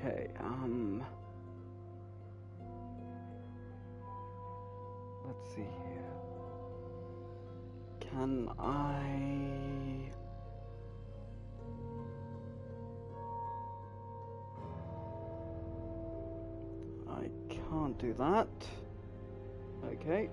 Okay, let's see here. Can I can't do that. Okay.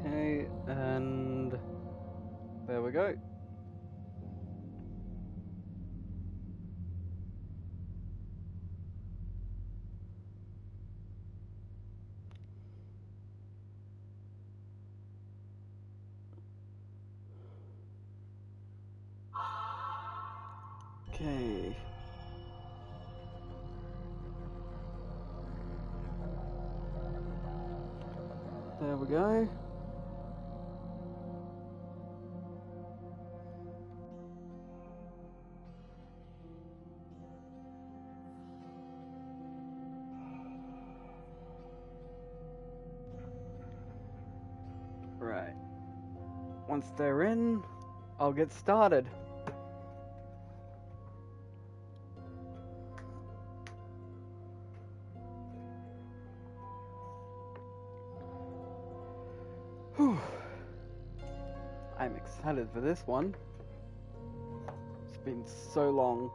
Okay, and there we go. Okay. There we go. Right. Once they're in, I'll get started. Whew. I'm excited for this one. It's been so long.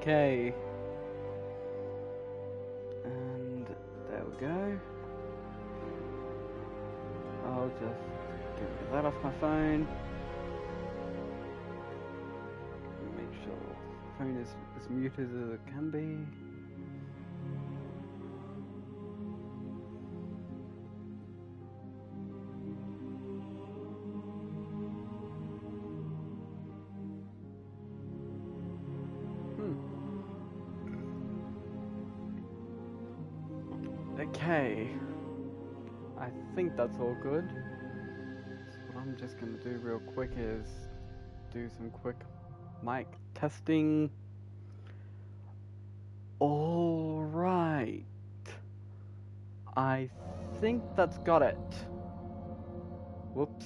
Okay. And there we go. I'll just get that off my phone. Make sure the phone is as muted as it can be. Okay, I think that's all good. So what I'm just gonna do real quick is do some quick mic testing. All right, I think that's got it. Whoops.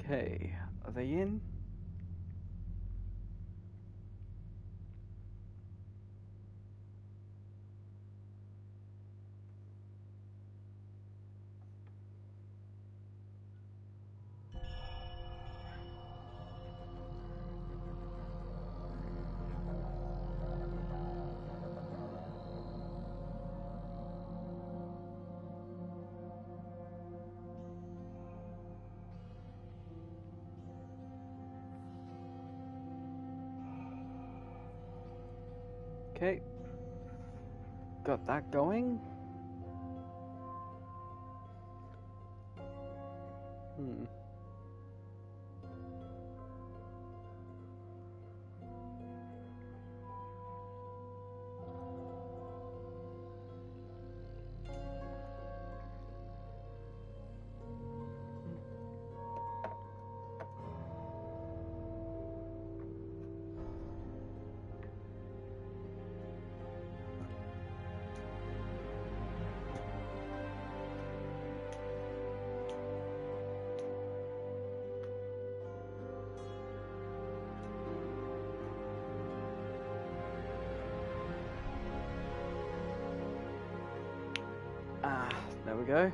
Okay, are they in? Okay, got that going. There we go.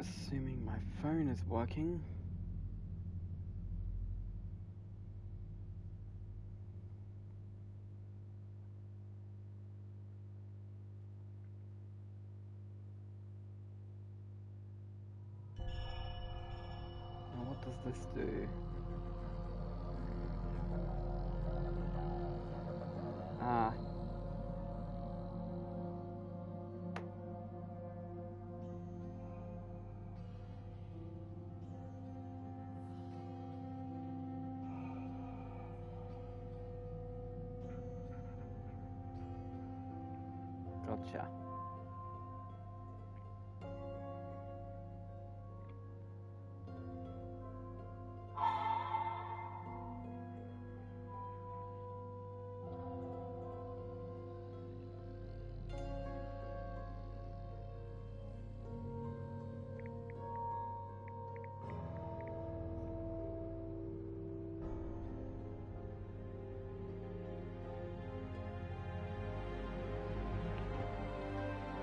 Assuming my phone is working. Now what does this do? Ah. Gotcha.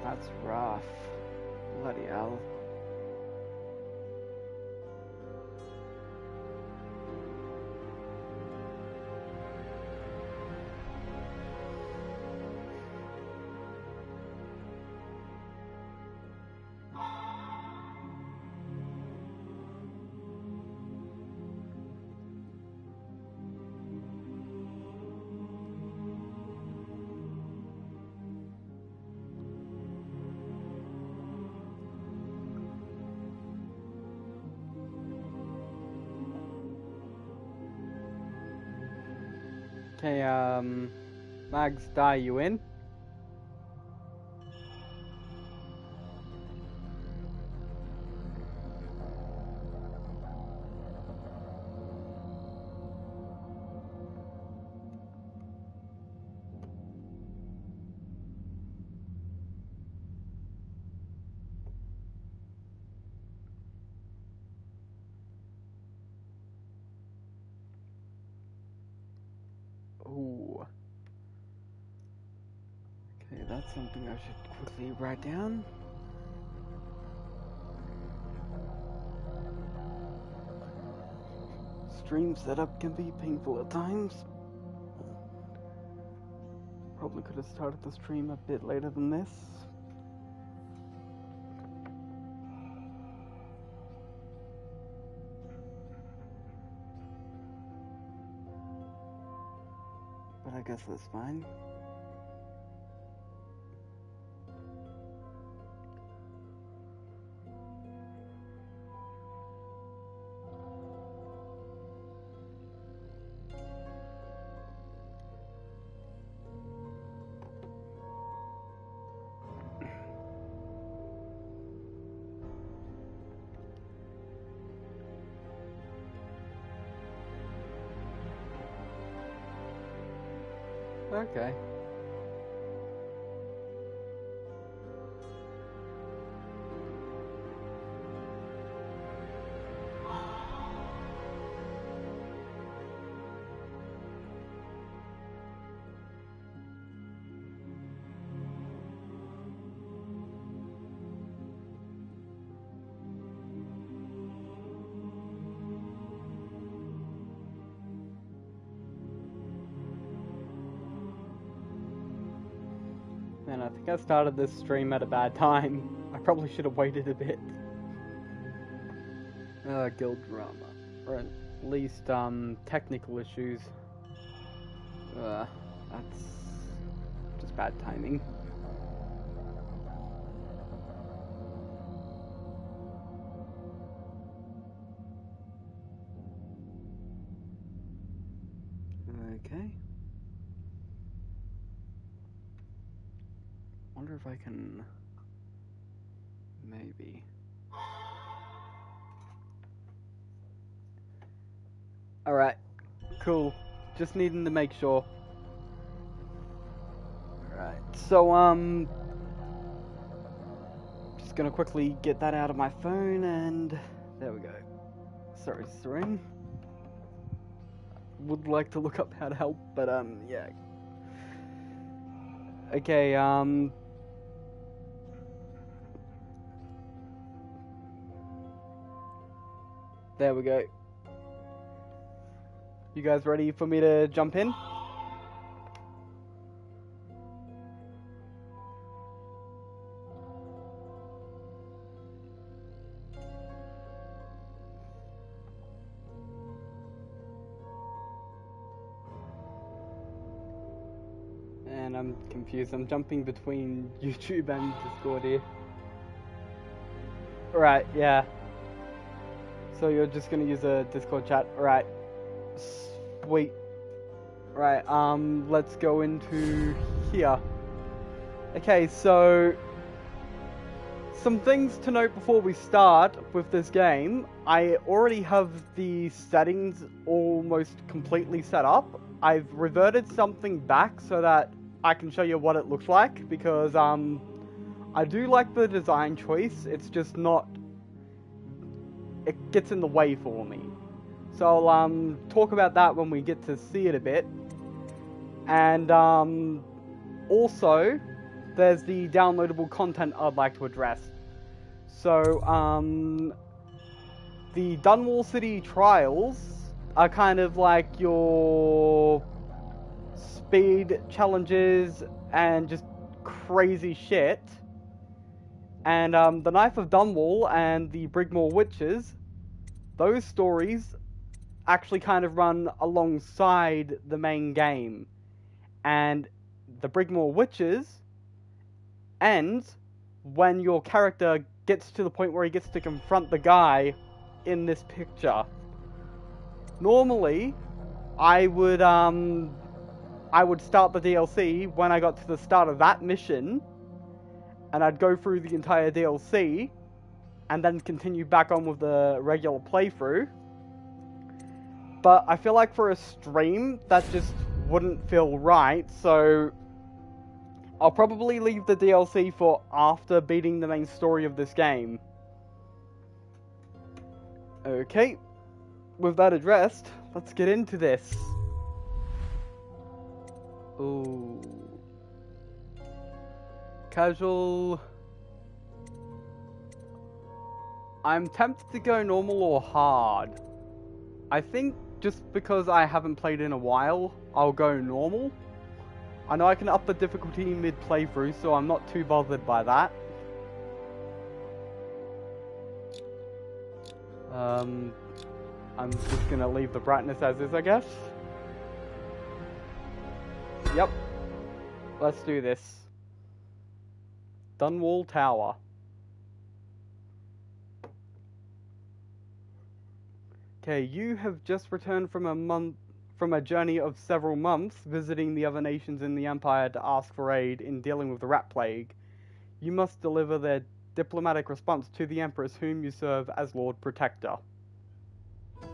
That's rough. Bloody hell. Okay, Mags, die you in? Ooh. Okay, that's something I should quickly write down. Stream setup can be painful at times. Probably could have started the stream a bit later than this. But I guess that's fine. Okay. Man, I think I started this stream at a bad time. I probably should have waited a bit. Guild drama. Or at least, technical issues. That's just bad timing. Okay. Wonder if I can... maybe... Alright, cool. Just needing to make sure. Alright, so, just gonna quickly get that out of my phone and... there we go. Sorry, Serene. Would like to look up how to help, but, yeah. Okay, There we go. You guys ready for me to jump in? And I'm confused. I'm jumping between YouTube and Discord here. Right, yeah. So you're just gonna use a Discord chat. Right. Sweet. Right, let's go into here. Okay, so some things to note before we start with this game. I already have the settings almost completely set up. I've reverted something back so that I can show you what it looks like, because I do like the design choice. It's just not, it gets in the way for me. So I'll talk about that when we get to see it a bit. And also there's the downloadable content I'd like to address. So the Dunwall City trials are kind of like your speed challenges and just crazy shit. And the Knife of Dunwall and the Brigmore Witches, those stories actually kind of run alongside the main game. And the Brigmore Witches ends when your character gets to the point where he gets to confront the guy in this picture. Normally, I would start the DLC when I got to the start of that mission, and I'd go through the entire DLC, and then continue back on with the regular playthrough. But I feel like for a stream, that just wouldn't feel right, so I'll probably leave the DLC for after beating the main story of this game. Okay, with that addressed, let's get into this. Ooh. Casual. I'm tempted to go normal or hard. I think just because I haven't played in a while, I'll go normal. I know I can up the difficulty mid-playthrough, so I'm not too bothered by that. I'm just gonna leave the brightness as is, I guess. Yep. Let's do this. Dunwall Tower. Okay, you have just returned from a journey of several months, visiting the other nations in the Empire to ask for aid in dealing with the rat plague. You must deliver their diplomatic response to the Empress, whom you serve as Lord Protector.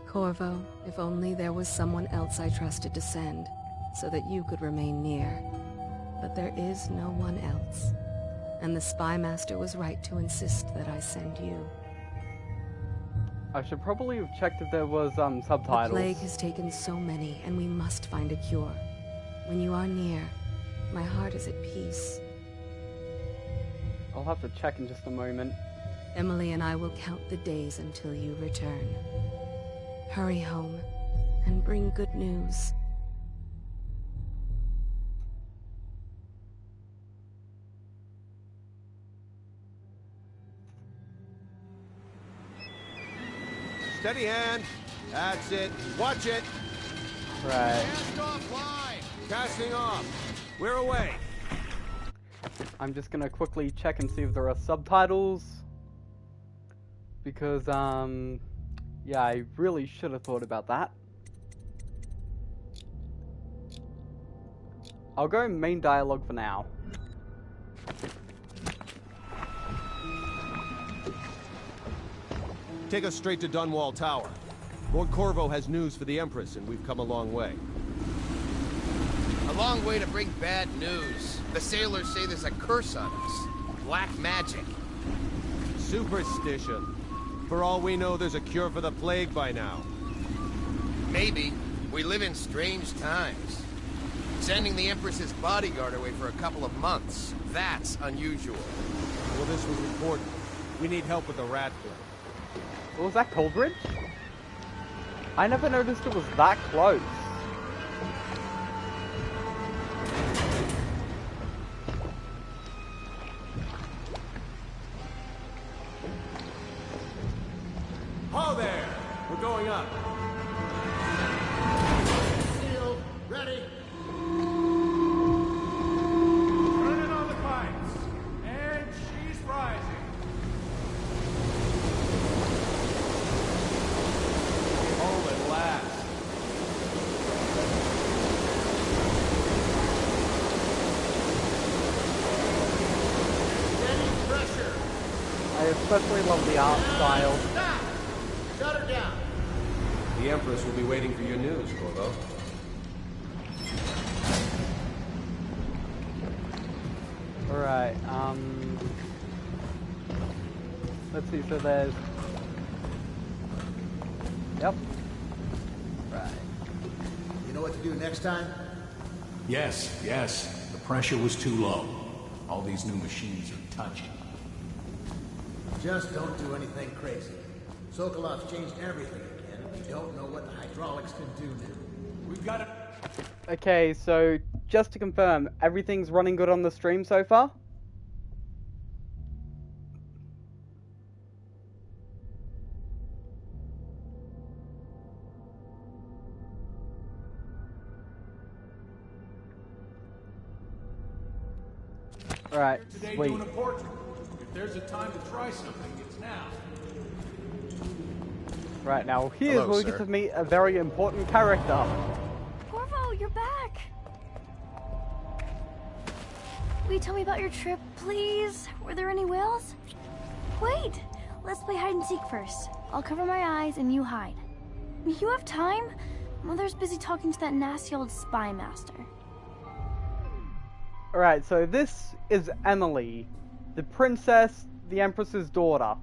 Corvo, if only there was someone else I trusted to send, so that you could remain near. But there is no one else, and the Spy Master was right to insist that I send you. I should probably have checked if there was subtitles. The plague has taken so many, and we must find a cure. When you are near, my heart is at peace. I'll have to check in just a moment. Emily and I will count the days until you return. Hurry home, and bring good news. Steady hand. That's it. Watch it. Right. Cast off line. Casting off. We're away. I'm just gonna quickly check and see if there are subtitles. Because, yeah, I really should have thought about that. I'll go main dialogue for now. Take us straight to Dunwall Tower. Lord Corvo has news for the Empress, and we've come a long way. A long way to bring bad news. The sailors say there's a curse on us. Black magic. Superstition. For all we know, there's a cure for the plague by now. Maybe. We live in strange times. Sending the Empress's bodyguard away for a couple of months. That's unusual. Well, this was important. We need help with the rat plague. What was that, Coldridge? I never noticed it was that close. Ho there! We're going up. Sealed. Ready. Turning on the pipes. And she's rising. Oh, at last. Getting pressure. I especially love the art style. Stop. Shut her down. The Empress will be waiting for your news, Corvo. Alright, let's see, so there's... Yep. Right. You know what to do next time? Yes, yes. The pressure was too low. All these new machines are touchy. Just don't do anything crazy. Sokolov's changed everything again, and we don't know what the hydraulics can do now. We've got to... Okay, so just to confirm, everything's running good on the stream so far? Alright, Today sweet. doing a portrait. If there's a time to try something, it's now. Right, now here's Hello, where we sir. get to meet a very important character. Corvo, you're back! Will you tell me about your trip, please? Were there any whales? Wait! Let's play hide and seek first. I'll cover my eyes and you hide. You have time? Mother's busy talking to that nasty old spy master. Alright, so this is Emily, the princess, the Empress's daughter.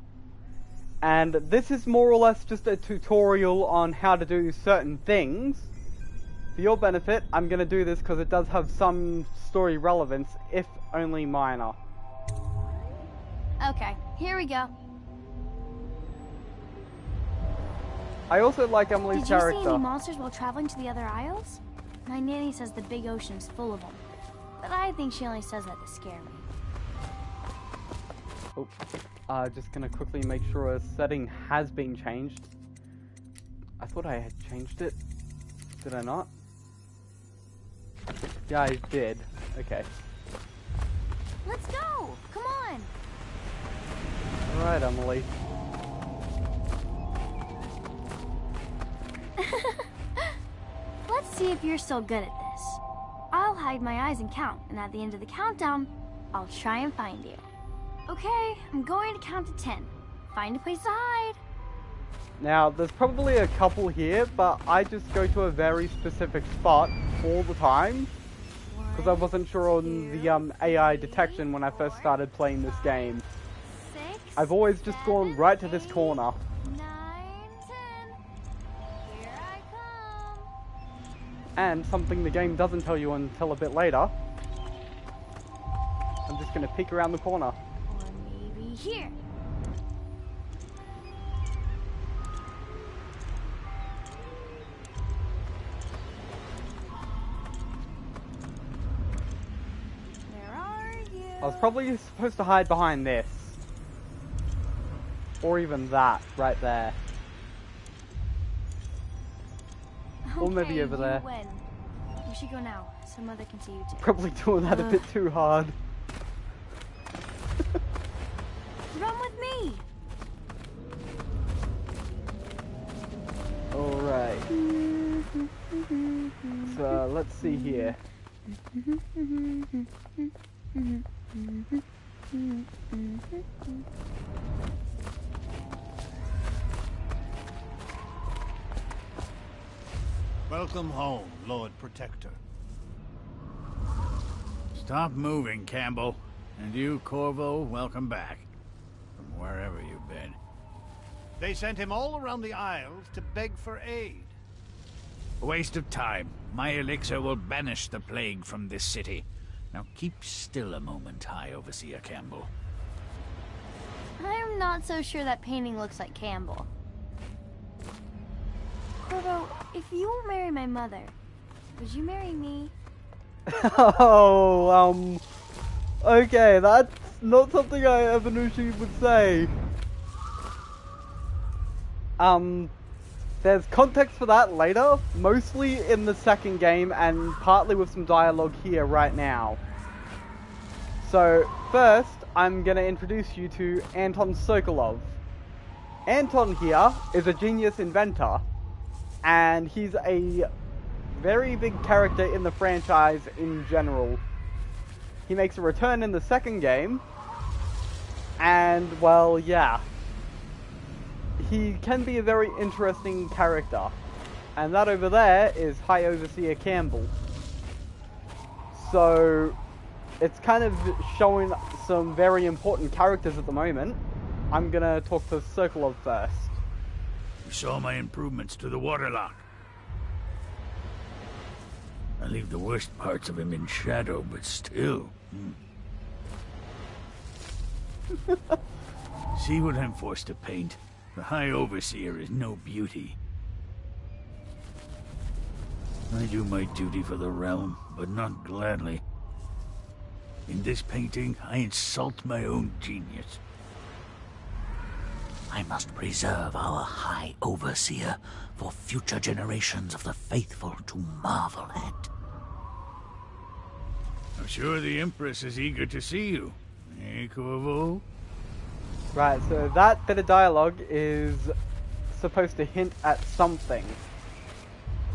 And this is more or less just a tutorial on how to do certain things. For your benefit, I'm going to do this because it does have some story relevance, if only minor. Okay, here we go. I also like Emily's Did you see character. any monsters while traveling to the other isles? My nanny says the big ocean's full of them. But I think she only says that to scare me. Oh, just gonna quickly make sure a setting has been changed. I thought I had changed it. Did I not? Yeah, I did. Okay. Let's go! Come on! Alright, Emily. Let's see if you're still good at this. I'll hide my eyes and count, and at the end of the countdown, I'll try and find you. Okay, I'm going to count to 10. Find a place to hide. Now, there's probably a couple here, but I just go to a very specific spot all the time. Because I wasn't sure on the AI detection when I first started playing this game. 6, I've always just gone right to this corner. 9, 10. Here I come. And something the game doesn't tell you until a bit later. I'm just gonna peek around the corner. Or maybe here. Where are you? I was probably supposed to hide behind this. Or even that, right there. Or maybe Okay, over there. you win. We should go now, so Mother can see you too. Probably doing that a bit too hard. Run with me! Alright. So, let's see here. Welcome home, Lord Protector. Stop moving, Campbell. And you, Corvo, welcome back. From wherever you've been. They sent him all around the Isles to beg for aid. A waste of time. My elixir will banish the plague from this city. Now keep still a moment, High Overseer Campbell. I'm not so sure that painting looks like Campbell. Corvo, If you will marry my mother, would you marry me? Oh, okay, that's not something I ever knew she would say. There's context for that later, mostly in the second game and partly with some dialogue here right now. So, first, I'm gonna introduce you to Anton Sokolov. Anton here is a genius inventor, and he's a very big character in the franchise in general. He makes a return in the second game, and, well, yeah. He can be a very interesting character. And that over there is High Overseer Campbell. So, it's kind of showing some very important characters at the moment. I'm gonna talk to Sokolov first. You saw my improvements to the waterlock. I leave the worst parts of him in shadow, but still. See what I'm forced to paint? The High Overseer is no beauty. I do my duty for the realm, but not gladly. In this painting, I insult my own genius. I must preserve our High Overseer for future generations of the faithful to marvel at. I'm sure the Empress is eager to see you. Eh, Corvo? Right, so that bit of dialogue is supposed to hint at something.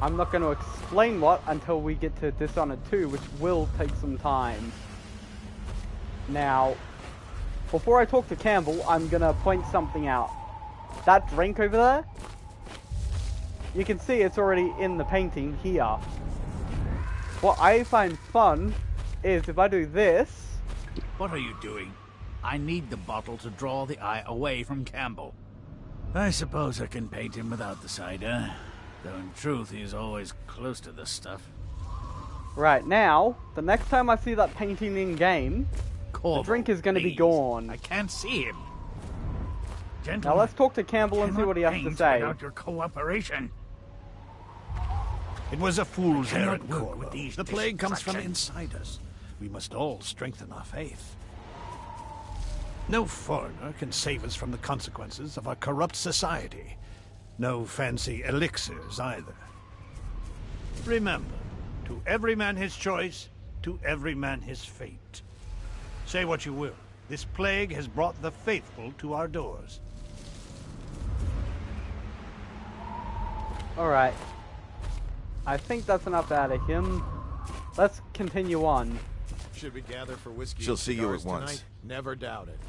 I'm not going to explain what until we get to Dishonored 2, which will take some time. Now, before I talk to Campbell, I'm going to point something out. That drink over there, you can see it's already in the painting here. What I find fun is if I do this... What are you doing? I need the bottle to draw the eye away from Campbell. I suppose I can paint him without the cider, though in truth he is always close to the stuff. Right, now, the next time I see that painting in-game, Corvo, the drink is going to be gone. I can't see him. Now Gentlemen, let's talk to Campbell and see what he has to say. without your cooperation. It was a fool's I cannot errand, work Corvo. with these The plague comes from distractions. inside us. We must all strengthen our faith. No foreigner can save us from the consequences of our corrupt society. No fancy elixirs either. Remember, to every man his choice, to every man his fate. Say what you will, this plague has brought the faithful to our doors. Alright. I think that's enough out of him. Let's continue on. Should we gather for whiskey? She'll and see you cigars at once. tonight? Never doubt it.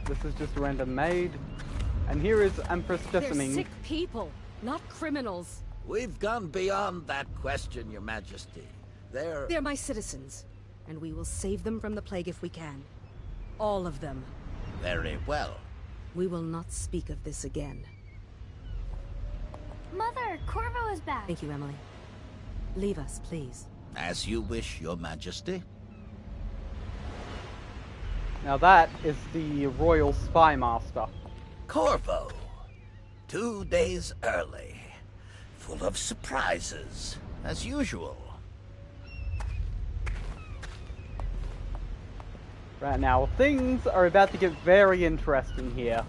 This is just a random maid. And here is Empress They're Jessamine. sick people, not criminals. We've gone beyond that question, Your Majesty. They're my citizens, and we will save them from the plague if we can. All of them. Very well. We will not speak of this again. Mother, Corvo is back. Thank you, Emily. Leave us, please. As you wish, Your Majesty. Now that is the Royal Spy Master. Corvo. 2 days early. Full of surprises, as usual. Right now, things are about to get very interesting here.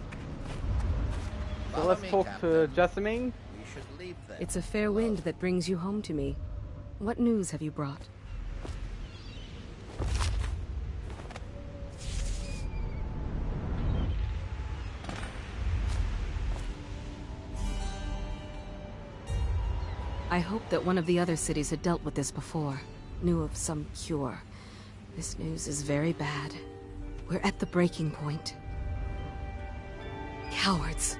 So Follow let's me, talk to Captain. Jessamine. We should leave them. It's a fair wind that brings you home to me. What news have you brought? I hoped that one of the other cities had dealt with this before, knew of some cure. This news is very bad. We're at the breaking point. Cowards.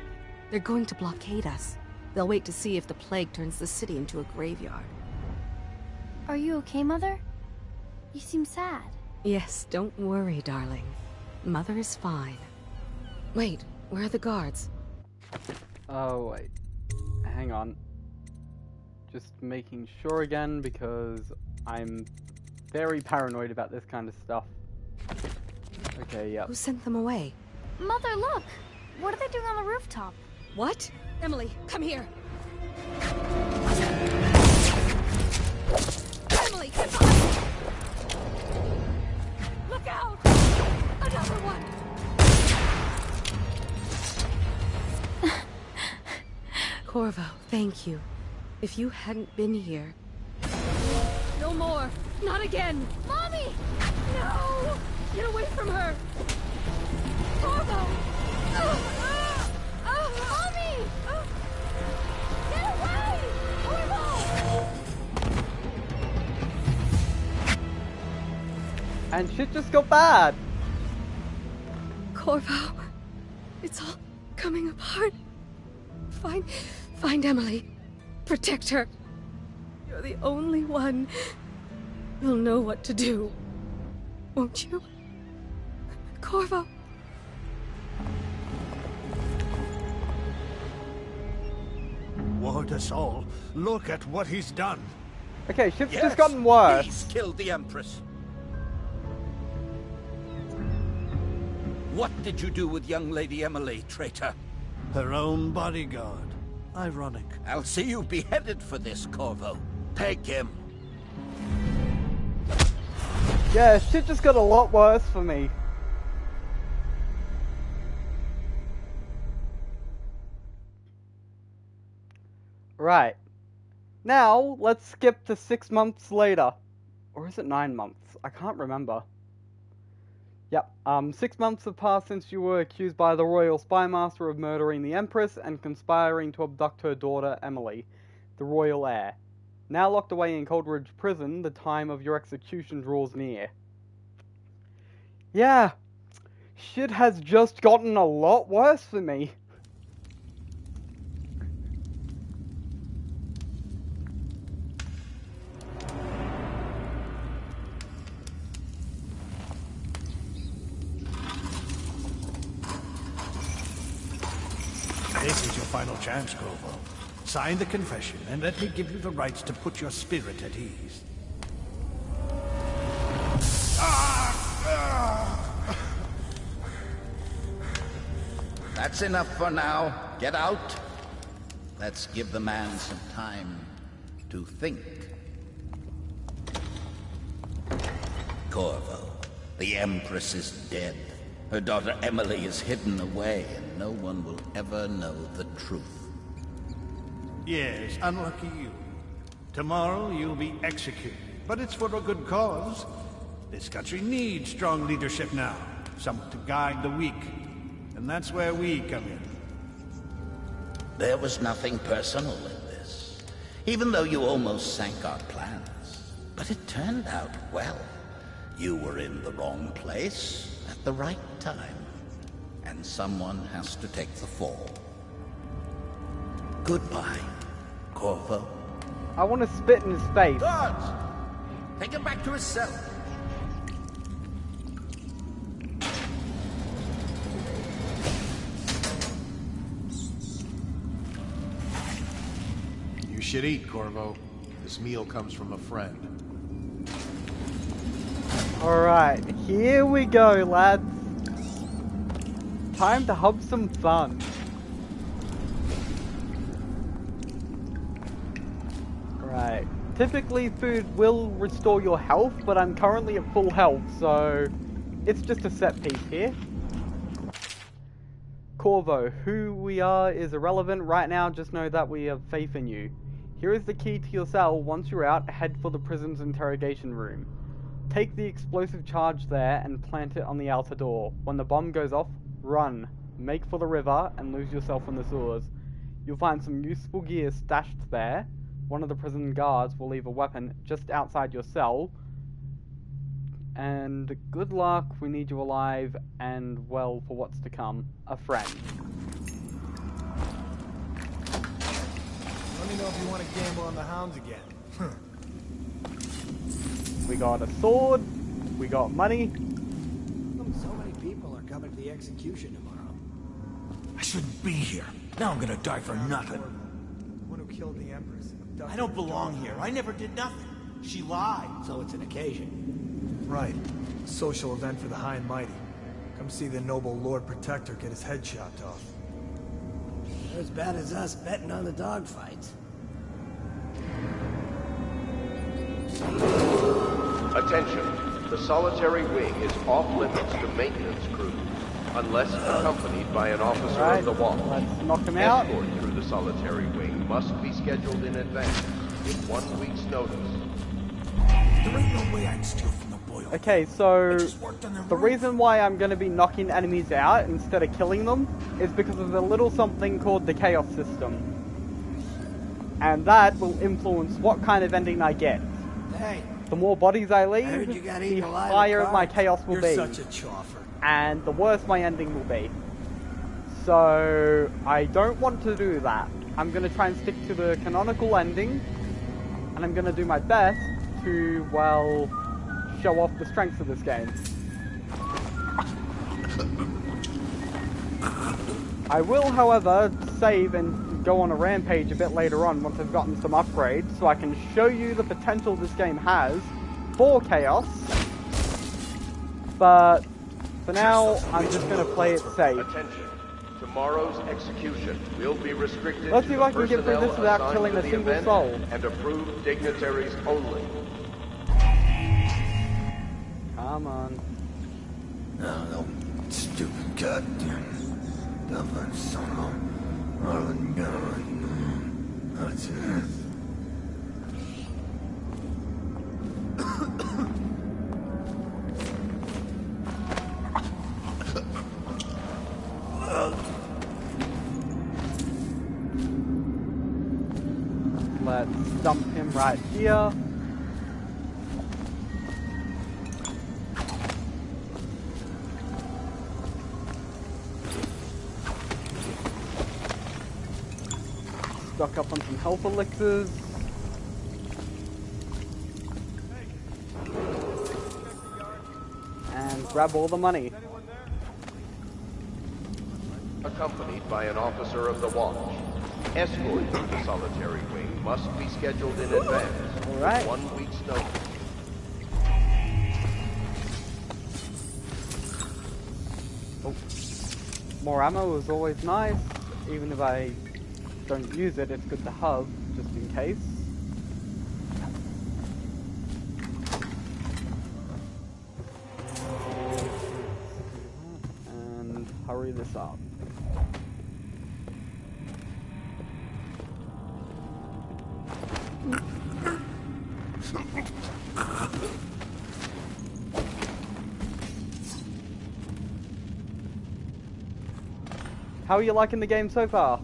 They're going to blockade us. They'll wait to see if the plague turns the city into a graveyard. Are you okay, Mother? You seem sad. Yes, don't worry, darling. Mother is fine. Wait, where are the guards? Oh, wait. Hang on. Just making sure again because I'm very paranoid about this kind of stuff. Okay, yep. Who sent them away? Mother, look! What are they doing on the rooftop? What? Emily, come here. Emily, get behind me! Look out! Another one! Corvo, thank you. If you hadn't been here... No more! Not again! Mommy! No! Get away from her! Corvo! Mommy! Get away! Corvo! And shit just got bad. Corvo, it's all coming apart. Find Emily. Protect her. You're the only one who'll know what to do. Won't you? Corvo. Ward us all. Look at what he's done. Okay, shit's Yes, just gotten worse. He's killed the Empress. What did you do with young Lady Emily, traitor? Her own bodyguard. Ironic. I'll see you beheaded for this, Corvo. Take him. Yeah, shit just got a lot worse for me. Right. Now, let's skip to 6 months later. Or is it 9 months? I can't remember. Yep, 6 months have passed since you were accused by the Royal Spymaster of murdering the Empress and conspiring to abduct her daughter, Emily, the royal heir. Now locked away in Coldridge Prison, the time of your execution draws near. Yeah, shit has just gotten a lot worse for me. This is your final chance, Corvo. Sign the confession, and let me give you the rights to put your spirit at ease. That's enough for now. Get out. Let's give the man some time to think. Corvo, the Empress is dead. Her daughter Emily is hidden away, and no one will ever know the truth. Yes, unlucky you. Tomorrow you'll be executed, but it's for a good cause. This country needs strong leadership now, someone to guide the weak. And that's where we come in. There was nothing personal in this, even though you almost sank our plans. But it turned out well. You were in the wrong place at the right time, and someone has to take the fall. Goodbye, Corvo. I want to spit in his face. Guards! Take him back to his cell. You should eat, Corvo. This meal comes from a friend. Alright, here we go, lads. Time to have some fun. Right. Typically, food will restore your health, but I'm currently at full health, so it's just a set piece here. Corvo, who we are is irrelevant right now, just know that we have faith in you. Here is the key to your cell. Once you're out, head for the prison's interrogation room. Take the explosive charge there and plant it on the outer door. When the bomb goes off, run. Make for the river and lose yourself in the sewers. You'll find some useful gear stashed there. One of the prison guards will leave a weapon just outside your cell. And good luck, we need you alive, and well, for what's to come, a friend. Let me know if you want to gamble on the hounds again. We got a sword, we got money. So many people are coming to the execution tomorrow. I shouldn't be here. Now I'm gonna die for nothing. The one who killed the Empress. I don't belong here. I never did nothing. She lied. So it's an occasion. Right. A social event for the high and mighty. Come see the noble Lord Protector get his head chopped off. They're as bad as us betting on the dogfight. Attention. The solitary wing is off limits to maintenance crews, unless accompanied by an officer of the watch. Let's knock him out. Escort through the solitary wing must be scheduled in advance, with 1 week's notice. There ain't no way I'd steal from the boy. Okay, so the reason why I'm going to be knocking enemies out instead of killing them is because of a little something called the chaos system. And that will influence what kind of ending I get. Hey, the more bodies I leave, heard you got the eaten alive higher at my cards. chaos will You're be. such a choffer. And the worse my ending will be. So I don't want to do that. I'm going to try and stick to the canonical ending, and I'm going to do my best to, well, show off the strengths of this game. I will, however, save and go on a rampage a bit later on once I've gotten some upgrades, so I can show you the potential this game has for chaos. But for now, I'm just going to play it safe. Attention. Tomorrow's execution will be restricted Let's to see if the I can get through personnel this without assigned killing to a the single event soul. and approved dignitaries only. Come on. No, stupid goddamn. Dublin son of that's it. Let's dump him right here. Stock up on some health elixirs. And grab all the money. Accompanied by an officer of the watch. Escort to the solitary wing must be scheduled in advance. All right. 1 week's notice. Oh. More ammo is always nice. Even if I don't use it, it's good to have, just in case. And hurry this up. How are you liking the game so far?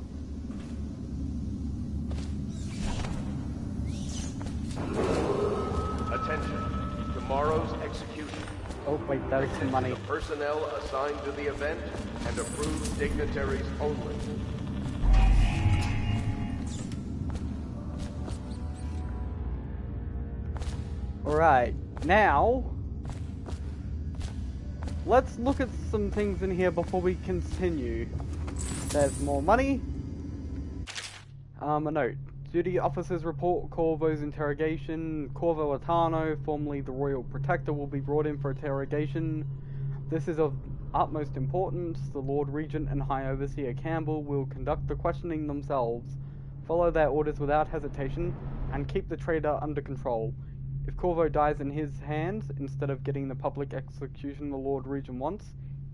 Attention. Tomorrow's execution. Oh wait, there's some money. The personnel assigned to the event and approved dignitaries only. Alright, now let's look at some things in here before we continue. There's more money. A note. Duty officers report Corvo's interrogation. Corvo Atano, formerly the Royal Protector, will be brought in for interrogation. This is of utmost importance. The Lord Regent and High Overseer Campbell will conduct the questioning themselves. Follow their orders without hesitation, and keep the traitor under control. If Corvo dies in his hands, instead of getting the public execution the Lord Regent wants,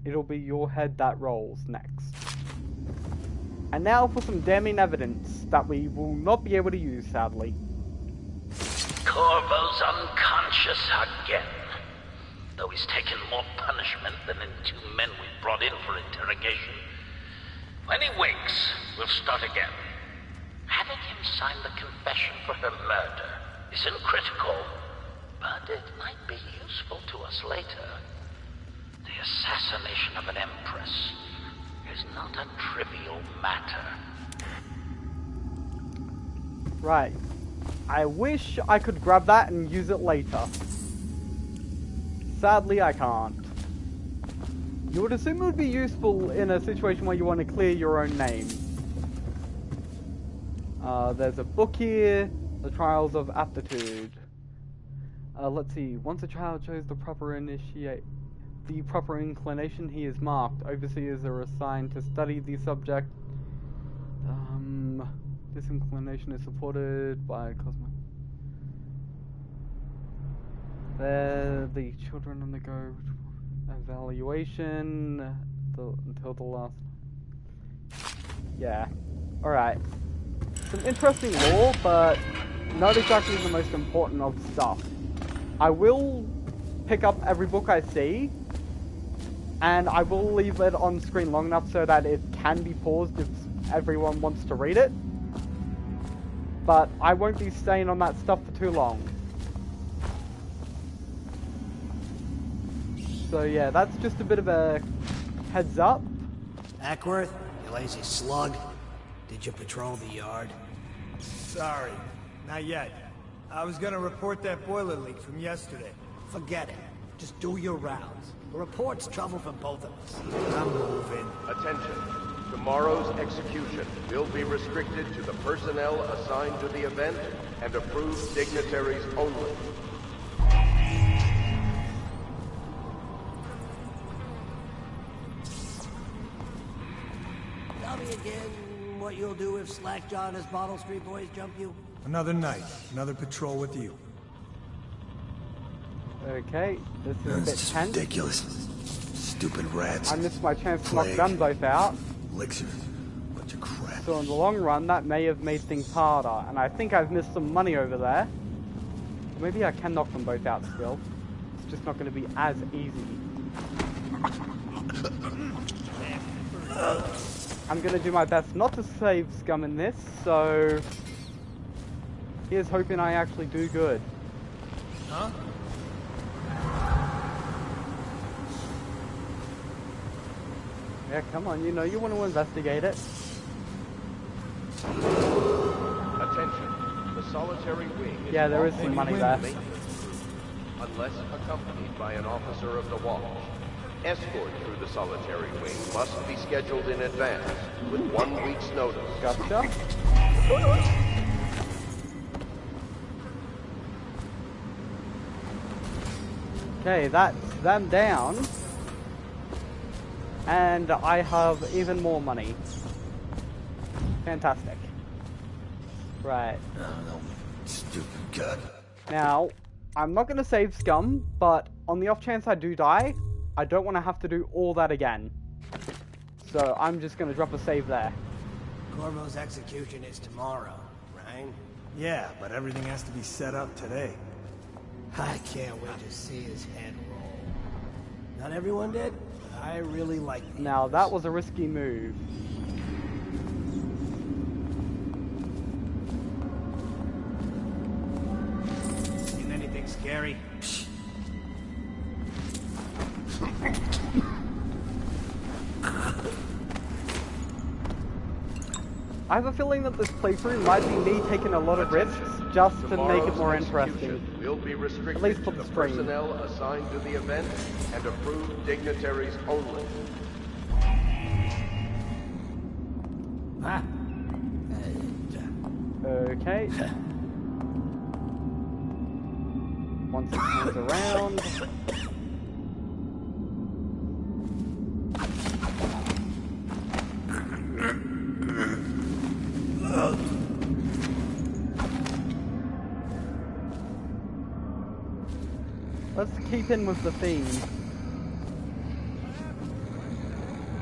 it'll be your head that rolls next. And now for some damning evidence that we will not be able to use, sadly. Corvo's unconscious again. Though he's taken more punishment than the 2 men we brought in for interrogation. When he wakes, we'll start again. Having him sign the confession for her murder isn't critical, but it might be useful to us later. The assassination of an empress is not a trivial matter. Right. I wish I could grab that and use it later. Sadly, I can't. You would assume it would be useful in a situation where you want to clear your own name. There's a book here, The Trials of Aptitude. Let's see, once a child shows the proper the proper inclination, he is marked. Overseers are assigned to study the subject. This inclination is supported by Cosmo. The children undergo evaluation until the last. Yeah. Alright. Some interesting lore, but not exactly the most important of stuff. I will pick up every book I see, and I will leave it on screen long enough so that it can be paused if everyone wants to read it. But I won't be staying on that stuff for too long. So yeah, that's just a bit of a heads up. Ackworth, you lazy slug. Did you patrol the yard? Sorry, not yet. I was gonna report that boiler leak from yesterday. Forget it. Just do your rounds. The report's trouble for both of us. I'm moving. Attention. Tomorrow's execution will be restricted to the personnel assigned to the event and approved dignitaries only. Tell me again what you'll do if Slackjaw and his Bottle Street boys jump you. Another night, another patrol with you. Okay, this is a bit This is tense. ridiculous. Stupid rats. I missed my chance to knock Plague. them both out. Elixirs. Bunch of crap. So in the long run, that may have made things harder. And I think I've missed some money over there. Maybe I can knock them both out still. It's just not going to be as easy. I'm going to do my best not to save scum in this, so here's hoping I actually do good. Huh? Yeah, come on, you know you want to investigate it. Attention. The solitary wing is Yeah, there is some money there. Unless accompanied by an officer of the watch. Escort through the solitary wing must be scheduled in advance with 1 week's notice. Gotcha. Okay, that's them down. And I have even more money. Fantastic. Right. Oh, no. Stupid god. Now, I'm not going to save scum, but on the off chance I do die, I don't want to have to do all that again. So I'm just going to drop a save there. Corvo's execution is tomorrow, right? Yeah, but everything has to be set up today. I can't wait to see his head roll. Not everyone did, but I really like the Now, that was a risky move. Seen anything scary? I have a feeling that this playthrough might be me taking a lot of risks just to make it more interesting. Will be restricted At least for to the the stream. personnel assigned to the event and approved dignitaries only. Ah. Okay. Once it comes around. Let's keep in with the theme.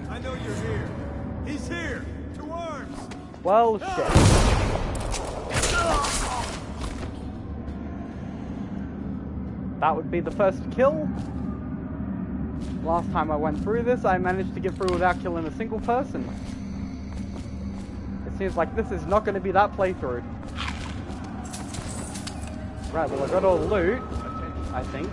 I know you're here. He's here. To arms. Well, shit. That would be the first kill. Last time I went through this, I managed to get through without killing a single person. It seems like this is not going to be that playthrough. Right, well I got all the loot, I think.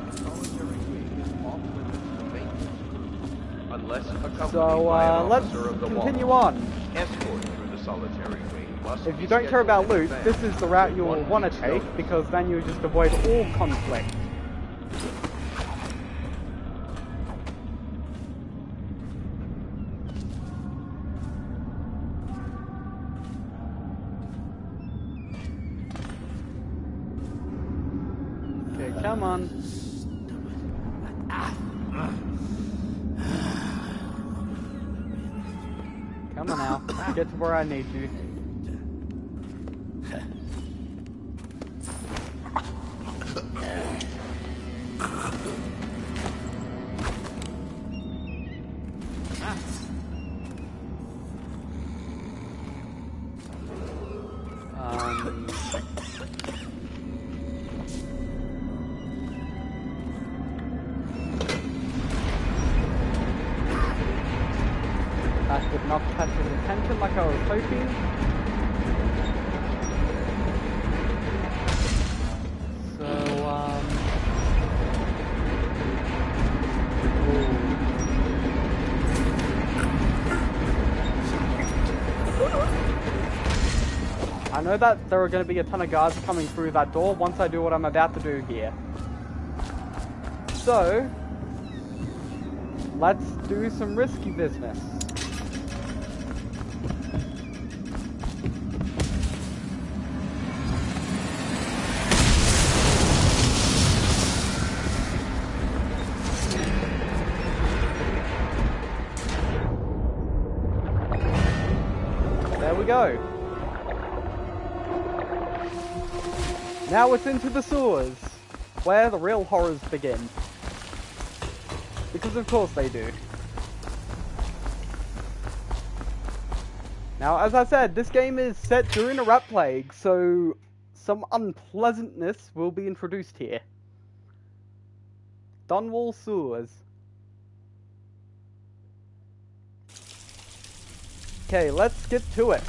Unless accompanied So by an let's officer of the continue watch. on. Escort through the solitary wing must If be you don't care scheduled about in loot, advance this is the route with you'll 1 want to week's take, notice. because then you just avoid all conflict. Okay, come on. Come on now. Get to where I need you. That did not catch his attention like I was hoping. I know that there are going to be a ton of guards coming through that door once I do what I'm about to do here. So, let's do some risky business. There we go. Now it's into the sewers, where the real horrors begin. Because of course they do. Now, as I said, this game is set during a rat plague, so some unpleasantness will be introduced here. Dunwall Sewers. Okay, let's get to it.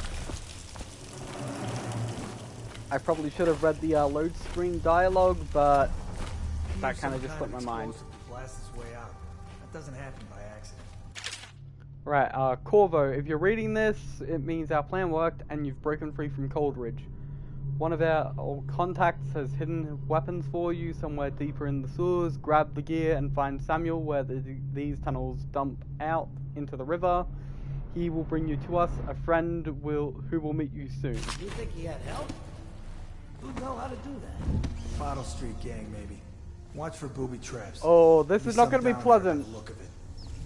I probably should have read the load screen dialogue, but that kind of just slipped my mind. Blast its way out. That doesn't happen by accident. Right, Corvo, if you're reading this, it means our plan worked and you've broken free from Coldridge. One of our old contacts has hidden weapons for you somewhere deeper in the sewers. Grab the gear and find Samuel where these tunnels dump out into the river. He will bring you to us. A friend who will meet you soon. You think he had help? Who'd know how to do that? Bottle Street gang, maybe. Watch for booby traps. Oh, this is not going to be pleasant. Look of it.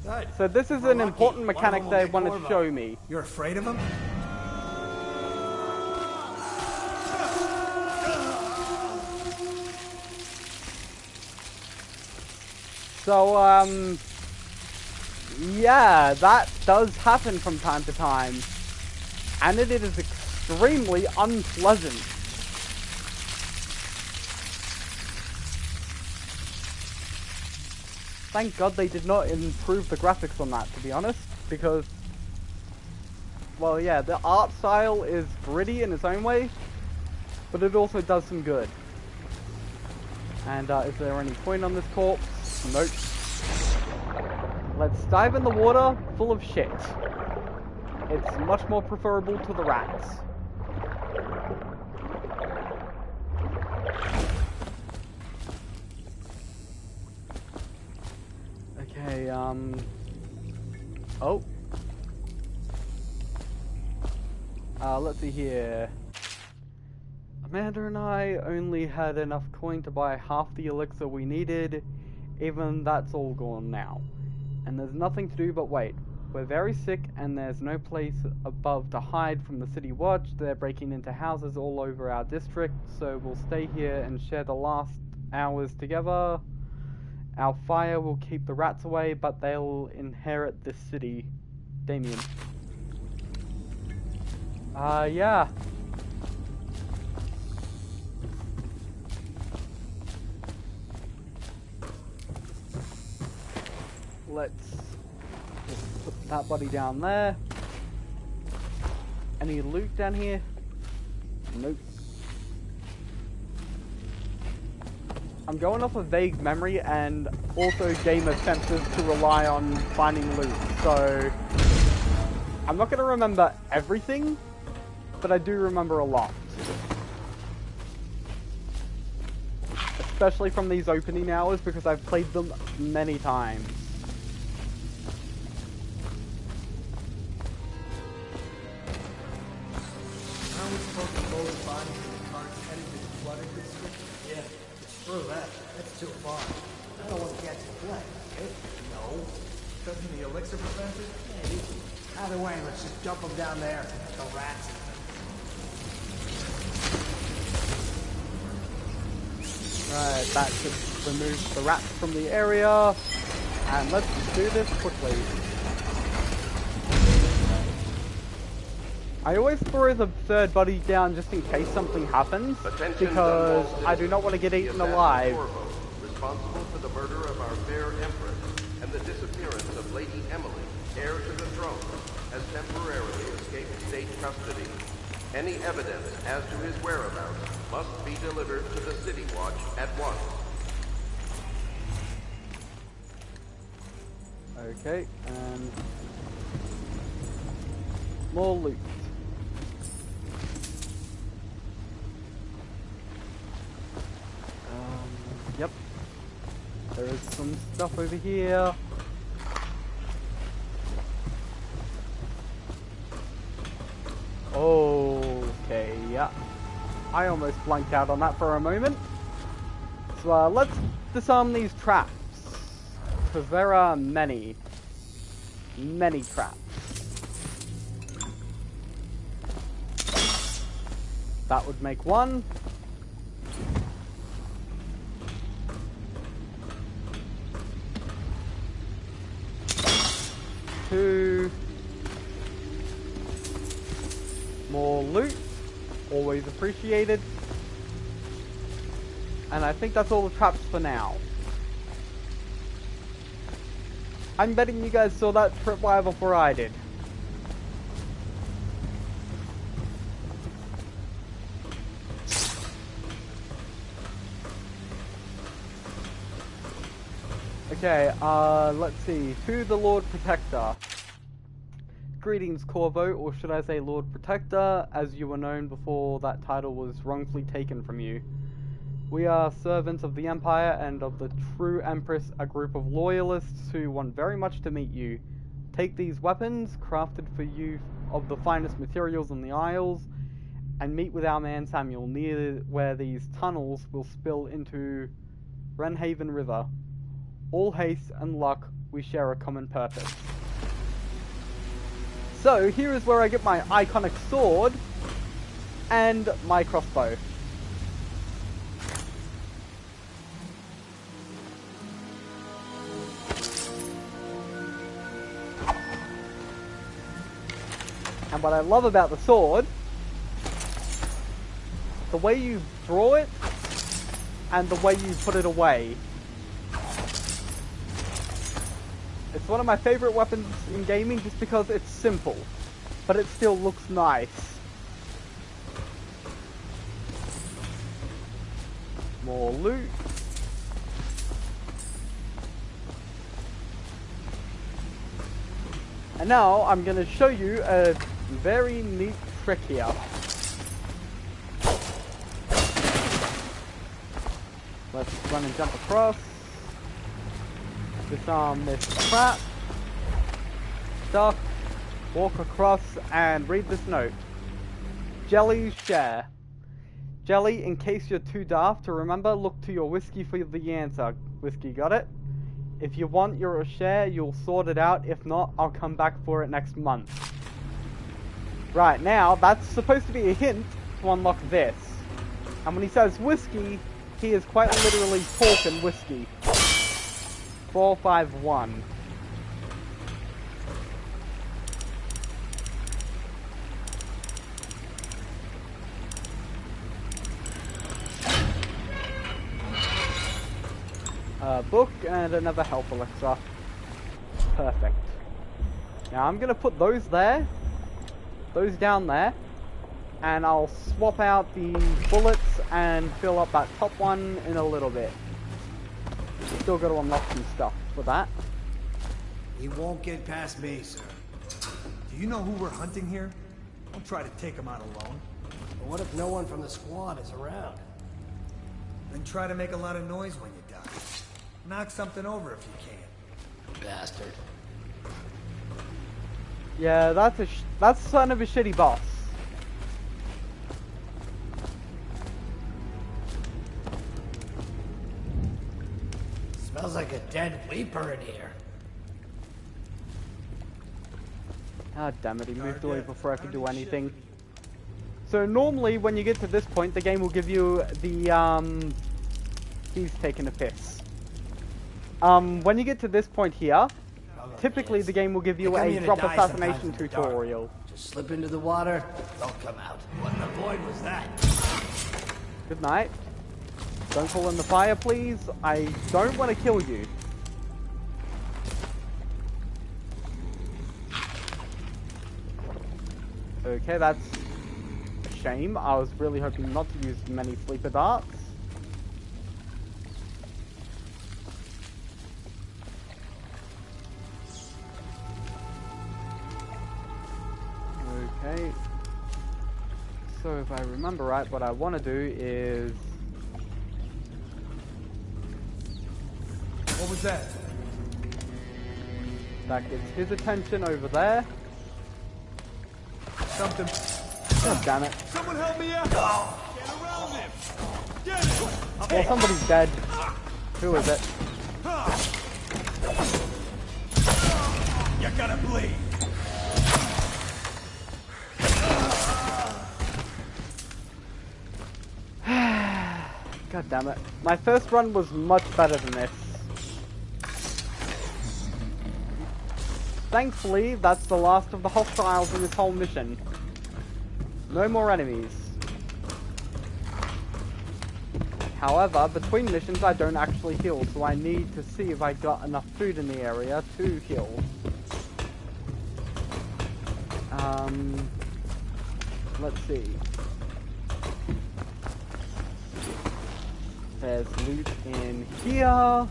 Good. So this is an important mechanic they wanted to show me. You're afraid of him? So, yeah, that does happen from time to time. And it is extremely unpleasant. Thank God they did not improve the graphics on that, to be honest, because, well, yeah, the art style is gritty in its own way, but it also does some good. And is there any point on this corpse? Nope. Let's dive in the water full of shit. It's much more preferable to the rats. Okay, oh. Let's see here. Amanda and I only had enough coin to buy half the elixir we needed. Even that's all gone now. And there's nothing to do but wait. We're very sick and there's no place above to hide from the city watch. They're breaking into houses all over our district, so we'll stay here and share the last hours together. Our fire will keep the rats away, but they'll inherit this city. Damien. Yeah. Let's just put that body down there. Any loot down here? Nope. I'm going off a vague memory and also game offenses to rely on finding loot, so I'm not going to remember everything, but I do remember a lot. Especially from these opening hours because I've played them many times. Aren't we supposed to load the bodies in the cars headed to the flooded district? Yeah, screw that. That's too far. I don't want to catch the plague, okay? No. Doesn't the elixir prevent it? Maybe. Either way, let's just dump them down there. The rats. Right, that should remove the rats from the area. And let's do this quickly. I always throw the third body down just in case something happens, because I do not want to get eaten alive. Responsible for the murder of our fair empress and the disappearance of Lady Emily, heir to the throne, has temporarily escaped state custody. Any evidence as to his whereabouts must be delivered to the City Watch at once. Okay, and more loot. Yep. There is some stuff over here. Okay, yeah. I almost blanked out on that for a moment. So let's disarm these traps. Because there are many traps. That would make one. Two. More loot. Always appreciated. And I think that's all the traps for now. I'm betting you guys saw that tripwire before I did. Okay, let's see. To the Lord Protector. Greetings, Corvo, or should I say Lord Protector, as you were known before that title was wrongfully taken from you. We are servants of the Empire and of the true Empress, a group of loyalists who want very much to meet you. Take these weapons, crafted for you of the finest materials in the Isles, and meet with our man Samuel near where these tunnels will spill into Wrenhaven River. All haste and luck, we share a common purpose. So, here is where I get my iconic sword and my crossbow. And what I love about the sword, the way you draw it and the way you put it away. It's one of my favorite weapons in gaming just because it's simple, but it still looks nice. More loot. And now I'm going to show you a very neat trick here. Let's run and jump across. Disarm this trap. Duck. Walk across and read this note. Jelly's share. Jelly, in case you're too daft to remember, look to your whiskey for the answer. Whiskey, got it? If you want your share, you'll sort it out. If not, I'll come back for it next month. Right, now, that's supposed to be a hint to unlock this. And when he says whiskey, he is quite literally talking whiskey. 451. A book and another health elixir. Perfect. Now I'm gonna put those there, those down there, and I'll swap out the bullets and fill up that top one in a little bit. Still got to unlock some stuff for that. He won't get past me, sir. Do you know who we're hunting here? Don't try to take him out alone. But what if no one from the squad is around? Then try to make a lot of noise when you die. Knock something over if you can. Bastard. Yeah, that's son of a shitty boss. Smells like a dead Weeper in here. Ah, damn it, he moved away before I could do anything. So normally, when you get to this point, the game will give you the, he's taking a piss. When you get to this point here, typically the game will give you a drop assassination tutorial. Just slip into the water, don't come out. What in the void was that? Good night. Don't fall in the fire, please. I don't want to kill you. Okay, that's a shame. I was really hoping not to use many sleeper darts. Okay. So if I remember right, what I want to do is... What was that? That gets his attention over there. Something. God damn it. Someone help me out! Get around him! Get him! Well, somebody's dead. Who is it? You're gonna bleed. God damn it. My first run was much better than this. Thankfully, that's the last of the hostiles in this whole mission. No more enemies. However, between missions I don't actually heal, so I need to see if I got enough food in the area to heal. Let's see. There's loot in here. Okay,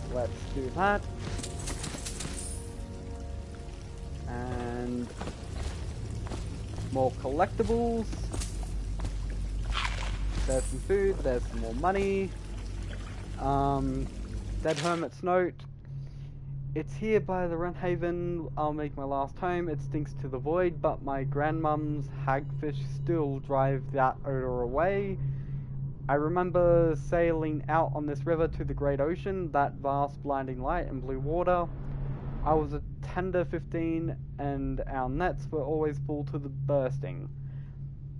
so let's do that. And more collectibles. There's some food, there's some more money. Dead Hermit's Note. It's here by the Rent Haven. I'll make my last home. It stinks to the void, but my grandmum's hagfish still drive that odor away. I remember sailing out on this river to the great ocean, that vast blinding light and blue water. I was a tender 15 and our nets were always full to the bursting.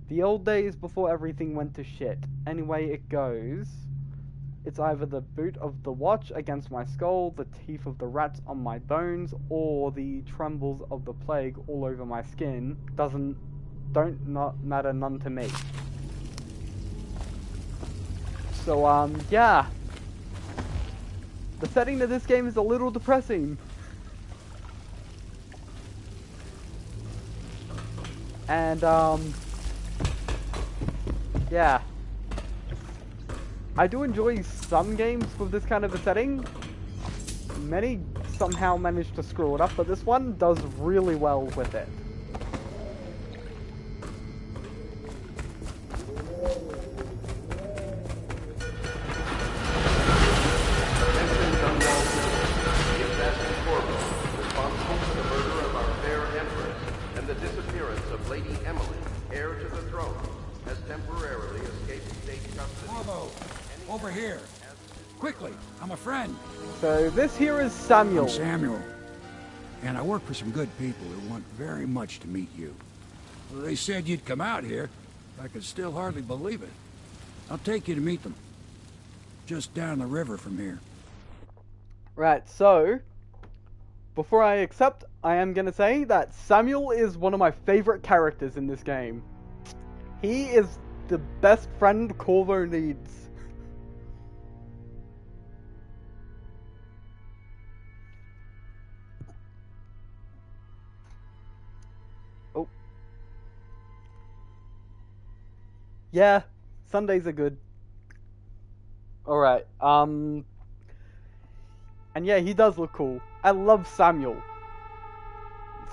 The old days before everything went to shit. Anyway it goes. It's either the boot of the watch against my skull, the teeth of the rats on my bones, or the trembles of the plague all over my skin. Don't matter none to me. So, yeah. The setting of this game is a little depressing. And, yeah. I do enjoy some games with this kind of a setting. Many somehow manage to screw it up, but this one does really well with it. Attention, Dunwall citizens. The assassin Corvo, responsible for the murder of our fair empress and the disappearance of Lady Emily, heir to the throne, has temporarily escaped state custody. Bravo! Over here. Quickly, I'm a friend. So this here is Samuel. I'm Samuel. And I work for some good people who want very much to meet you. Well, they said you'd come out here. I could still hardly believe it. I'll take you to meet them. Just down the river from here. Right, so before I accept, I am going to say that Samuel is one of my favorite characters in this game. He is the best friend Corvo needs. Oh. Yeah, Sundays are good. Alright, and yeah, he does look cool. I love Samuel.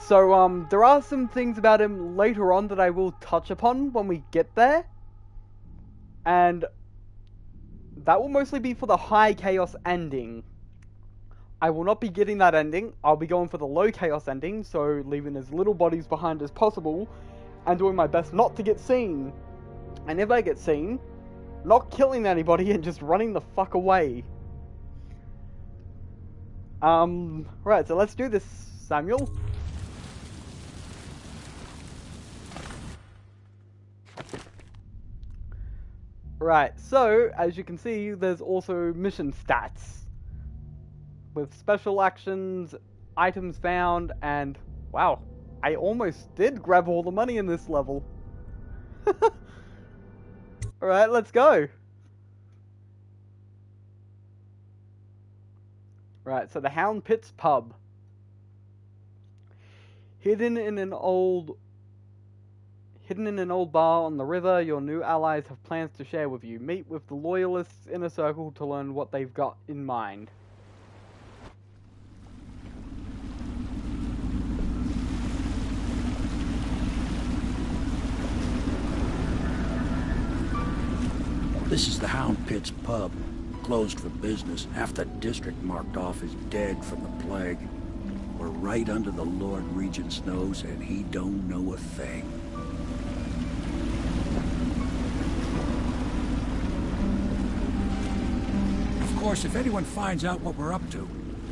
So, there are some things about him later on that I will touch upon when we get there. And that will mostly be for the high chaos ending. I will not be getting that ending. I'll be going for the low chaos ending, so leaving as little bodies behind as possible, and doing my best not to get seen. And if I get seen, not killing anybody and just running the fuck away. Right, so let's do this, Samuel. Right, so, as you can see, there's also mission stats. With special actions, items found, and... Wow, I almost did grab all the money in this level. Alright, let's go. Right, so the Hound Pits Pub. Hidden in an old bar on the river, your new allies have plans to share with you. Meet with the Loyalists' inner circle to learn what they've got in mind. This is the Hound Pits Pub. Closed for business. Half the district marked off as dead from the plague. We're right under the Lord Regent's nose, and he don't know a thing. Of course, if anyone finds out what we're up to,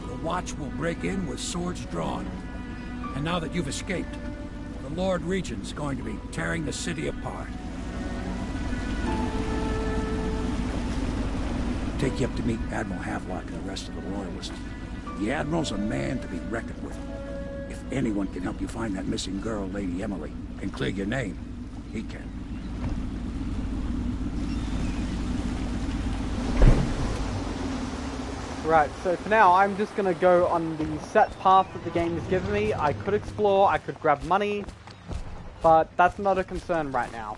the Watch will break in with swords drawn. And now that you've escaped, the Lord Regent's going to be tearing the city apart. Take you up to meet Admiral Havelock and the rest of the Loyalists. The Admiral's a man to be reckoned with. If anyone can help you find that missing girl, Lady Emily, and clear your name, he can. Right, so for now, I'm just gonna go on the set path that the game has given me. I could explore, I could grab money, but that's not a concern right now.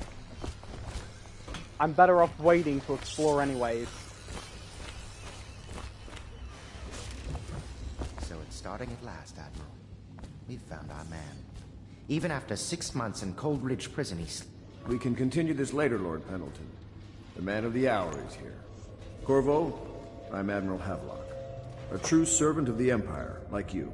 I'm better off waiting to explore anyways. Starting at last, Admiral. We've found our man. Even after 6 months in Cold Ridge Prison, he's... We can continue this later, Lord Pendleton. The man of the hour is here. Corvo, I'm Admiral Havelock. A true servant of the Empire, like you.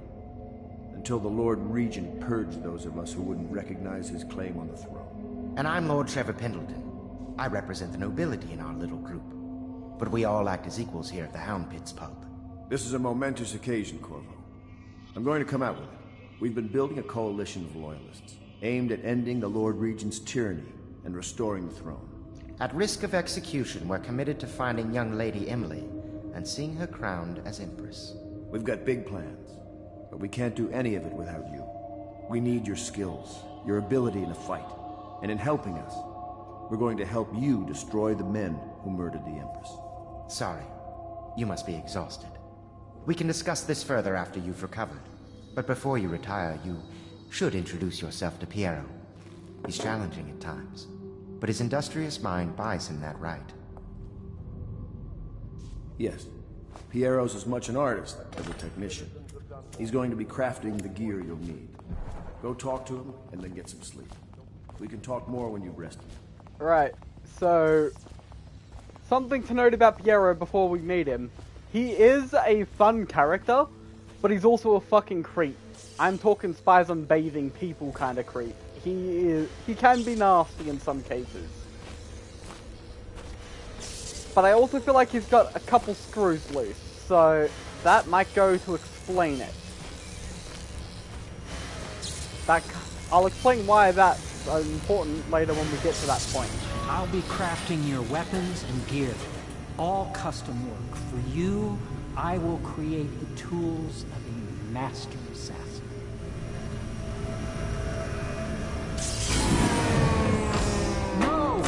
Until the Lord Regent purged those of us who wouldn't recognize his claim on the throne. And I'm Lord Trevor Pendleton. I represent the nobility in our little group. But we all act as equals here at the Hound Pits Pub. This is a momentous occasion, Corvo. I'm going to come out with it. We've been building a coalition of loyalists, aimed at ending the Lord Regent's tyranny and restoring the throne. At risk of execution, we're committed to finding young Lady Emily and seeing her crowned as Empress. We've got big plans, but we can't do any of it without you. We need your skills, your ability in a fight, and in helping us, we're going to help you destroy the men who murdered the Empress. Sorry, you must be exhausted. We can discuss this further after you've recovered. But before you retire, you should introduce yourself to Piero. He's challenging at times, but his industrious mind buys him that right. Yes. Piero's as much an artist as a technician. He's going to be crafting the gear you'll need. Go talk to him, and then get some sleep. We can talk more when you've rested. Right, so... something to note about Piero before we meet him. He is a fun character, but he's also a fucking creep. I'm talking spies on bathing people kind of creep. He can be nasty in some cases. But I also feel like he's got a couple screws loose, so that might go to explain it. I'll explain why that's important later when we get to that point. I'll be crafting your weapons and gear. All custom work. For you, I will create the tools of a master assassin. No!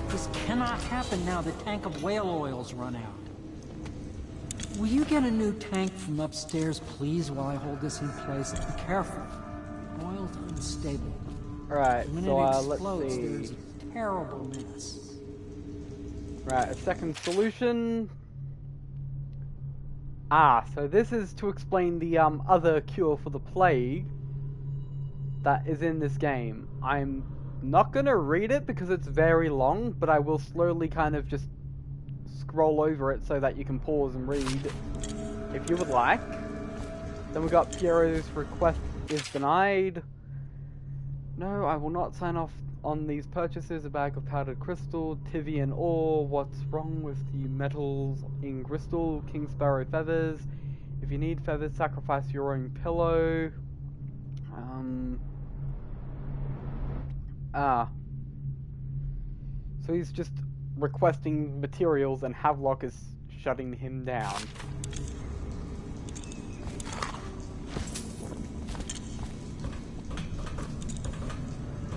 This cannot happen now the tank of whale oil's run out. Will you get a new tank from upstairs, please, while I hold this in place? Be careful. Oil's unstable. Alright, when so it explodes, let's see. There's a terrible mess. Right, a second solution. So this is to explain the other cure for the plague that is in this game. I'm not gonna read it because it's very long, but I will slowly kind of just scroll over it so that you can pause and read if you would like. Then we got Piero's request is denied. No, I will not sign off on these purchases. A bag of powdered crystal, Tivian ore, what's wrong with the metals in crystal, King Sparrow feathers, If you need feathers, sacrifice your own pillow. So he's just requesting materials and Havelock is shutting him down.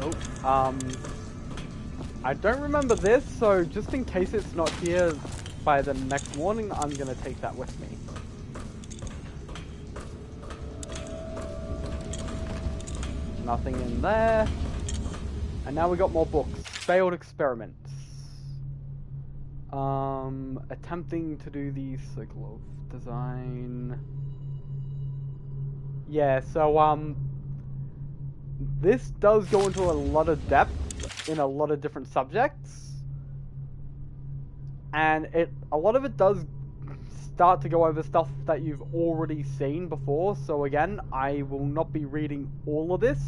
Oh, I don't remember this, so just in case it's not here by the next morning, I'm gonna take that with me. Nothing in there. And now we got more books. Failed experiments. Attempting to do the cycle of design. Yeah, so, this does go into a lot of depth in a lot of different subjects. And a lot of it does start to go over stuff that you've already seen before. So again, I will not be reading all of this,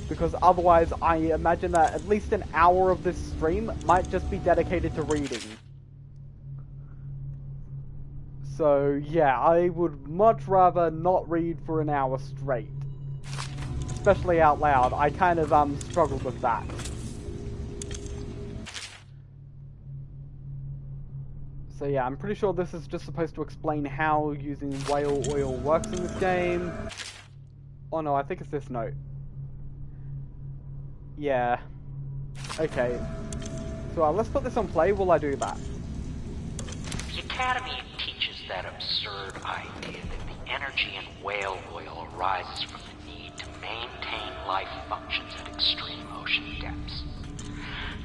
because otherwise I imagine that at least an hour of this stream might just be dedicated to reading. So yeah, I would much rather not read for an hour straight. Especially out loud. I kind of struggled with that. So yeah, I'm pretty sure this is just supposed to explain how using whale oil works in this game. Oh no, I think it's this note. Yeah. Okay. So let's put this on play while I do that. The Academy teaches that absurd idea that the energy in whale oil arises from the need to maintain life functions at extreme ocean depths.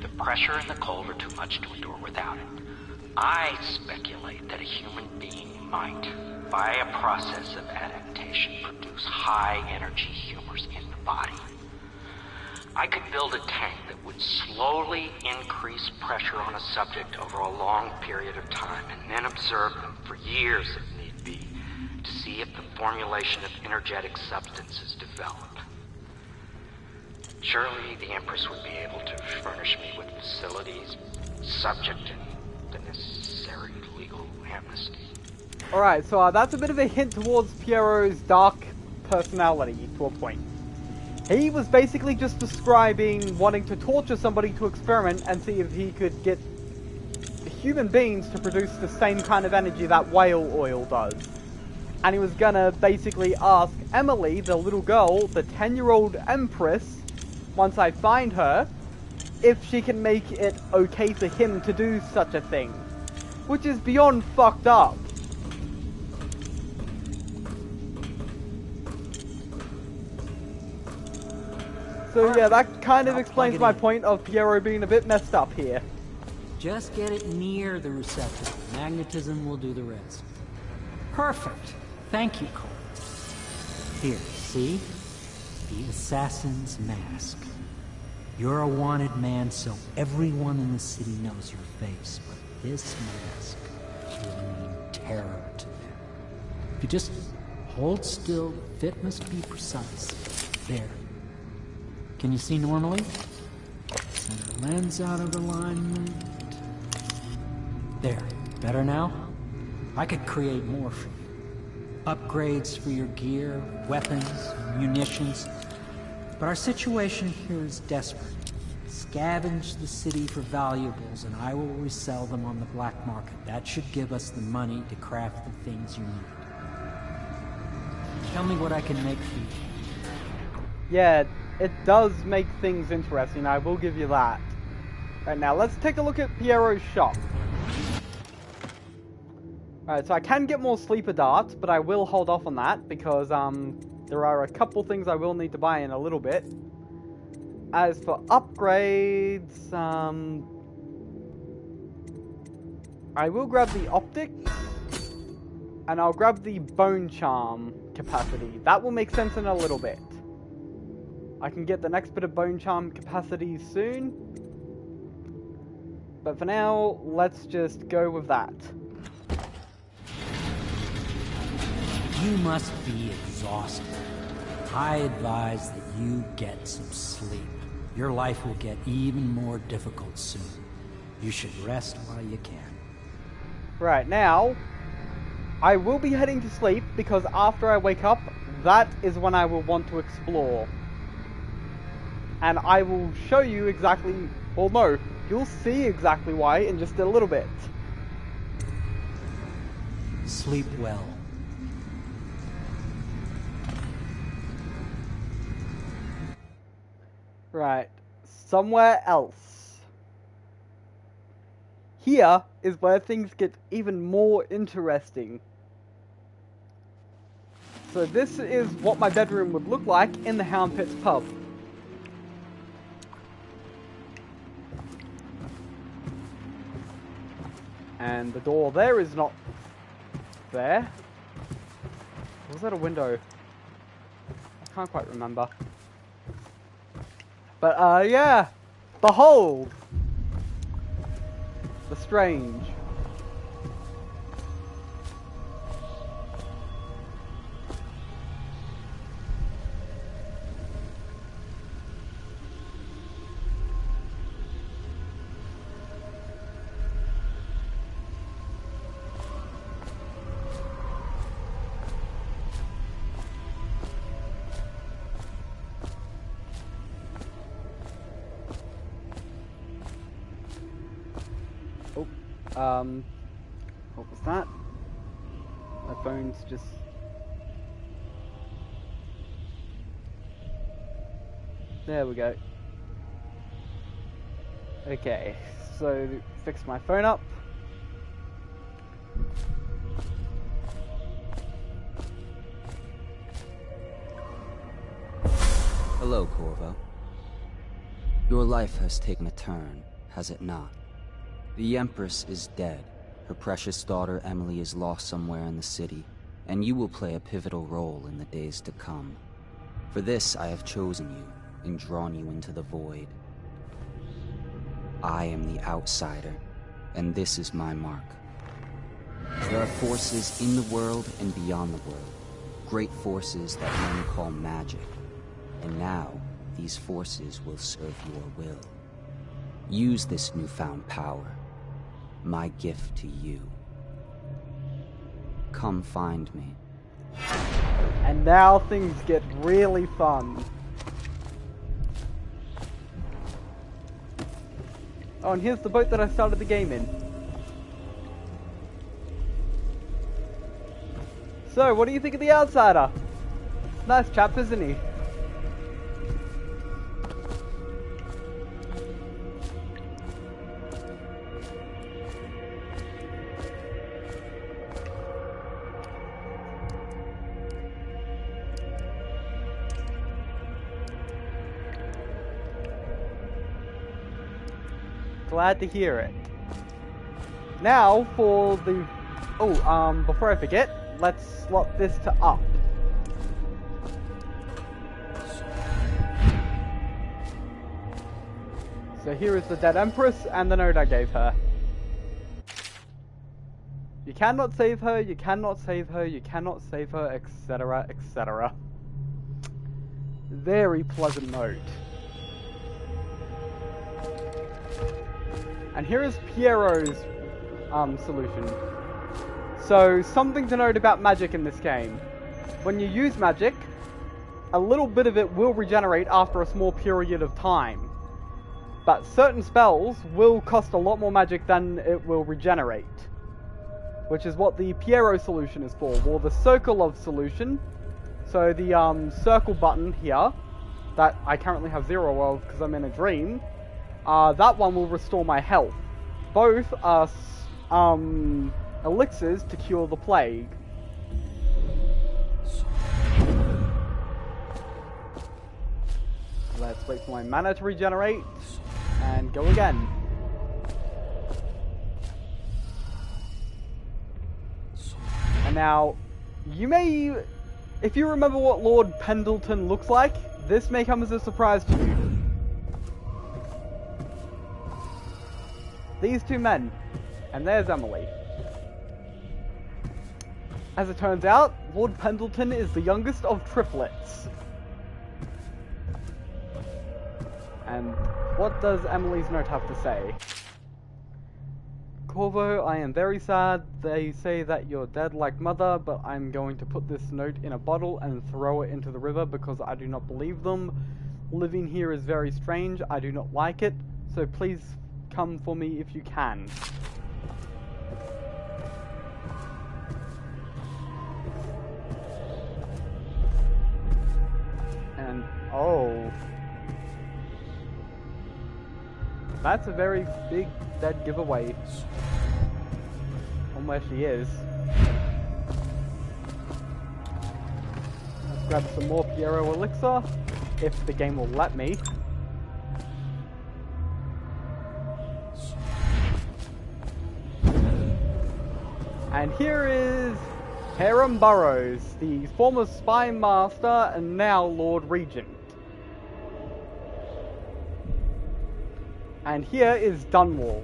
The pressure and the cold are too much to endure without it. I speculate that a human being might, by a process of adaptation, produce high-energy humors in the body. I could build a tank that would slowly increase pressure on a subject over a long period of time, and then observe them for years if need be, to see if the formulation of energetic substance is developed. Surely the Empress would be able to furnish me with facilities, subject and the necessary legal amnesty. Alright, so that's a bit of a hint towards Piero's dark personality to a point. He was basically just describing wanting to torture somebody to experiment and see if he could get human beings to produce the same kind of energy that whale oil does. And he was gonna basically ask Emily, the little girl, the 10-year-old Empress, once I find her, if she can make it okay for him to do such a thing. Which is beyond fucked up. So yeah, that kind of explains my point of Piero being a bit messed up here. Just get it near the receptacle. Magnetism will do the rest. Perfect. Thank you, Cole. Here, see? The assassin's mask. You're a wanted man, so everyone in the city knows your face, but this mask will mean terror to them. If you just hold still, the fit must be precise. There. Can you see normally? Center lens out of alignment. There. Better now? I could create more for you. Upgrades for your gear, weapons, munitions. But our situation here is desperate. Scavenge the city for valuables and I will resell them on the black market. That should give us the money to craft the things you need. Tell me what I can make for you. Yeah, it does make things interesting, I will give you that. Right, now let's take a look at Piero's shop. Alright, so I can get more sleeper darts, but I will hold off on that because there are a couple things I will need to buy in a little bit. As for upgrades, I will grab the optic, and I'll grab the bone charm capacity. That will make sense in a little bit. I can get the next bit of bone charm capacity soon. But for now, let's just go with that. You must be exhausted. I advise that you get some sleep. Your life will get even more difficult soon. You should rest while you can. Right, now, I will be heading to sleep because after I wake up, that is when I will want to explore. And I will show you exactly, well no, you'll see exactly why in just a little bit. Sleep well. Right, somewhere else. Here is where things get even more interesting. So this is what my bedroom would look like in the Hound Pits pub. And the door there is not there. Was that a window? I can't quite remember. But yeah, behold, the strange. What was that? My phone's just... There we go. Okay, so fix my phone up. Hello, Corvo. Your life has taken a turn, has it not? The Empress is dead. Her precious daughter Emily is lost somewhere in the city, and you will play a pivotal role in the days to come. For this I have chosen you, and drawn you into the void. I am the outsider, and this is my mark. There are forces in the world and beyond the world, great forces that men call magic, and now these forces will serve your will. Use this newfound power. My gift to you. Come find me. And now things get really fun. Oh, and here's the boat that I started the game in. So, what do you think of the outsider? Nice chap, isn't he? Glad to hear it. Now for the... Oh, before I forget, let's slot this to up. So here is the dead Empress and the note I gave her. You cannot save her, you cannot save her, you cannot save her, etc, etc. Very pleasant note. And here is Piero's solution. So, something to note about magic in this game. When you use magic, a little bit of it will regenerate after a small period of time. But certain spells will cost a lot more magic than it will regenerate. Which is what the Piero solution is for, or the Circle of solution. So the circle button here, that I currently have 0 of because I'm in a dream, that one will restore my health. Both are elixirs to cure the plague. Let's wait for my mana to regenerate and go again. And now, you may, if you remember what Lord Pendleton looks like, this may come as a surprise to you. These two men, and there's Emily. As it turns out, Lord Pendleton is the youngest of triplets. And what does Emily's note have to say? Corvo, I am very sad. They say that you're dead like mother, but I'm going to put this note in a bottle and throw it into the river because I do not believe them. Living here is very strange. I do not like it. So please come for me if you can. And, oh. That's a very big dead giveaway on where she is. Let's grab some more Piero Elixir, if the game will let me. And here is Hiram Burrows, the former Spy Master and now Lord Regent. And here is Dunwall.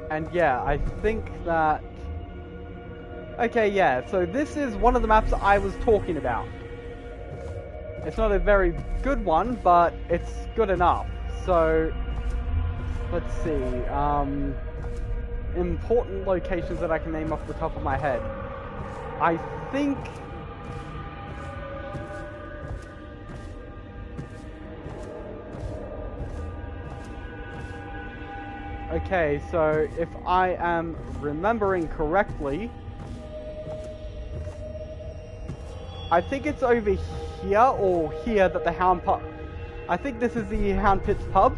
And yeah, I think that... Okay, yeah, so this is one of the maps I was talking about. It's not a very good one, but it's good enough. So, let's see. Important locations that I can name off the top of my head. I think... Okay, so if I am remembering correctly, I think it's over here or here that the Hound Pub... I think this is the Hound Pits pub.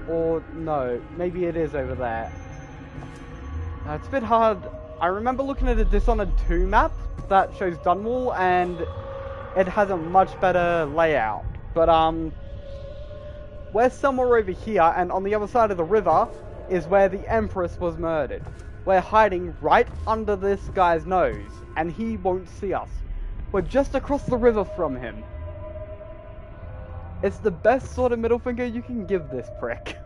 Or no, maybe it is over there. It's a bit hard. I remember looking at a Dishonored 2 map that shows Dunwall and it has a much better layout. But we're somewhere over here, and on the other side of the river is where the Empress was murdered. We're hiding right under this guy's nose, and he won't see us. We're just across the river from him. It's the best sort of middle finger you can give this prick.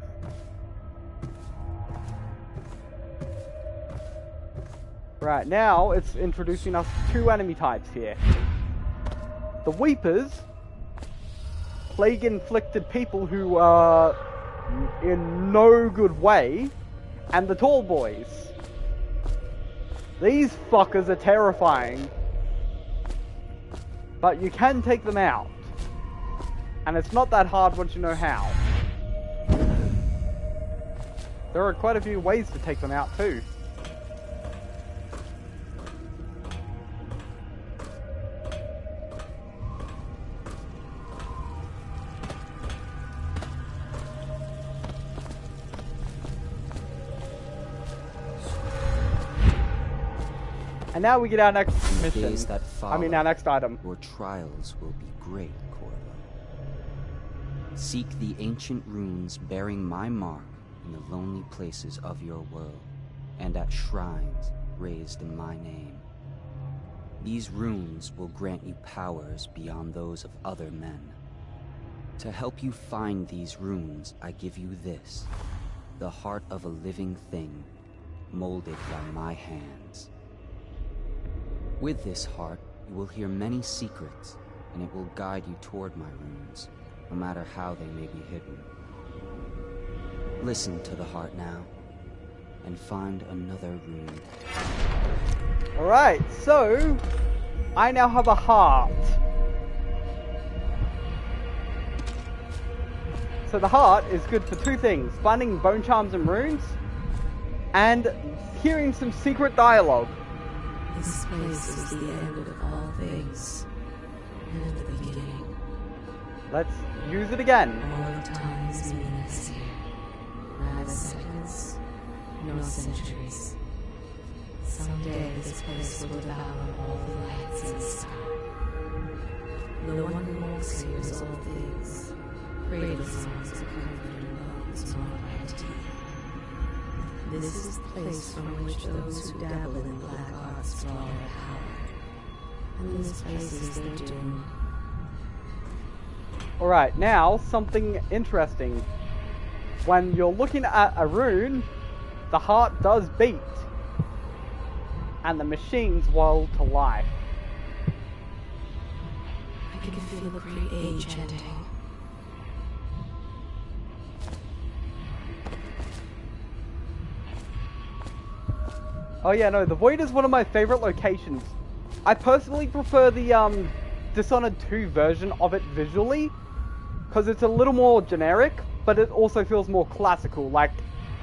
Right, now it's introducing us to two enemy types here. The Weepers, plague-inflicted people who are in no good way, and the Tall Boys. These fuckers are terrifying, but you can take them out, and it's not that hard once you know how. There are quite a few ways to take them out too. And now we get our next mission. I mean, our next item. Your trials will be great, Corvo. Seek the ancient runes bearing my mark in the lonely places of your world, and at shrines raised in my name. These runes will grant you powers beyond those of other men. To help you find these runes, I give you this, the heart of a living thing, molded by my hands. With this heart, you will hear many secrets, and it will guide you toward my runes, no matter how they may be hidden. Listen to the heart now, and find another rune. Alright, so I now have a heart. So the heart is good for two things: finding bone charms and runes, and hearing some secret dialogue. This place is the end of all things, and the beginning. Let's use it again. All of time is meaningless here. Neither seconds, nor centuries. Someday this place will devour all the lights in the sky. The one who walks here is all things. Cradle songs of comfort and love is more piety. This is the place from which those who dabble in black arts draw their power. And this place is their doom. Alright, now something interesting. When you're looking at a rune, the heart does beat. And the machines will to life. I can feel a great age ending. Oh yeah, no, the Void is one of my favorite locations. I personally prefer the Dishonored 2 version of it visually, because it's a little more generic, but it also feels more classical. Like,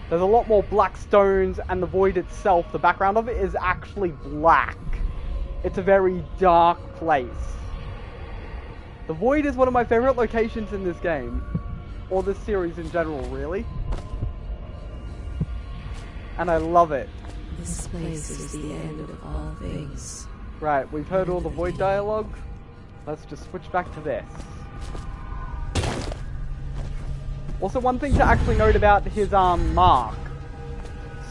there's a lot more black stones, and the Void itself, the background of it, is actually black. It's a very dark place. The Void is one of my favorite locations in this game, or this series in general, really. And I love it. This place is the end of all things. Right, we've heard all the Void dialogue. Let's just switch back to this. Also, one thing to actually note about his mark.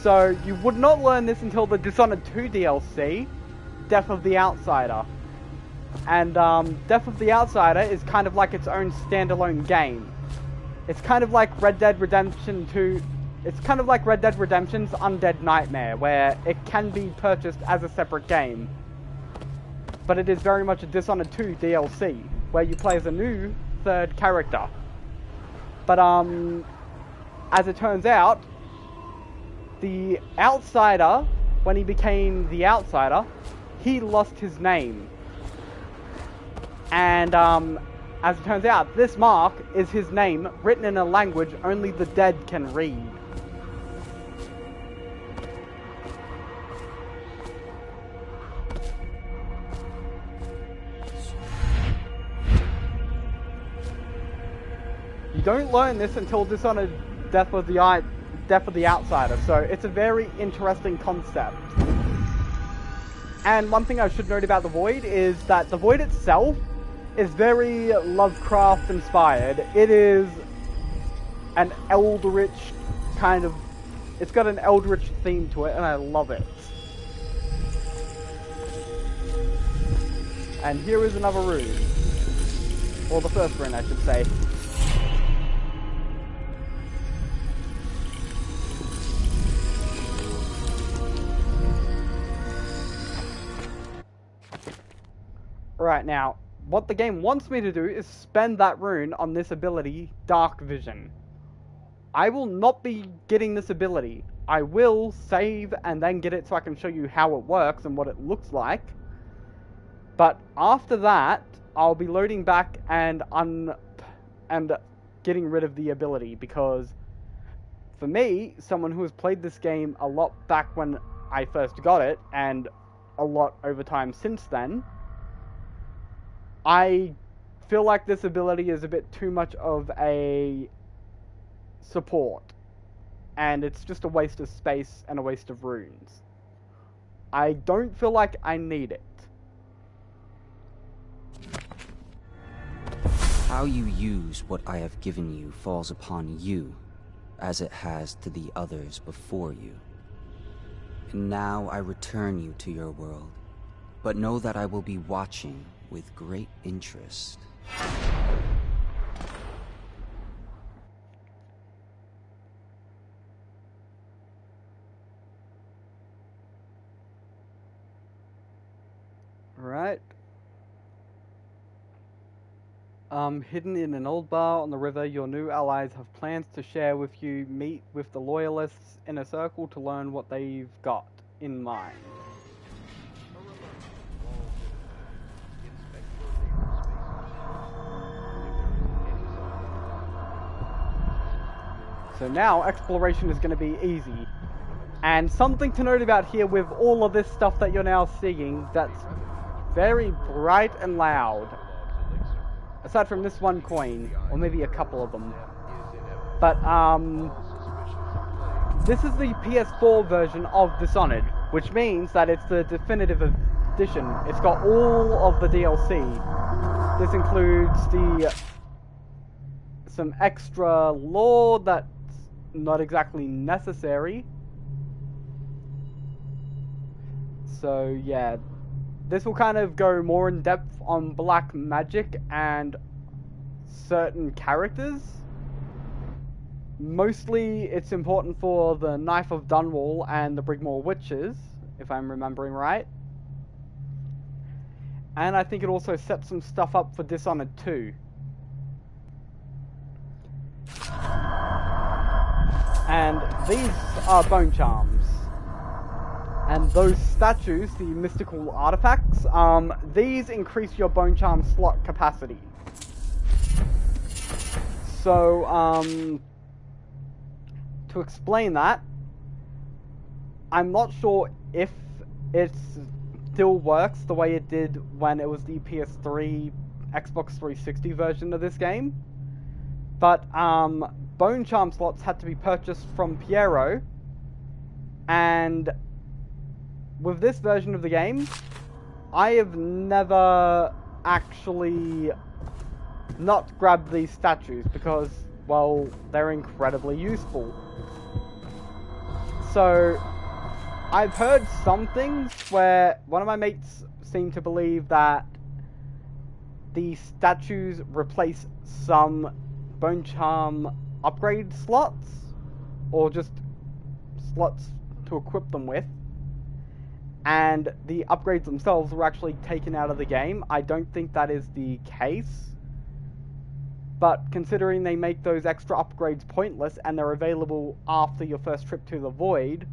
So, you would not learn this until the Dishonored 2 DLC, Death of the Outsider. And Death of the Outsider is kind of like its own standalone game. It's kind of like Red Dead Redemption 2. It's kind of like Red Dead Redemption's Undead Nightmare, where it can be purchased as a separate game. But it is very much a Dishonored 2 DLC, where you play as a new third character. But as it turns out, the Outsider, when he became the Outsider, he lost his name. And as it turns out, this mark is his name, written in a language only the dead can read. You don't learn this until Dishonored Death of the Outsider, so it's a very interesting concept. And one thing I should note about the Void is that the Void itself is very Lovecraft inspired. It is an eldritch kind of... It's got an eldritch theme to it, and I love it. And here is another rune. Or the first rune, I should say. Right, now, what the game wants me to do is spend that rune on this ability, Dark Vision. I will not be getting this ability. I will save and then get it so I can show you how it works and what it looks like. But after that, I'll be loading back and getting rid of the ability, because for me, someone who has played this game a lot back when I first got it, and a lot over time since then, I feel like this ability is a bit too much of a support, and it's just a waste of space and a waste of runes. I don't feel like I need it. How you use what I have given you falls upon you, as it has to the others before you. And now I return you to your world, but know that I will be watching with great interest. Right. Hidden in an old bar on the river, your new allies have plans to share with you. Meet with the loyalists in a circle to learn what they've got in mind. So now exploration is going to be easy. And something to note about here with all of this stuff that you're now seeing that's very bright and loud. Aside from this one coin, or maybe a couple of them. But, this is the PS4 version of Dishonored, which means that it's the definitive edition. It's got all of the DLC. This includes some extra lore that's not exactly necessary. So, yeah. This will kind of go more in depth on black magic and certain characters. Mostly it's important for the Knife of Dunwall and the Brigmore Witches, if I'm remembering right. And I think it also sets some stuff up for Dishonored 2. And these are bone charms. And those statues, the mystical artifacts, these increase your bone charm slot capacity. So, to explain that, I'm not sure if it still works the way it did when it was the PS3, Xbox 360 version of this game. But, bone charm slots had to be purchased from Piero, and with this version of the game, I have never actually not grabbed these statues because, well, they're incredibly useful. So, I've heard some things where one of my mates seem to believe that the statues replace some bone charm upgrade slots, or just slots to equip them with, and the upgrades themselves were actually taken out of the game. I don't think that is the case, but considering they make those extra upgrades pointless and they're available after your first trip to the Void,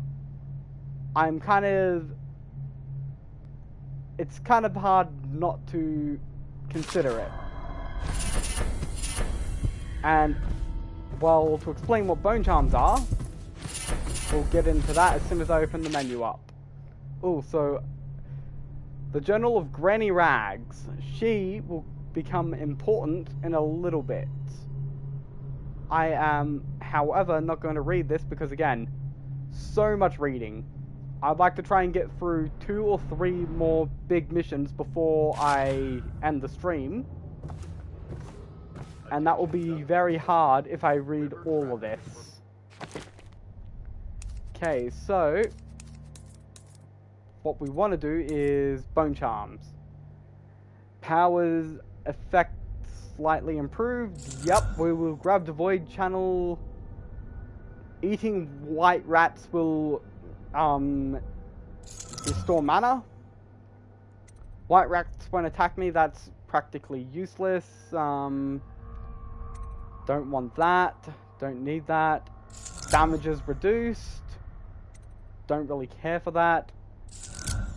it's kind of hard not to consider it. And, well, to explain what bone charms are, we'll get into that as soon as I open the menu up. Oh, so the Journal of Granny Rags. She will become important in a little bit. I am, however, not going to read this because, again, so much reading. I'd like to try and get through 2 or 3 more big missions before I end the stream. And that will be very hard if I read all of this. Okay, so what we want to do is bone charms. Powers effect slightly improved. Yep, we will grab the void channel. Eating white rats will restore mana. White rats won't attack me, that's practically useless. Don't want that. Don't need that. Damage is reduced. Don't really care for that.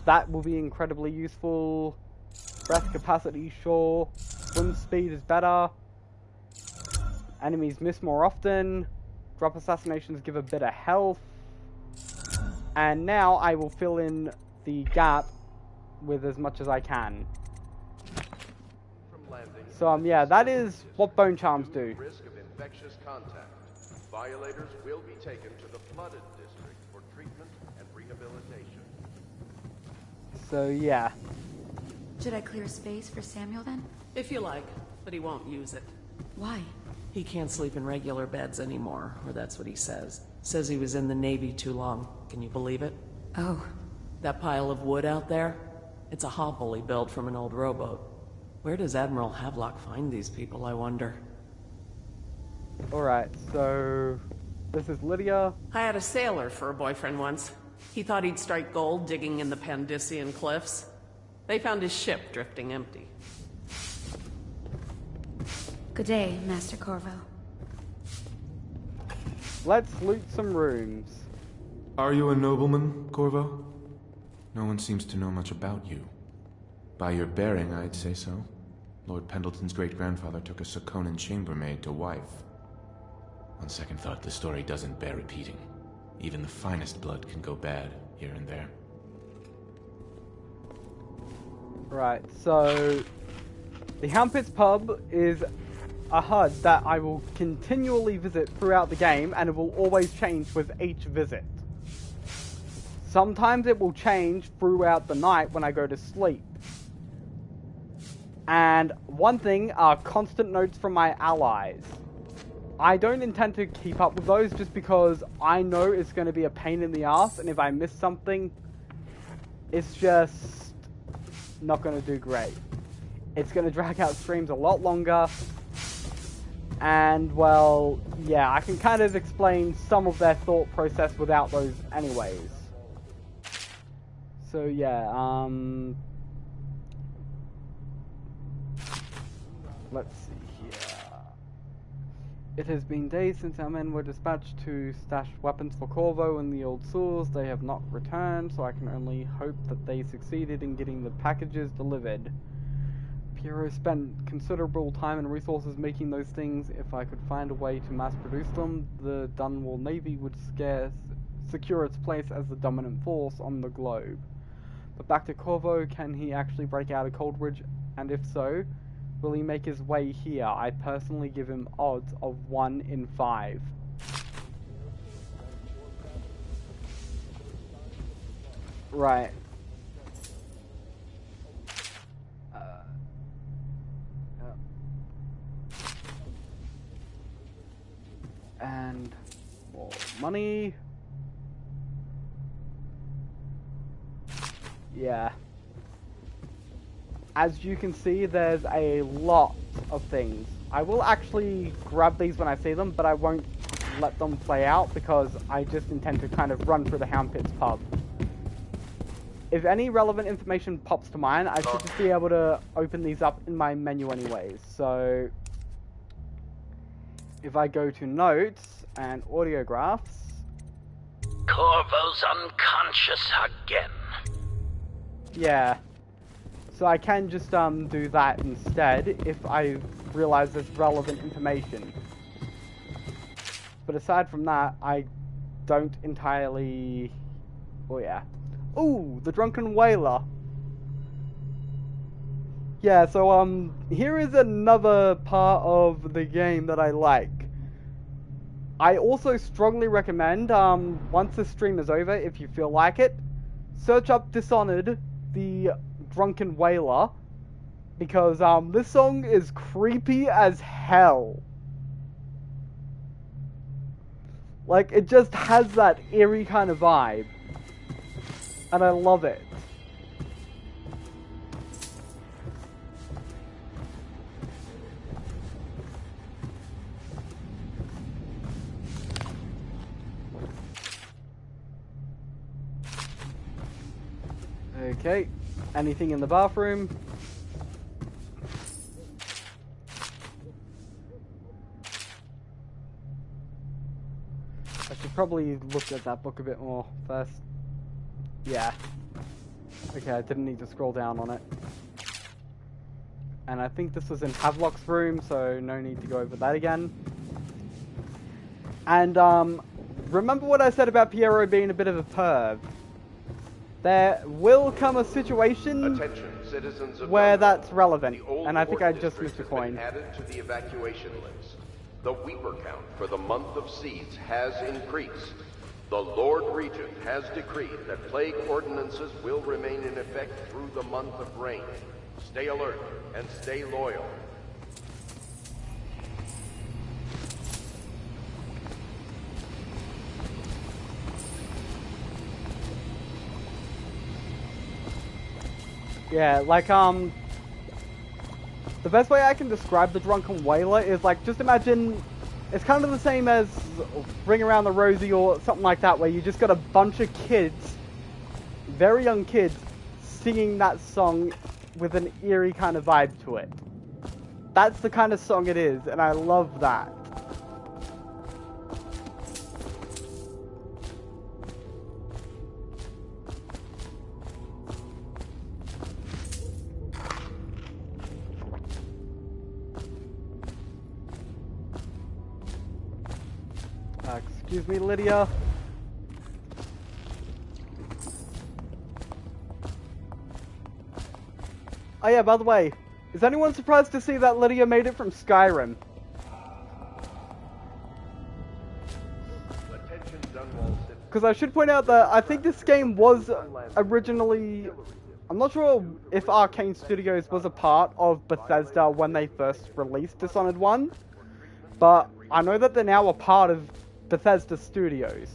That will be incredibly useful. Breath capacity, sure. Swim speed is better. Enemies miss more often. Drop assassinations give a bit of health. And now I will fill in the gap with as much as I can. So yeah, that is what bone charms do. Risk of infectious contact. Violators will be taken to the flooded district for treatment and rehabilitation. So yeah. Should I clear space for Samuel then? If you like, but he won't use it. Why? He can't sleep in regular beds anymore, or that's what he says. Says he was in the Navy too long. Can you believe it? Oh. That pile of wood out there? It's a hovel he built from an old rowboat. Where does Admiral Havelock find these people, I wonder? Alright, so this is Lydia. I had a sailor for a boyfriend once. He thought he'd strike gold digging in the Pandician cliffs. They found his ship drifting empty. Good day, Master Corvo. Let's loot some rooms. Are you a nobleman, Corvo? No one seems to know much about you. By your bearing, I'd say so. Lord Pendleton's great-grandfather took a Sokonan chambermaid to wife. On second thought, the story doesn't bear repeating. Even the finest blood can go bad, here and there. Right, so the Houndpits pub is a HUD that I will continually visit throughout the game, and it will always change with each visit. Sometimes it will change throughout the night when I go to sleep. And one thing are constant notes from my allies. I don't intend to keep up with those just because I know it's going to be a pain in the ass, and if I miss something, it's just not going to do great. It's going to drag out streams a lot longer, and well, yeah, I can kind of explain some of their thought process without those anyways. So yeah, let's see here. It has been days since our men were dispatched to stash weapons for Corvo in the old sewers. They have not returned, so I can only hope that they succeeded in getting the packages delivered. Piero spent considerable time and resources making those things. If I could find a way to mass produce them, the Dunwall Navy would secure its place as the dominant force on the globe. But back to Corvo, can he actually break out of Coldridge? And if so, will he make his way here? I personally give him odds of 1 in 5. Right. And more money. Yeah. As you can see, there's a lot of things. I will actually grab these when I see them, but I won't let them play out because I just intend to kind of run through the Hound Pits pub. If any relevant information pops to mind, I should just be able to open these up in my menu anyways. So if I go to notes and audiographs. Corvo's unconscious again. Yeah. So I can just do that instead if I realize there's relevant information. But aside from that, I don't entirely... Oh yeah. Ooh, the Drunken Whaler. Yeah, so here is another part of the game that I like. I also strongly recommend, once the stream is over, if you feel like it, search up Dishonored, the Drunken Whaler, because this song is creepy as hell. Like, it just has that eerie kind of vibe, and I love it. Okay, anything in the bathroom? I should probably look at that book a bit more first. Yeah. Okay, I didn't need to scroll down on it. And I think this was in Havelock's room, so no need to go over that again. And, remember what I said about Piero being a bit of a perv? There will come a situation where that's relevant, and I think I just missed a coin. Added to the evacuation list. The Weeper count for the month of siege has increased. The Lord Regent has decreed that plague ordinances will remain in effect through the month of rain. Stay alert and stay loyal. Yeah, like, the best way I can describe the Drunken Whaler is, like, just imagine, it's kind of the same as Ring Around the Rosie or something like that, where you just got a bunch of kids, very young kids, singing that song with an eerie kind of vibe to it. That's the kind of song it is, and I love that. Excuse me, Lydia. Oh yeah, by the way, is anyone surprised to see that Lydia made it from Skyrim? Because I should point out that I think this game was originally... I'm not sure if Arcane Studios was a part of Bethesda when they first released Dishonored 1, but I know that they're now a part of Bethesda Studios.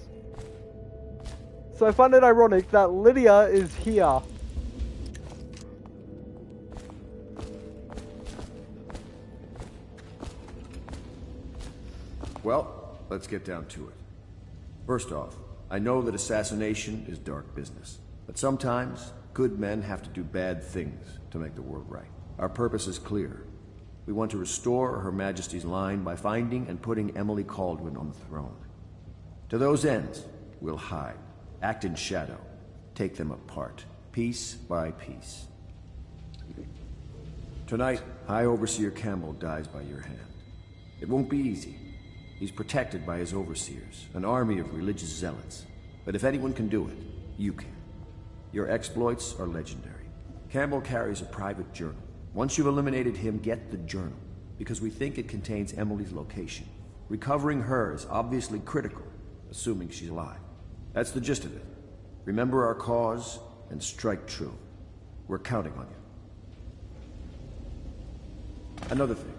So I find it ironic that Lydia is here. Well, let's get down to it. First off, I know that assassination is dark business, but sometimes good men have to do bad things to make the world right. Our purpose is clear. We want to restore Her Majesty's line by finding and putting Emily Kaldwin on the throne. To those ends, we'll hide, act in shadow, take them apart, piece by piece. Tonight, High Overseer Campbell dies by your hand. It won't be easy. He's protected by his overseers, an army of religious zealots. But if anyone can do it, you can. Your exploits are legendary. Campbell carries a private journal. Once you've eliminated him, get the journal, because we think it contains Emily's location. Recovering her is obviously critical, assuming she's alive. That's the gist of it. Remember our cause, and strike true. We're counting on you. Another thing.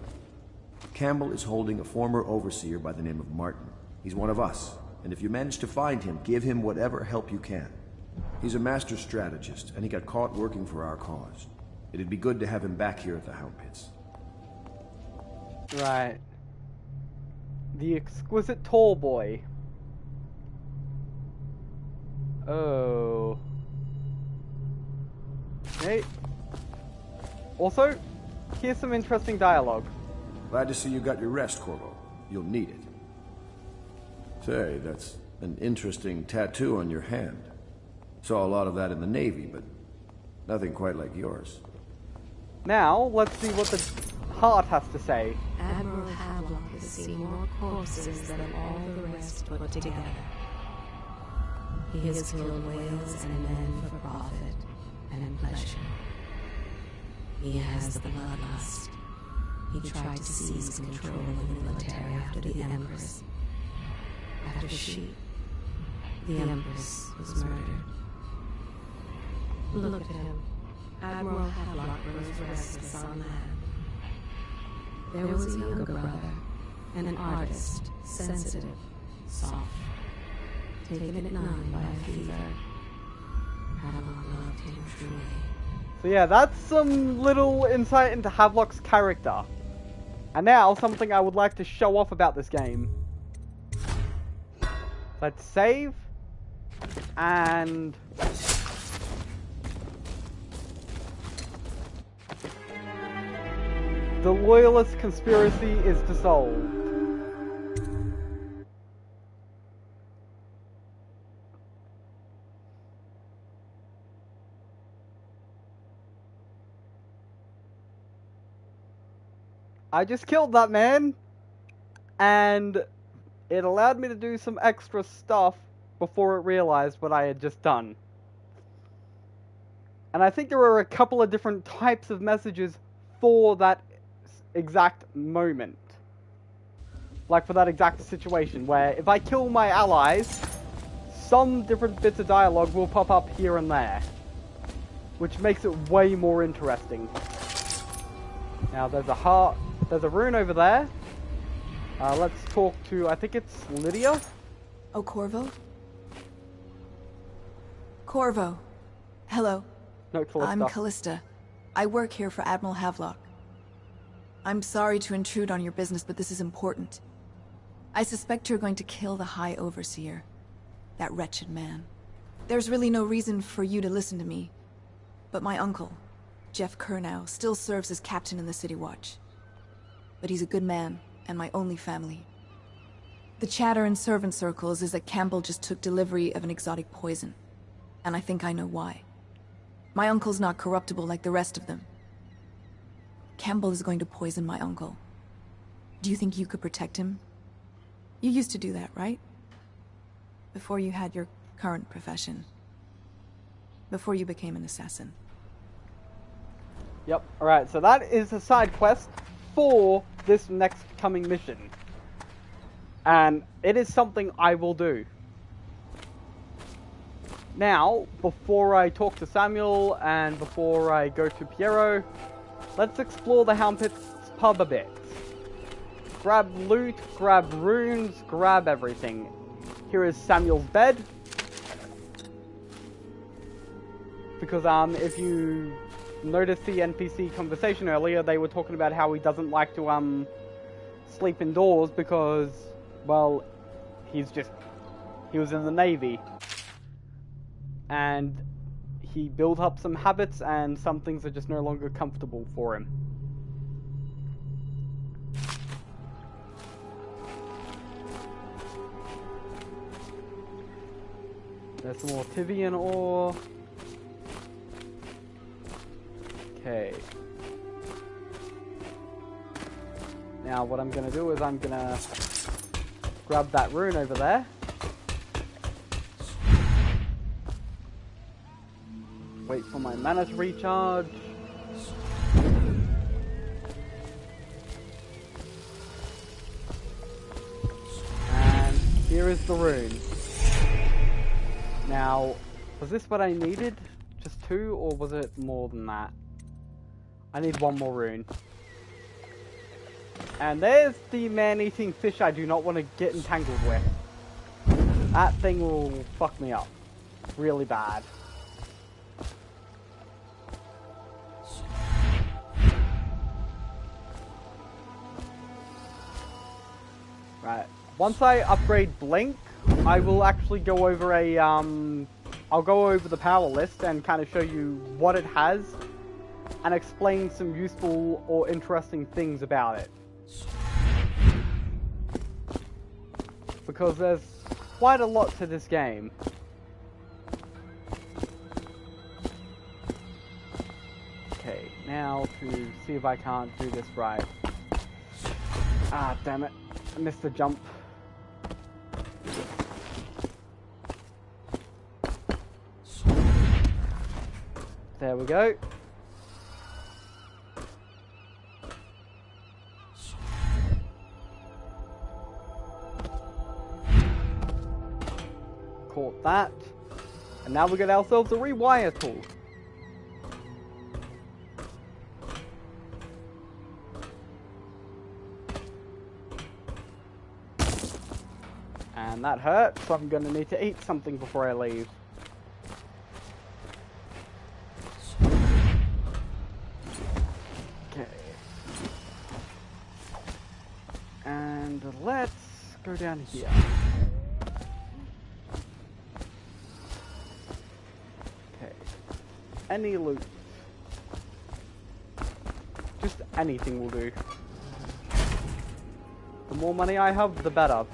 Campbell is holding a former overseer by the name of Martin. He's one of us, and if you manage to find him, give him whatever help you can. He's a master strategist, and he got caught working for our cause. It'd be good to have him back here at the Hound Pits. Right. The exquisite tall boy. Oh. Okay. Also, here's some interesting dialogue. Glad to see you got your rest, Corvo. You'll need it. Say, that's an interesting tattoo on your hand. Saw a lot of that in the Navy, but nothing quite like yours. Now, let's see what the heart has to say. Admiral Havelock has seen more corpses than all the rest put together. He has killed whales and men for profit and in pleasure. He has the bloodlust. He tried to seize control of the military after the Empress. After the Empress was murdered. Look at him. Admiral Havelock grows restless on land. There was a younger brother, an artist, sensitive, soft, taken at 9 by a fever. Havelock loved him truly. So yeah, that's some little insight into Havelock's character. And now, something I would like to show off about this game. Let's save. And... the Loyalist conspiracy is dissolved. I just killed that man, and it allowed me to do some extra stuff before it realized what I had just done. And I think there are a couple of different types of messages for that exact moment. Like for that exact situation, where if I kill my allies, some different bits of dialogue will pop up here and there, which makes it way more interesting. Now there's a heart. There's a rune over there. Let's talk to, I think it's Lydia? Oh, Corvo? Corvo. Hello. No, Callista. I'm Callista. I work here for Admiral Havelock. I'm sorry to intrude on your business, but this is important. I suspect you're going to kill the High Overseer. That wretched man. There's really no reason for you to listen to me. But my uncle, Jeff Kernow, still serves as captain in the City Watch. But he's a good man, and my only family. The chatter in servant circles is that Campbell just took delivery of an exotic poison. And I think I know why. My uncle's not corruptible like the rest of them. Campbell is going to poison my uncle. Do you think you could protect him? You used to do that, right? Before you had your current profession. Before you became an assassin. Yep, alright, so that is a side quest for this next coming mission. And it is something I will do. Now, before I talk to Samuel and before I go to Piero, let's explore the Hound Pits pub a bit. Grab loot, grab runes, grab everything. Here is Samuel's bed. Because if you noticed the NPC conversation earlier, they were talking about how he doesn't like to sleep indoors because, well, he was in the Navy. And he built up some habits and some things are just no longer comfortable for him. There's some more Tivian ore. Okay. Now what I'm gonna do is I'm gonna grab that rune over there. Wait for my mana to recharge. And here is the rune. Now, was this what I needed? Just 2, or was it more than that? I need 1 more rune. And there's the man-eating fish I do not want to get entangled with. That thing will fuck me up. Really bad. Right. Once I upgrade Blink, I will actually go over a, I'll go over the power list and kind of show you what it has and explain some useful or interesting things about it. Because there's quite a lot to this game. Okay, now to see if I can't do this right. Ah, damn it. I missed the jump. There we go. Caught that. And now we get ourselves a rewire tool. And that hurt, so I'm gonna need to eat something before I leave. Okay. And let's go down here. Okay. Any loot. Just anything will do. The more money I have, the better.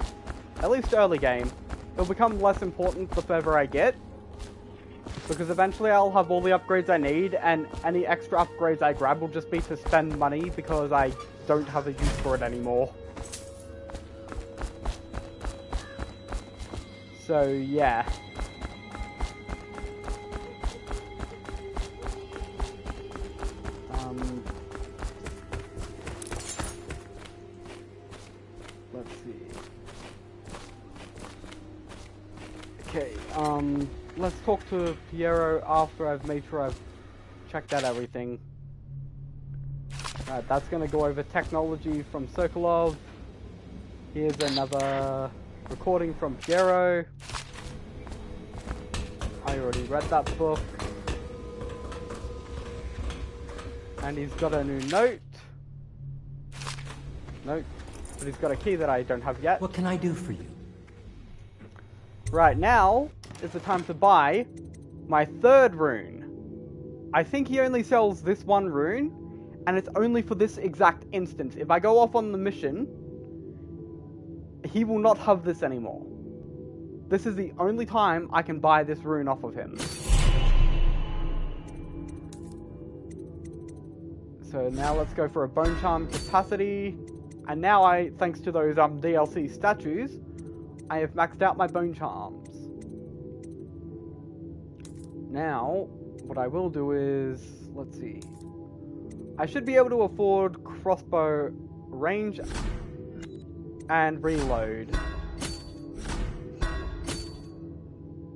At least early game. It'll become less important the further I get. Because eventually I'll have all the upgrades I need, and any extra upgrades I grab will just be to spend money because I don't have a use for it anymore. So, yeah. Let's see. Okay, let's talk to Piero after I've made sure I've checked out everything. Alright, that's gonna go over technology from Sokolov. Here's another recording from Piero. I already read that book. And he's got a new note. Nope. But he's got a key that I don't have yet. What can I do for you? Right now is the time to buy my 3rd rune. I think he only sells this 1 rune, and it's only for this exact instance. If I go off on the mission, he will not have this anymore. This is the only time I can buy this rune off of him. So now let's go for a bone charm capacity. And now thanks to those DLC statues, I have maxed out my bone charms. Now, what I will do is, let's see. I should be able to afford crossbow range and reload.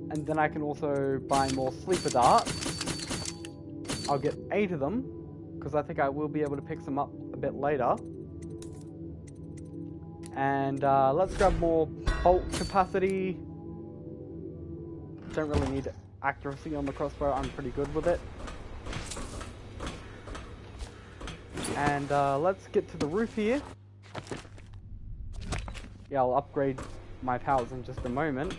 And then I can also buy more sleeper darts. I'll get 8 of them, because I think I will be able to pick some up a bit later. And let's grab more bolt capacity. Don't really need accuracy on the crossbow, I'm pretty good with it. And let's get to the roof here. Yeah, I'll upgrade my powers in just a moment.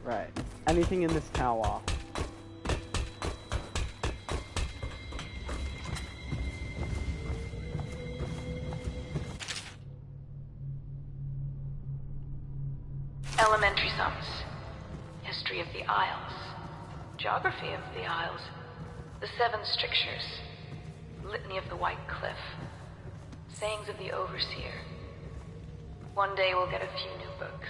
Right, anything in this tower? Elementary sums. History of the Isles. Geography of the Isles. The Seven Strictures. Litany of the White Cliff. Sayings of the Overseer. One day we'll get a few new books.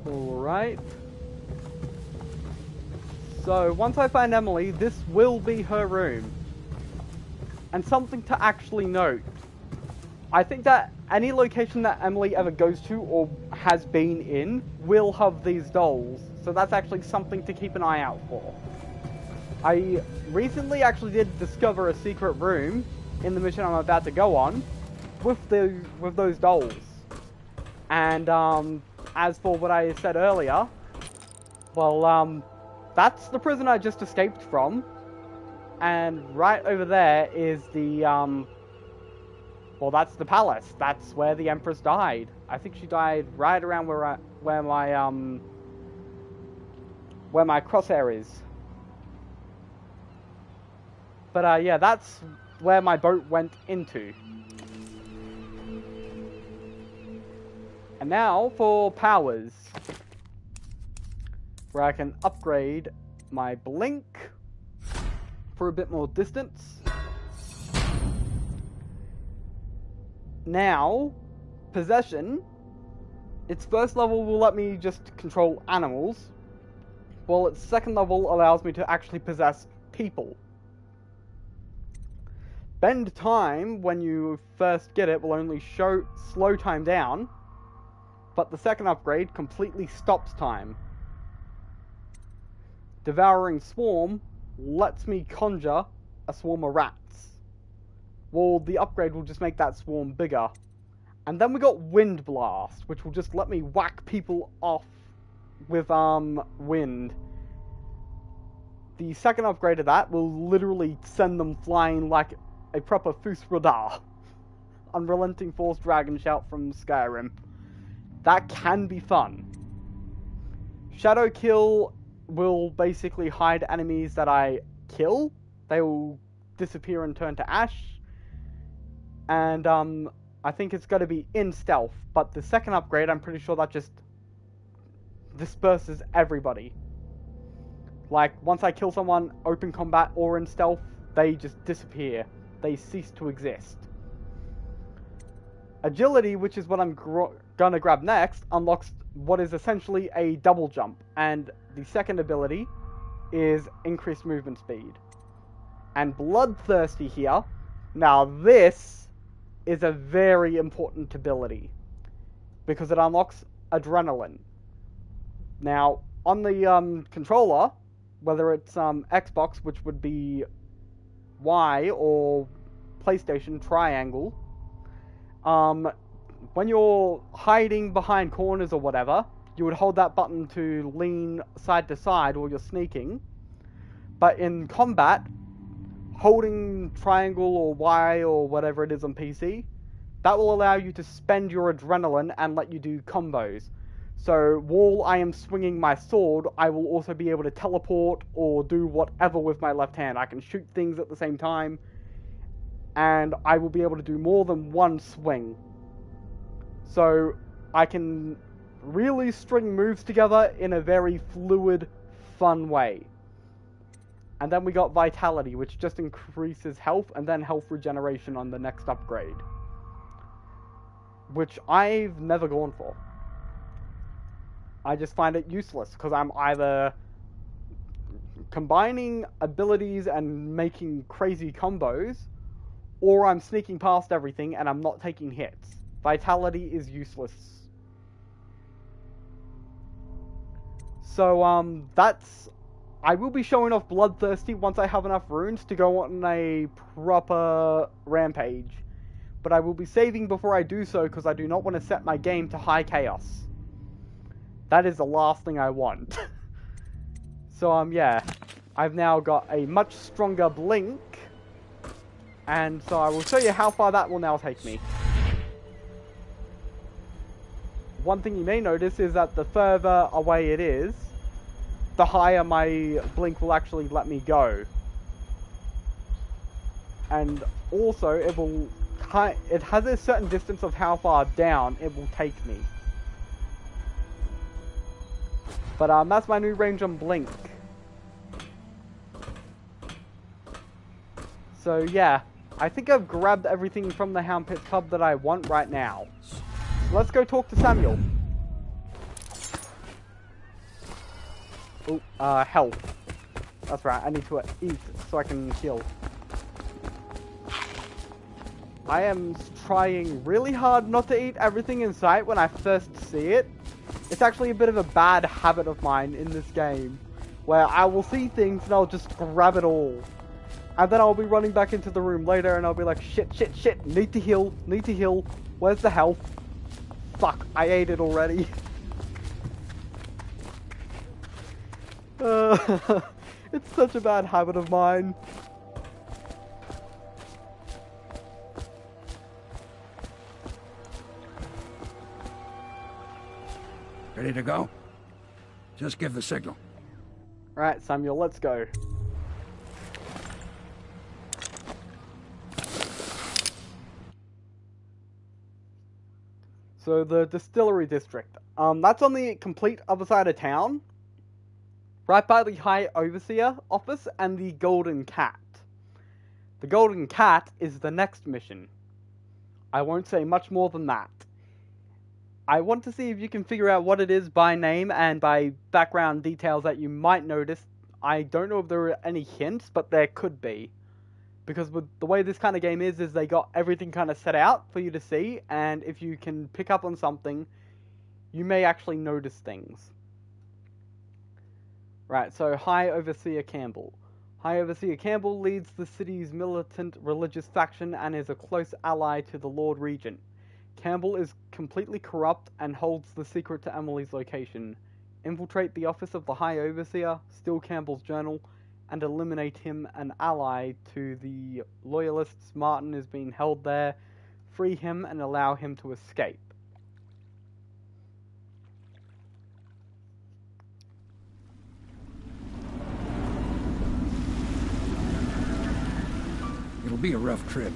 Alright. So, once I find Emily, this will be her room. And something to actually note. I think that any location that Emily ever goes to or has been in will have these dolls. So that's actually something to keep an eye out for. I recently actually did discover a secret room in the mission I'm about to go on with those dolls. And as for what I said earlier, well, that's the prison I just escaped from. And right over there is the, well, that's the palace. That's where the Empress died. I think she died right around where my crosshair is. But, yeah, that's where my boat went into. And now for powers. Where I can upgrade my blink for a bit more distance. Now, possession. Its first level will let me just control animals, while its second level allows me to actually possess people. Bend time, when you first get it, will only slow time down, but the second upgrade completely stops time. Devouring Swarm lets me conjure a swarm of rats. Well, the upgrade will just make that swarm bigger. And then we got Wind Blast, which will just let me whack people off with wind. The second upgrade of that will literally send them flying like a proper Fus Radar. Unrelenting Force Dragon Shout from Skyrim. That can be fun. Shadow Kill will basically hide enemies that I kill. They will disappear and turn to ash. And I think it's going to be in stealth. But the second upgrade, I'm pretty sure that just disperses everybody. Like, once I kill someone, open combat or in stealth, they just disappear. They cease to exist. Agility, which is what I'm gonna grab next, unlocks what is essentially a double jump. And the second ability is increased movement speed. And Bloodthirsty here. Now this is a very important ability, because it unlocks Adrenaline. Now, on the controller, whether it's Xbox, which would be Y, or PlayStation triangle, when you're hiding behind corners or whatever, you would hold that button to lean side to side while you're sneaking. But in combat, holding triangle or Y or whatever it is on PC, that will allow you to spend your adrenaline and let you do combos. So while I am swinging my sword, I will also be able to teleport or do whatever with my left hand. I can shoot things at the same time, and I will be able to do more than one swing. So I can really string moves together in a very fluid, fun way. And then we got Vitality, which just increases health and then health regeneration on the next upgrade, which I've never gone for. I just find it useless, because I'm either combining abilities and making crazy combos, or I'm sneaking past everything and I'm not taking hits. Vitality is useless. So, I will be showing off Bloodthirsty once I have enough runes to go on a proper rampage. But I will be saving before I do so, because I do not want to set my game to high chaos. That is the last thing I want. So, yeah. I've now got a much stronger blink. And so I will show you how far that will now take me. One thing you may notice is that the further away it is, the higher my blink will actually let me go. And also, it has a certain distance of how far down it will take me. But that's my new range on Blink. So yeah, I think I've grabbed everything from the Hound Pits pub that I want right now. Let's go talk to Samuel. Oh, health. That's right, I need to eat so I can heal. I am trying really hard not to eat everything in sight when I first see it. It's actually a bit of a bad habit of mine in this game, where I will see things and I'll just grab it all. And then I'll be running back into the room later and I'll be like, shit, need to heal, where's the health? Fuck, I ate it already. It's such a bad habit of mine. Ready to go? Just give the signal. Right, Samuel, let's go. So the distillery district, that's on the complete other side of town, right by the High Overseer office and the Golden Cat. The Golden Cat is the next mission. I won't say much more than that. I want to see if you can figure out what it is by name and by background details that you might notice. I don't know if there are any hints, but there could be. Because with the way this kind of game is they got everything kind of set out for you to see, and if you can pick up on something, you may actually notice things. Right, so High Overseer Campbell. High Overseer Campbell leads the city's militant religious faction and is a close ally to the Lord Regent. Campbell is completely corrupt and holds the secret to Emily's location. Infiltrate the office of the High Overseer, steal Campbell's journal, and eliminate him an ally to the Loyalists. Martin is being held there. Free him and allow him to escape. It'll be a rough trip.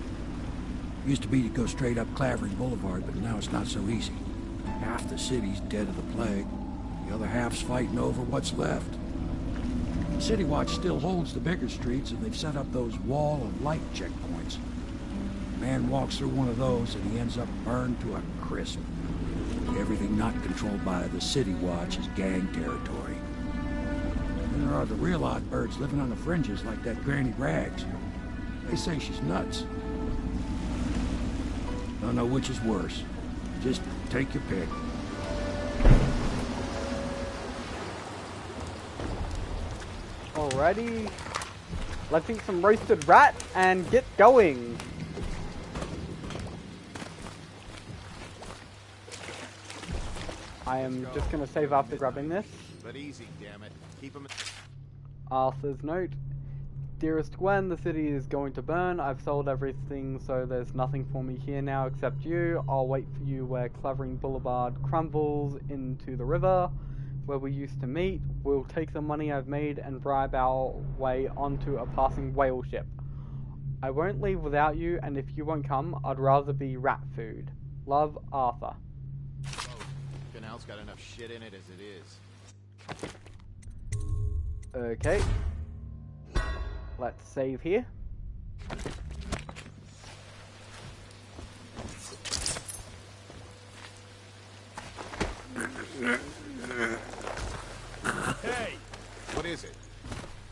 Used to be to go straight up Clavering Boulevard, but now it's not so easy. Half the city's dead of the plague. The other half's fighting over what's left. City Watch still holds the bigger streets, and they've set up those wall of light checkpoints. A man walks through one of those, and he ends up burned to a crisp. Everything not controlled by the City Watch is gang territory. Then there are the real odd birds living on the fringes like that Granny Rags. They say she's nuts. Don't know which is worse. Just take your pick. Alrighty. Let's eat some roasted rat and get going. I am just going to save after grabbing this. But easy, damn it. Keep him. Arthur's note. Dearest Gwen, the city is going to burn. I've sold everything, so there's nothing for me here now except you. I'll wait for you where Clavering Boulevard crumbles into the river, where we used to meet. We'll take the money I've made and bribe our way onto a passing whale ship. I won't leave without you, and if you won't come, I'd rather be rat food. Love, Arthur. Canal's got enough shit in it as it is. Okay. Let's save here. Hey! What is it?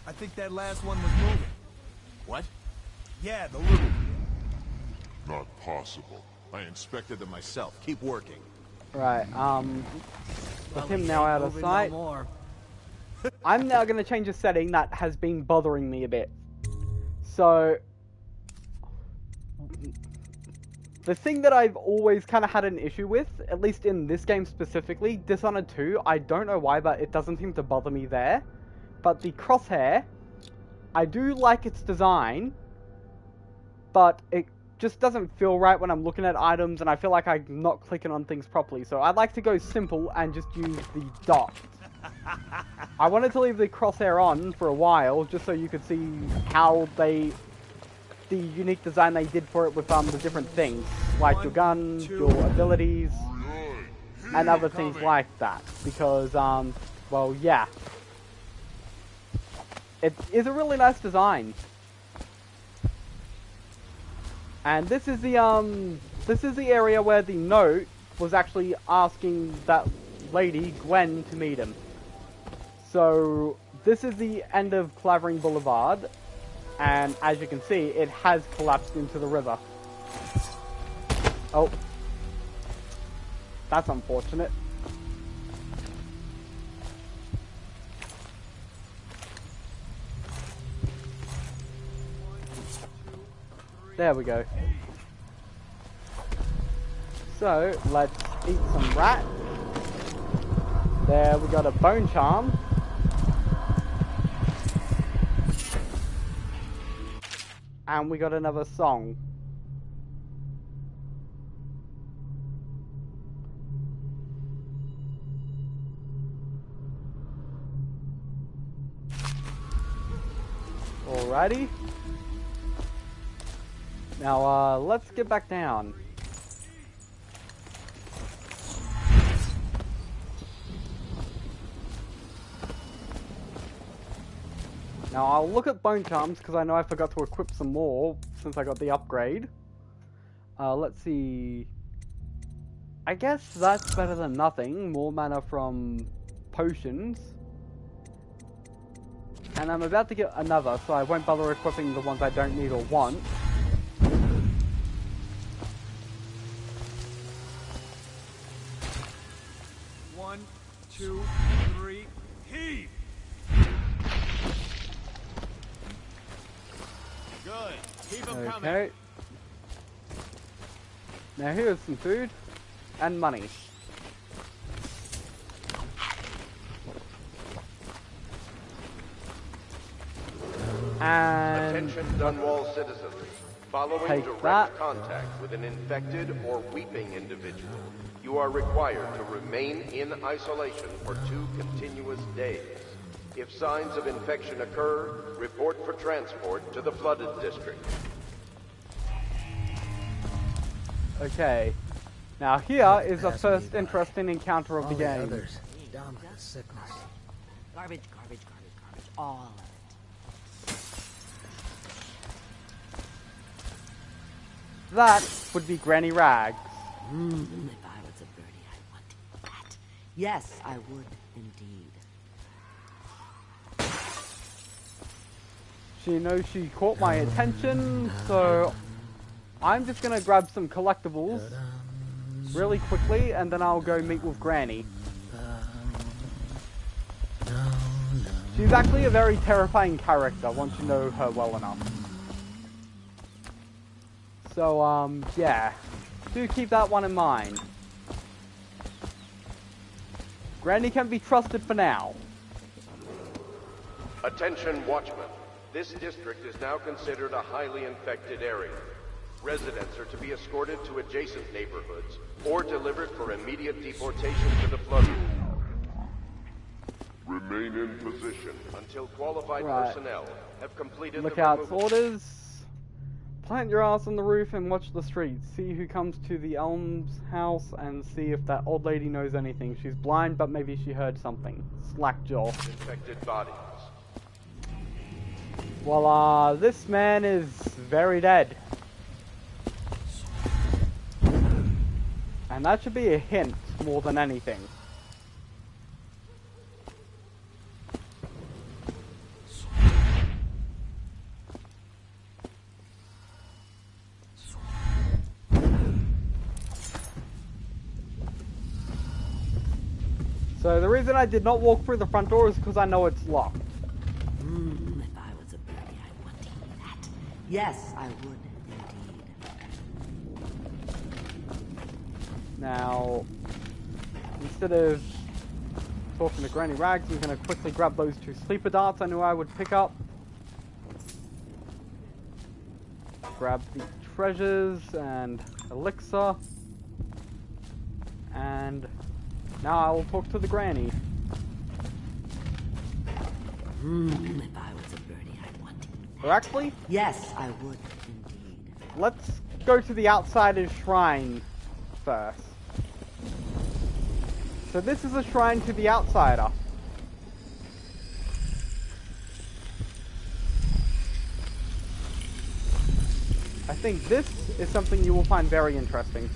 I think that last one was moving. What? Yeah, the little... Not possible. I inspected them myself. Keep working. Right, with him now out of sight. I'm now going to change a setting that has been bothering me a bit. So, the thing that I've always kind of had an issue with, at least in this game specifically, Dishonored 2, I don't know why, but it doesn't seem to bother me there. But the crosshair, I do like its design, but it just doesn't feel right when I'm looking at items, and I feel like I'm not clicking on things properly. So I'd like to go simple and just use the dot. I wanted to leave the crosshair on for a while, just so you could see how they the unique design they did for it with the different things, like your gun, your abilities, and other things like that. Because, well, yeah. It is a really nice design. And this is the area where the note was actually asking that lady, Gwen, to meet him. So, this is the end of Clavering Boulevard, and as you can see, it has collapsed into the river. Oh. That's unfortunate. There we go. So, let's eat some rat. There, we got a bone charm. And we got another song. Alrighty. Now, let's get back down. Now, I'll look at bone charms, because I know I forgot to equip some more, since I got the upgrade. Let's see... I guess that's better than nothing. More mana from potions. And I'm about to get another, so I won't bother equipping the ones I don't need or want. One, two, three, heave! Good. Keep them coming. Okay. Now here's some food and money. And attention Dunwall citizens. Following direct contact with an infected or weeping individual, you are required to remain in isolation for 2 continuous days. If signs of infection occur, report for transport to the flooded district. okay. Now here is the first interesting encounter of the game. Others, down with the sickness. Garbage, garbage, garbage, garbage. All of it. That would be Granny Rags. If I was a birdie, I'd want that. Yes, I would indeed. She knows she caught my attention, so I'm just gonna grab some collectibles really quickly, and then I'll go meet with Granny. She's actually a very terrifying character once you know her well enough. So, yeah. Do keep that one in mind. Granny can be trusted for now. Attention Watchmen. This district is now considered a highly infected area. Residents are to be escorted to adjacent neighborhoods or delivered for immediate deportation to the flood. Remain in position until qualified personnel have completed Lookouts the orders. Plant your ass on the roof and watch the streets. See who comes to the Elms house and see if that old lady knows anything. She's blind, but maybe she heard something. Slackjaw. infected bodies. Well, this man is very dead. And that should be a hint more than anything. So the reason I did not walk through the front door is because I know it's locked. If I was a birdie, I'd want to eat that. Yes, I would indeed. Now, instead of talking to Granny Rags, I'm going to quickly grab those 2 sleeper darts I knew I would pick up. Grab the treasures and elixir. And now I'll talk to the Granny. If I was a birdie, I'd want to eat that. Or actually? Yes, I would indeed. let's go to the Outsider's shrine first. So this is a shrine to the Outsider. I think this is something you will find very interesting.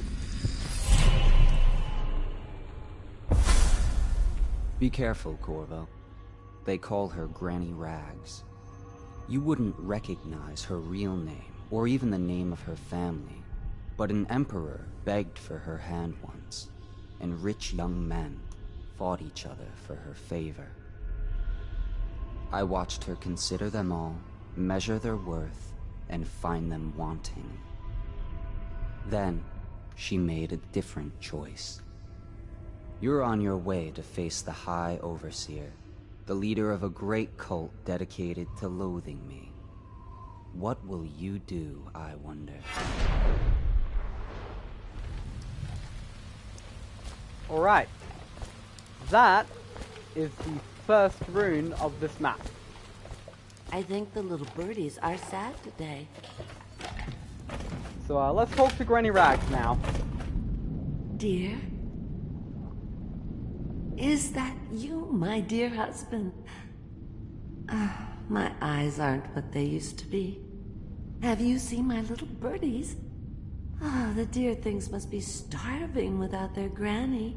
Be careful, Corvo. They call her Granny Rags. You wouldn't recognize her real name, or even the name of her family, but an emperor begged for her hand once, and rich young men fought each other for her favor. I watched her consider them all, measure their worth, and find them wanting. Then, she made a different choice. You're on your way to face the High Overseer, the leader of a great cult dedicated to loathing me. What will you do, I wonder? Alright. That is the first rune of this map. I think the little birdies are sad today. So let's talk to Granny Rags now. Dear? Is that you, my dear husband? My eyes aren't what they used to be. Have you seen my little birdies? The dear things must be starving without their granny.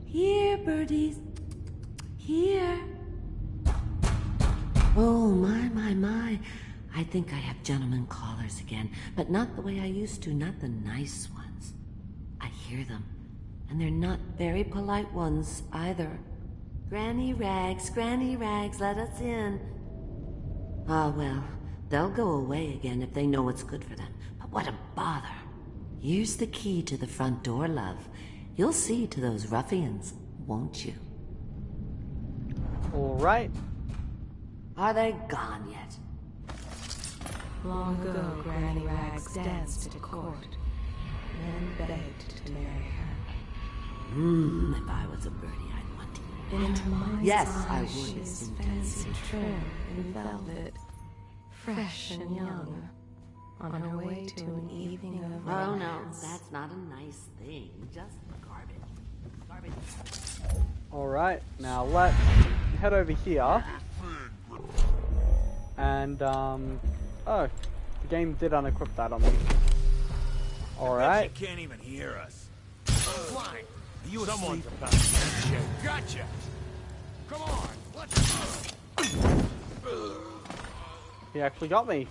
Here, birdies. Here. Oh, my. I think I have gentlemen callers again, but not the way I used to, not the nice ones. I hear them. And they're not very polite ones, either. Granny Rags, let us in. Ah, well, they'll go away again if they know what's good for them. But what a bother. Here's the key to the front door, love. You'll see to those ruffians, won't you? Alright. Are they gone yet? Long ago, Granny Rags danced at court, and begged to marry her. If I was a birdie, I'd want to eat In that. her mind's Yes, eye, I would. she is fancy trim in velvet, fresh and young, on her way to an evening of Oh no, romance. that's not a nice thing. Just garbage. Alright, now let's head over here. And, oh, the game did unequip that on me. Alright. You can't even hear us. Fine. You someone's about to get you. Gotcha. Come on, let's go. He actually got me.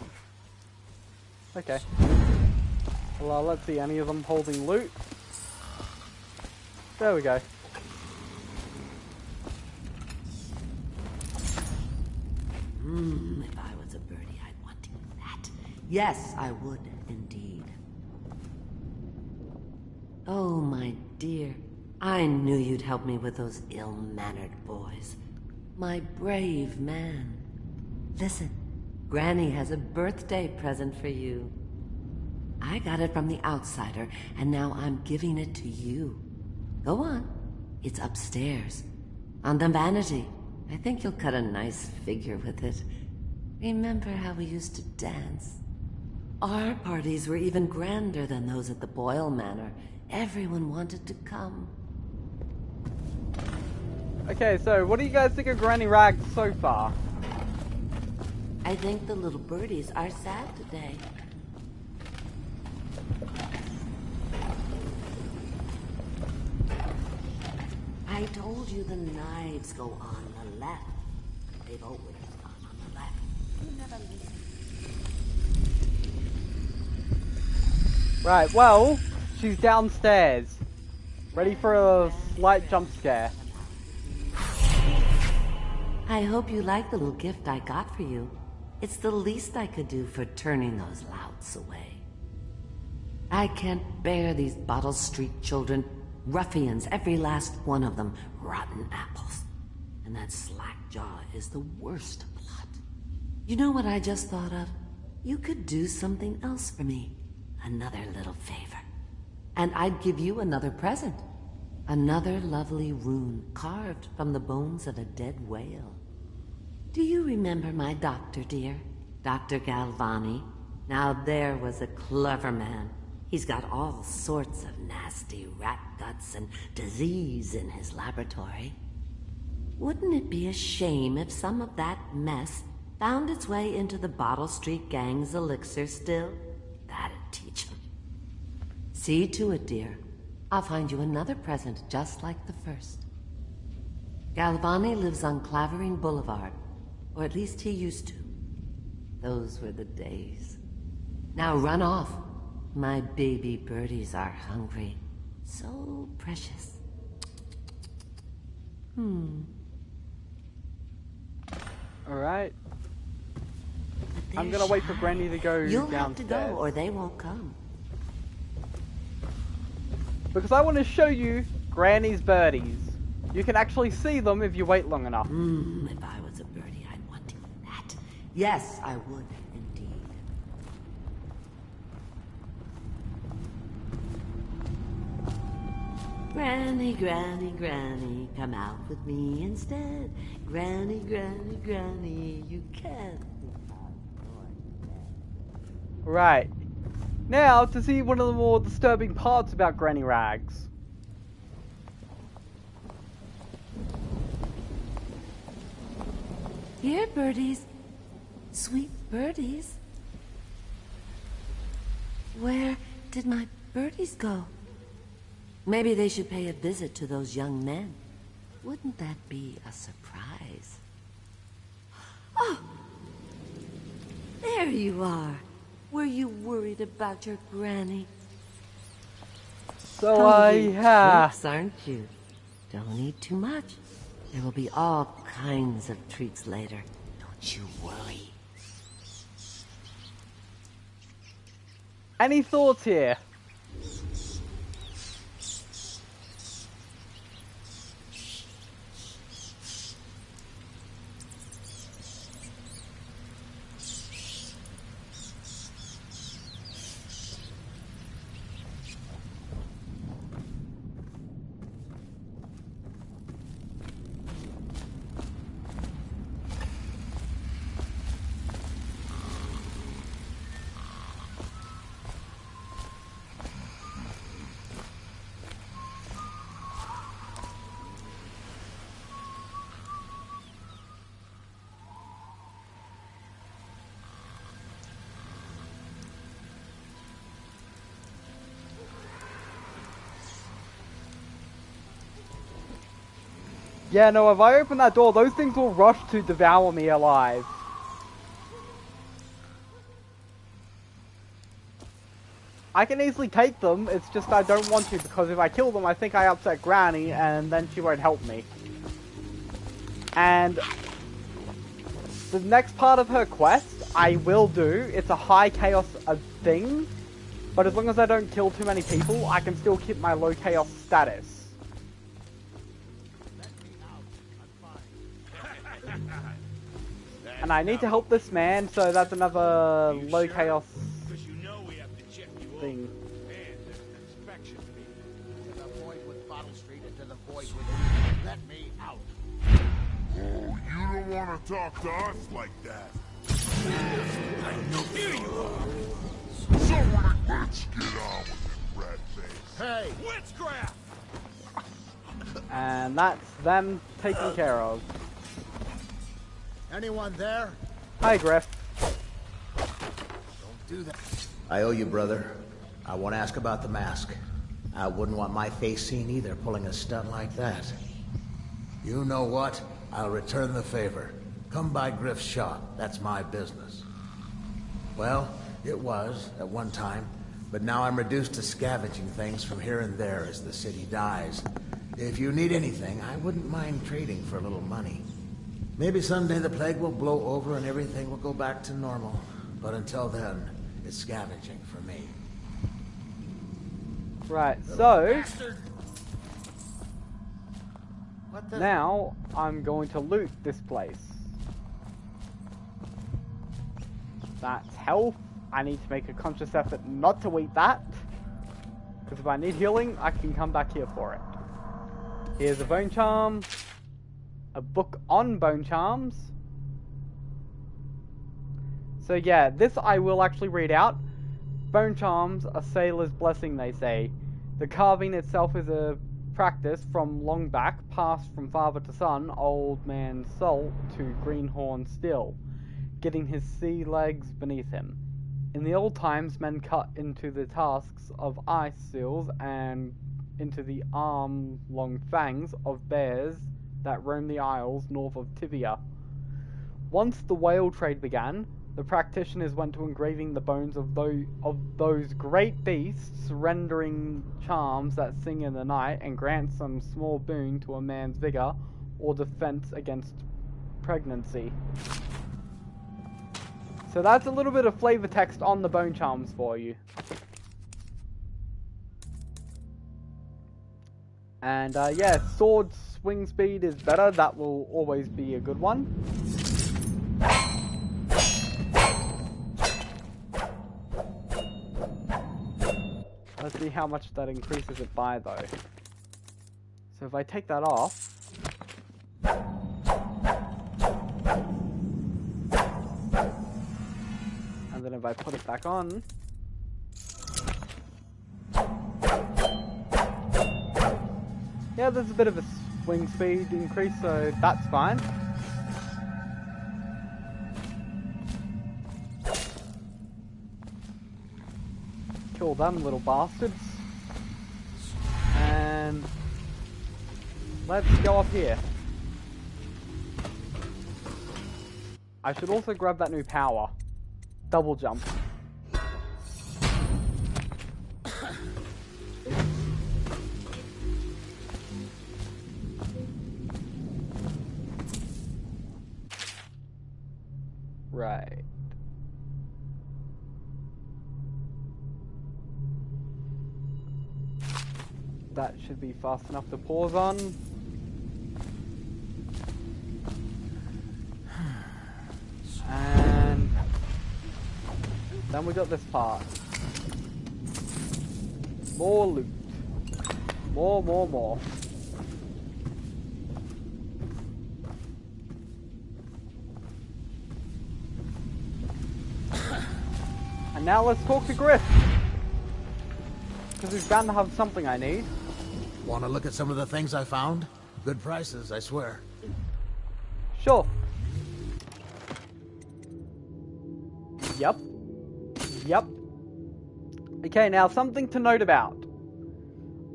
Okay. Well, let's see, any of them holding loot? There we go. If I was a birdie, I'd want to eat that. Yes, I would, indeed. Oh, my dear. I knew you'd help me with those ill-mannered boys. My brave man. Listen, Granny has a birthday present for you. I got it from the Outsider, and now I'm giving it to you. Go on. It's upstairs. On the vanity. I think you'll cut a nice figure with it. Remember how we used to dance? Our parties were even grander than those at the Boyle Manor. Everyone wanted to come. Okay, so what do you guys think of Granny Rags so far? I think the little birdies are sad today. I told you the knives go on the left. They've always gone on the left. You never listen. Right, well, she's downstairs. Ready for a slight jump scare. I hope you like the little gift I got for you. It's the least I could do for turning those louts away. I can't bear these Bottle Street children. Ruffians, every last one of them. Rotten apples. And that slack jaw is the worst lot. You know what I just thought of? You could do something else for me. Another little favor. And I'd give you another present. Another lovely rune carved from the bones of a dead whale. Do you remember my doctor, dear? Dr. Galvani? Now there was a clever man. He's got all sorts of nasty rat guts and disease in his laboratory. Wouldn't it be a shame if some of that mess found its way into the Bottle Street Gang's elixir still? That'd teach him. See to it, dear. I'll find you another present just like the first. Galvani lives on Clavering Boulevard, or at least he used to. Those were the days. Now run off. My baby birdies are hungry. So precious. Alright. I'm gonna wait for Granny to go You'll downstairs. have to go, or they won't come. Because I want to show you Granny's birdies. You can actually see them if you wait long enough. If I was a birdie, I'd want to eat that. Yes, I would, indeed. Granny, Granny, Granny, come out with me instead. Granny, Granny, Granny, you can't. Right. Now, to see one of the more disturbing parts about Granny Rags. Here, birdies. Sweet birdies. Where did my birdies go? Maybe they should pay a visit to those young men. Wouldn't that be a surprise? Oh! There you are. Were you worried about your granny? So Tricks, aren't you? Don't eat too much. There will be all kinds of treats later. Don't you worry. Any thoughts here? Yeah, no, if I open that door, those things will rush to devour me alive. I can easily take them, it's just I don't want to, because if I kill them, I think I upset Granny, and then she won't help me. And the next part of her quest, I will do. It's a high chaos thing, but as long as I don't kill too many people, I can still keep my low chaos status. And I need to help this man, so that's another low chaos thing. Let me out. Oh, you don't want to talk to us like that. I know here you are. So let's get on with it, rat face. Hey, witchcraft! And that's them taken care of. Anyone there? Hi, Griff. Don't do that. I owe you, brother. I want to ask about the mask. I wouldn't want my face seen either, pulling a stunt like that. You know what? I'll return the favor. Come by Griff's shop. That's my business. Well, it was, at one time, but now I'm reduced to scavenging things from here and there as the city dies. If you need anything, I wouldn't mind trading for a little money. Maybe someday the plague will blow over and everything will go back to normal. But until then, it's scavenging for me. Right, so now I'm going to loot this place. That's health. I need to make a conscious effort not to eat that, because if I need healing, I can come back here for it. Here's a bone charm, a book on bone charms, So yeah, this I will actually read out. Bone charms, a sailor's blessing, they say. The carving itself is a practice from long back, passed from father to son, old man Salt to greenhorn Still, getting his sea legs beneath him. In the old times, men cut into the tusks of ice seals and into the arm-long fangs of bears that roam the isles north of Tivia. Once the whale trade began, the practitioners went to engraving the bones of those great beasts, rendering charms that sing in the night and grant some small boon to a man's vigor or defense against pregnancy. So that's a little bit of flavor text on the bone charms for you. And yeah, sword swing speed is better. That will always be a good one. Let's see how much that increases it by, though. So if I take that off... and then if I put it back on... yeah, there's a bit of a swing speed increase, so that's fine. Kill them little bastards. And let's go up here. I should also grab that new power. Double jump. Right. That should be fast enough to pause on. And then we got this part. More loot. More. And now let's talk to Griff. Because he's bound to have something I need. Want to look at some of the things I found? Good prices, I swear. Sure. Yep. Okay, now something to note about.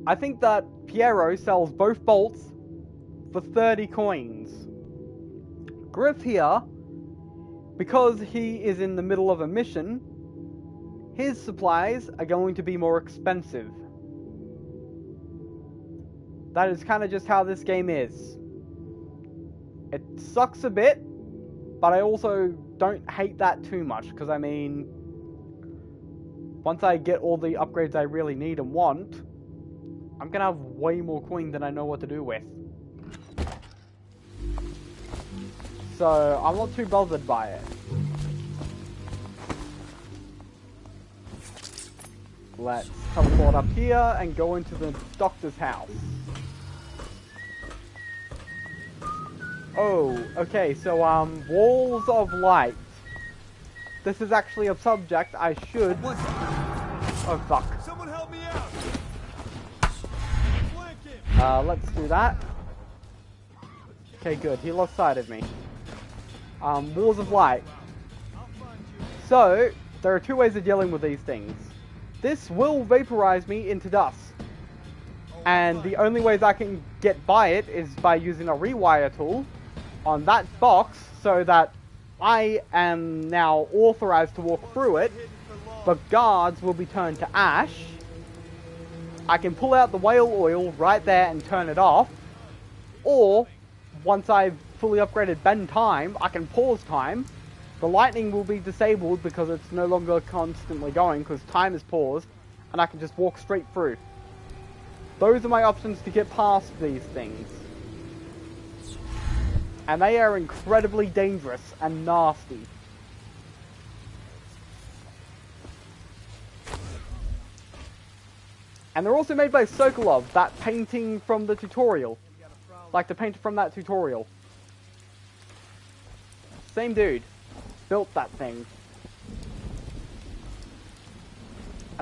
I think that Piero sells both bolts for 30 coins. Griff here, because he is in the middle of a mission, his supplies are going to be more expensive. That is kind of just how this game is. It sucks a bit, but I also don't hate that too much, because I mean, once I get all the upgrades I really need and want, I'm gonna have way more coin than I know what to do with. So, I'm not too bothered by it. Let's teleport up here and go into the doctor's house. Oh, okay, so, walls of light. This is actually a subject I should... oh, fuck. Someone help me out. Let's do that. Okay, good. He lost sight of me. Walls of light. So, there are two ways of dealing with these things. This will vaporize me into dust. And the only ways I can get by it is by using a rewire tool on that box so that I am now authorized to walk through it, but guards will be turned to ash. I can pull out the whale oil right there and turn it off, or once I've fully upgraded bend time, I can pause time. The lightning will be disabled because it's no longer constantly going because time is paused, and I can just walk straight through. Those are my options to get past these things. And they are incredibly dangerous and nasty. And they're also made by Sokolov, that painting from the tutorial. Like the painter from that tutorial. Same dude. Built that thing.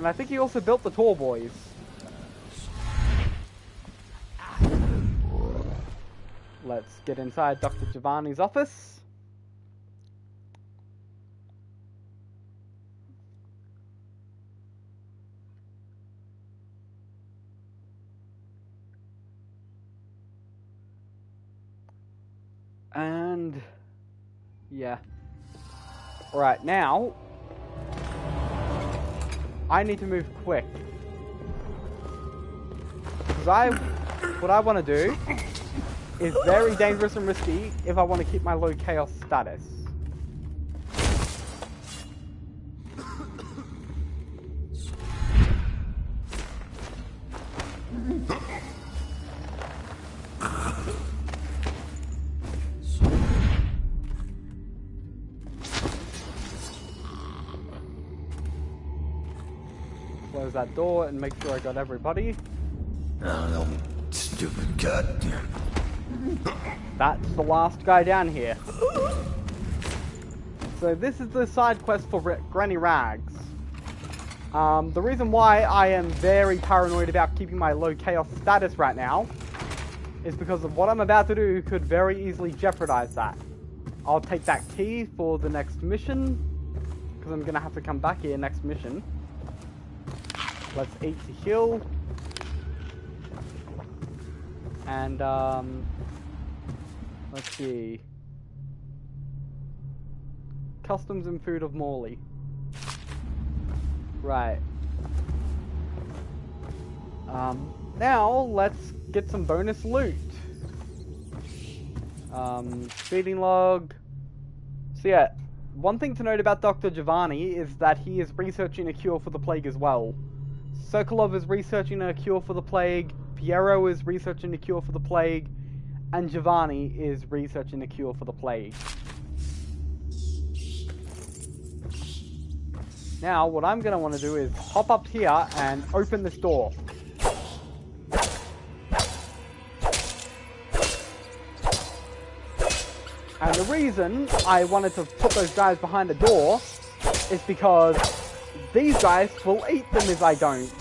And I think he also built the tall boys. Let's get inside Dr. Giovanni's office. And yeah. Right, now I need to move quick. Because what I want to do is very dangerous and risky if I want to keep my low chaos status. Close that door and make sure I got everybody. Oh, stupid goddamn. That's the last guy down here. So this is the side quest for Granny Rags. The reason why I am very paranoid about keeping my low chaos status right now is because of what I'm about to do could very easily jeopardize that. I'll take that key for the next mission, because I'm going to have to come back here next mission. Let's eat to heal. And, let's see. Customs and food of Morley. Right. Now, let's get some bonus loot. Feeding log. So yeah, one thing to note about Dr. Giovanni is that he is researching a cure for the plague as well. Sokolov is researching a cure for the plague, Piero is researching a cure for the plague, and Giovanni is researching a cure for the plague. Now, what I'm going to want to do is hop up here and open this door. And the reason I wanted to put those guys behind the door is because these guys will eat them if I don't.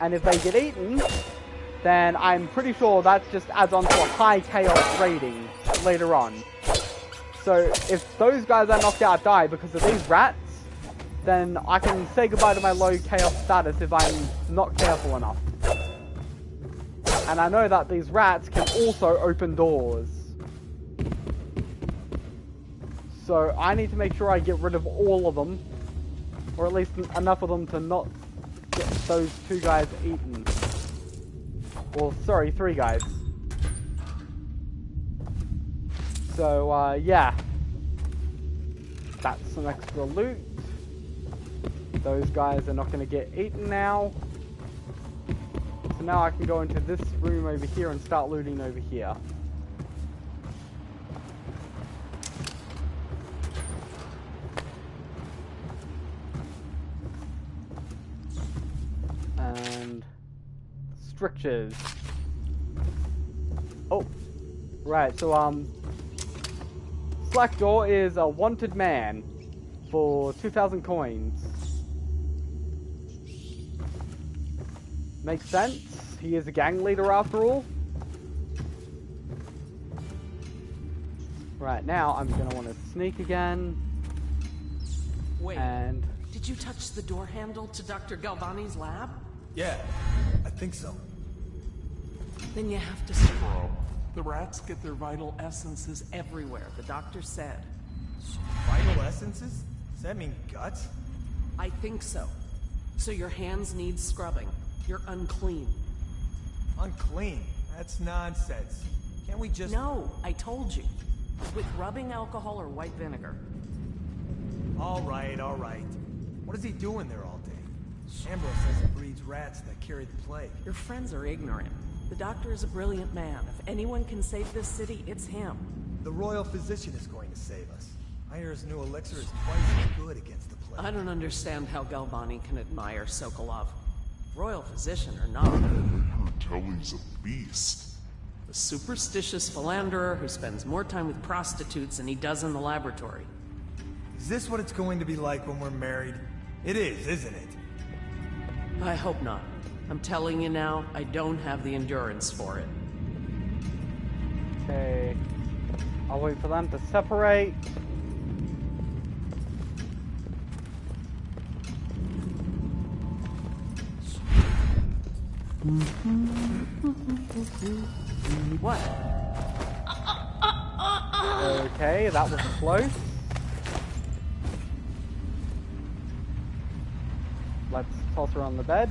And if they get eaten, then I'm pretty sure that just adds on to a high chaos rating later on. So if those guys are knocked out die because of these rats, then I can say goodbye to my low chaos status if I'm not careful enough. And I know that these rats can also open doors. So I need to make sure I get rid of all of them, or at least enough of them to not get those two guys eaten. Well, sorry, 3 guys. So, yeah. That's some extra loot. Those guys are not going to get eaten now. So now I can go into this room over here and start looting over here. And strictures. Oh, right. So Slack Door is a wanted man for 2,000 coins. Makes sense. He is a gang leader after all. Right, now I'm gonna want to sneak again. Wait, and did you touch the door handle to Dr. Galvani's lab? Yeah, I think so. Then you have to scroll. The rats get their vital essences everywhere, the doctor said. Vital essences? Does that mean guts? I think so. So your hands need scrubbing. You're unclean. Unclean? That's nonsense. Can't we just... No, I told you. With rubbing alcohol or white vinegar. All right, all right. What is he doing there all day? Ambrose says it breeds rats that carry the plague. Your friends are ignorant. The doctor is a brilliant man. If anyone can save this city, it's him. The royal physician is going to save us. I hear his new elixir is twice as good against the plague. I don't understand how Galvani can admire Sokolov. Royal physician or not. I heard Kelly's a beast. A superstitious philanderer who spends more time with prostitutes than he does in the laboratory. Is this what it's going to be like when we're married? It is, isn't it? I hope not. I'm telling you now, I don't have the endurance for it. Okay. I'll wait for them to separate. What? Okay, that was close. Let's toss her on the bed.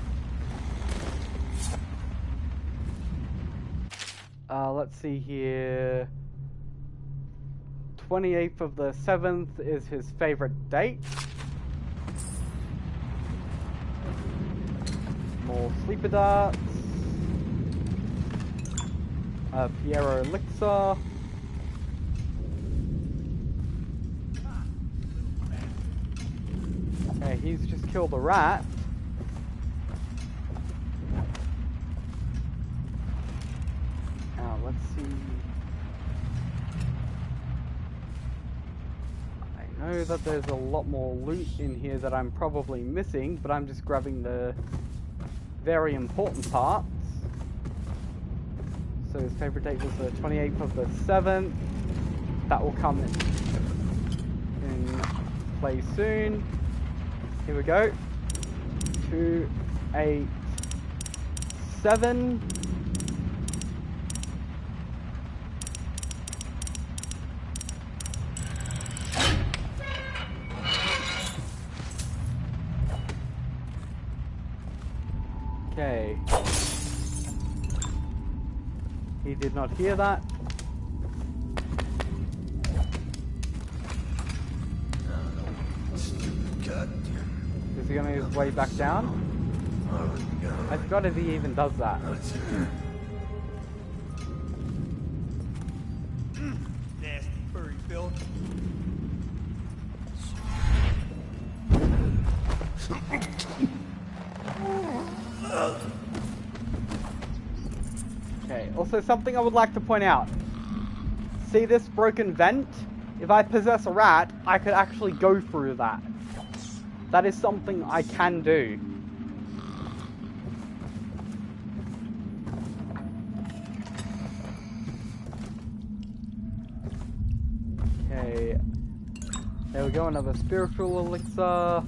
Let's see here. 28th of the 7th is his favorite date. More sleeper darts. Piero elixir. Okay, he's just killed a rat. Now, let's see. I know that there's a lot more loot in here that I'm probably missing, but I'm just grabbing the very important parts. So his favorite date was the 28th of the 7th. That will come in play soon. Here we go. 2, 8, 7. Okay. He did not hear that. Is he gonna his way back down? I forgot if he even does that. Nasty furry filth. Okay, also something I would like to point out. See this broken vent? If I possess a rat, I could actually go through that. That is something I can do. Okay. There we go, another spiritual elixir.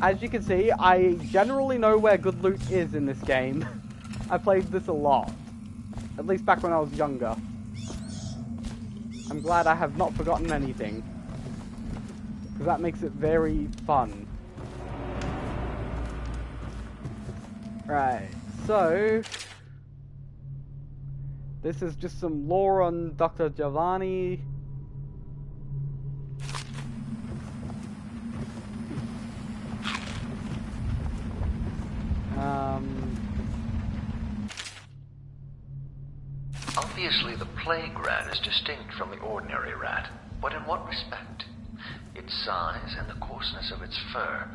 As you can see, I generally know where good loot is in this game. I played this a lot. At least back when I was younger. I'm glad I have not forgotten anything. Because that makes it very fun. Right, so... this is just some lore on Dr. Giovanni. Obviously, the plague rat is distinct from the ordinary rat, but in what respect? Its size and the coarseness of its fur.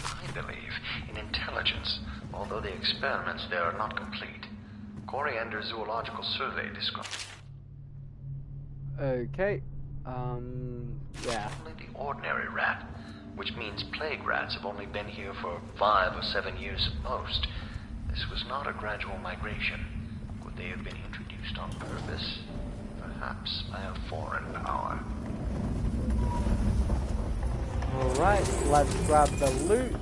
I believe in intelligence, although the experiments there are not complete. Coriander Zoological Survey describes... Okay, yeah. Only the ordinary rat, which means plague rats have only been here for 5 or 7 years at most. This was not a gradual migration. Could they have been introduced on purpose? Perhaps by a foreign power. Alright, let's grab the loot.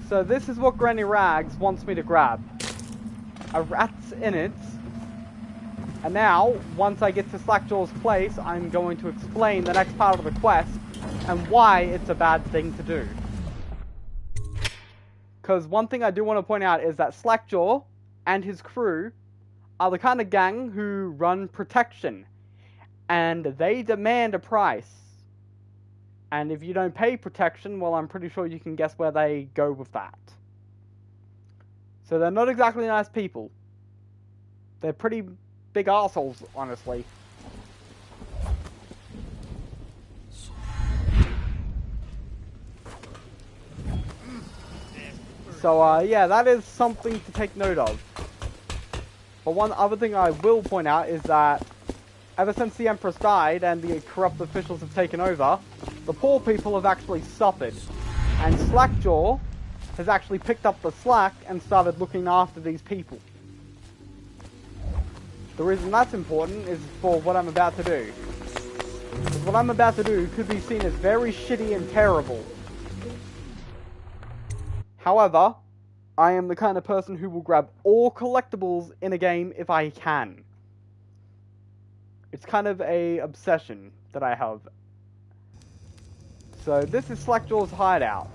So this is what Granny Rags wants me to grab. A rat's in it. And now, once I get to Slackjaw's place, I'm going to explain the next part of the quest and why it's a bad thing to do. Because one thing I do want to point out is that Slackjaw and his crew are the kind of gang who run protection. And they demand a price. And if you don't pay protection, well, I'm pretty sure you can guess where they go with that. So they're not exactly nice people. They're pretty big arseholes, honestly. So, yeah, that is something to take note of. But one other thing I will point out is that ever since the Empress died and the corrupt officials have taken over, the poor people have actually suffered. And Slackjaw has actually picked up the slack and started looking after these people. The reason that's important is for what I'm about to do. Because what I'm about to do could be seen as very shitty and terrible. However, I am the kind of person who will grab all collectibles in a game if I can. It's kind of a obsession that I have. So this is Slackjaw's hideout.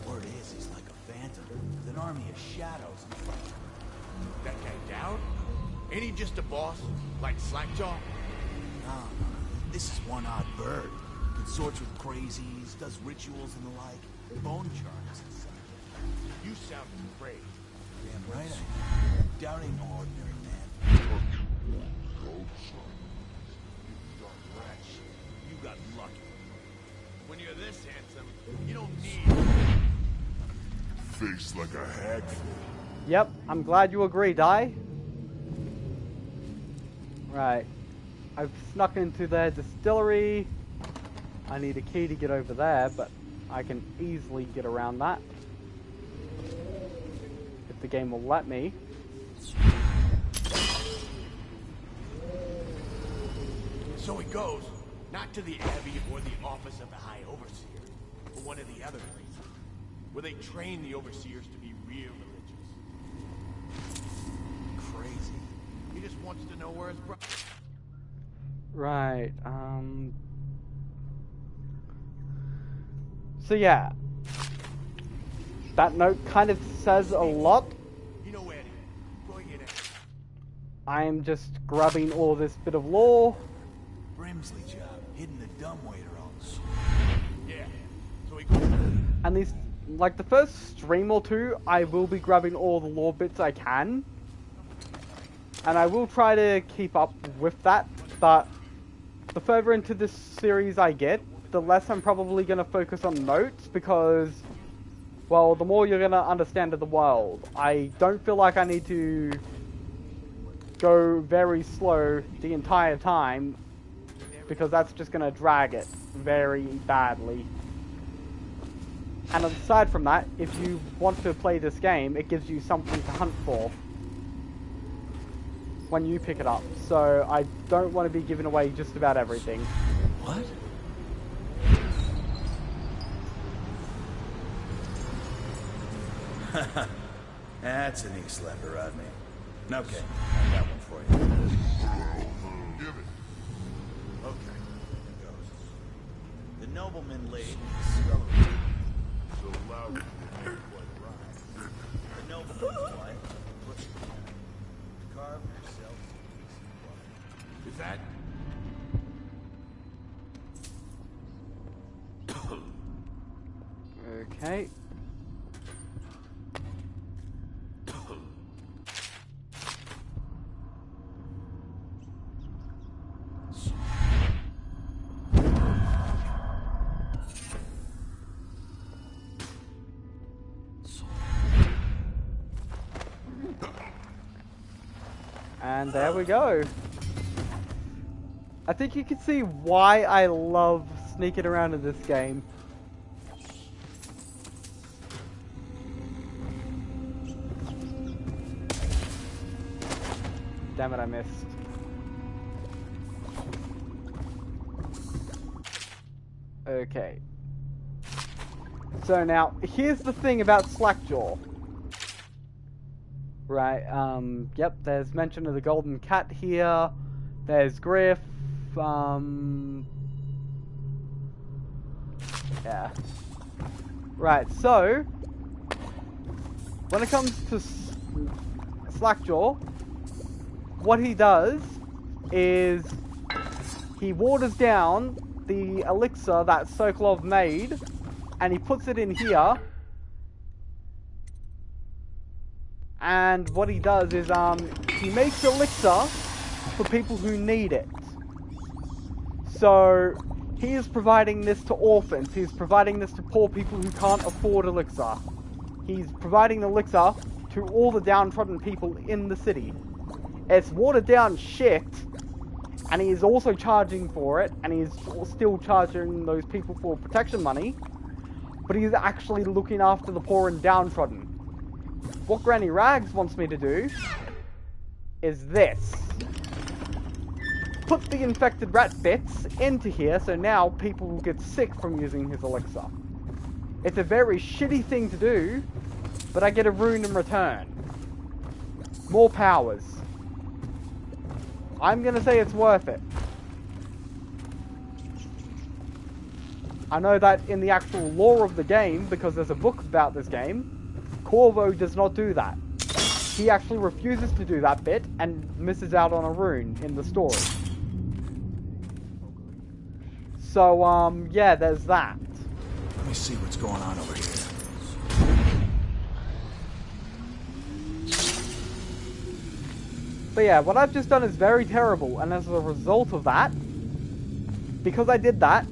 Word is, he's like a phantom, with an army of shadows. That guy down? Ain't he just a boss, like Slackjaw? No, this is one odd bird. Consorts with crazies, does rituals and the like, bone charms and such. You sound afraid. Damn right I am. Down ain't no ordinary man. You got lucky. When you're this handsome, you don't need face like a hagfish. Yep, I'm glad you agree, Dai. Right. I've snuck into their distillery. I need a key to get over there, but I can easily get around that. If the game will let me. So it goes, not to the Abbey or the office of the High Overseer, but one of the other places, where they train the Overseers to be real religious. Crazy. He just wants to know where his brother... Right, So yeah. That note kind of says a lot. You know, Eddie, bring it in. I am just grabbing all this bit of lore. Brimsley job, hidden the dumbwaiter on us. Yeah, so he... And these, like the first stream or two, I will be grabbing all the lore bits I can. And I will try to keep up with that, but the further into this series I get, the less I'm probably going to focus on notes, because, well, the more you're going to understand of the world. I don't feel like I need to go very slow the entire time, because that's just going to drag it very badly. And aside from that, if you want to play this game, it gives you something to hunt for when you pick it up. So I don't want to be giving away just about everything. What? That's an Eastlander, Rodney. Okay, I got one for you. Give it. Okay, here goes. The nobleman laid in the scullery. So loud it didn't quite rhyme. The nobleman's wife put carved herself to peace and quiet. Is that... Okay. And there we go. I think you can see why I love sneaking around in this game. Damn it, I missed. Okay. So now, here's the thing about Slackjaw. Right, yep, there's mention of the golden cat here. There's Griff, yeah. Right, so, when it comes to Slackjaw, what he does is he waters down the elixir that Sokolov made, and he puts it in here. And what he does is he makes elixir for people who need it. So he is providing this to orphans. He is providing this to poor people who can't afford elixir. he's providing the elixir to all the downtrodden people in the city. It's watered down shit, and he is also charging for it, and he's still charging those people for protection money, but he's actually looking after the poor and downtrodden. What Granny Rags wants me to do is this. Put the infected rat bits into here, so now people will get sick from using his elixir. It's a very shitty thing to do, but I get a rune in return. More powers. I'm gonna say it's worth it. I know that in the actual lore of the game, because there's a book about this game, Corvo does not do that. He actually refuses to do that bit and misses out on a rune in the story. So, yeah, there's that. Let me see what's going on over here. But yeah, what I've just done is very terrible, and as a result of that, because I did that,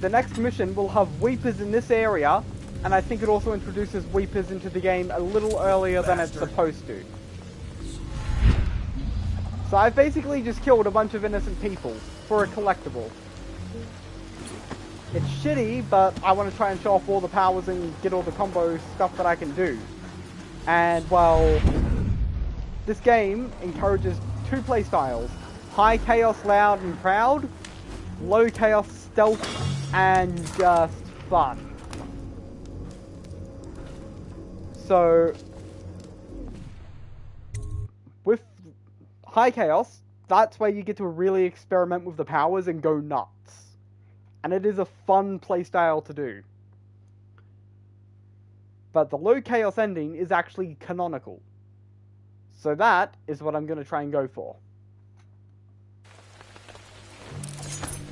the next mission will have Weepers in this area, and I think it also introduces Weepers into the game a little earlier than it's supposed to. So I've basically just killed a bunch of innocent people for a collectible. It's shitty, but I want to try and show off all the powers and get all the combo stuff that I can do. And, well, this game encourages two playstyles. High chaos, loud and proud. Low chaos, stealth, and just fun. So, with high chaos, that's where you get to really experiment with the powers and go nuts. And it is a fun playstyle to do. But the low chaos ending is actually canonical. So that is what I'm going to try and go for.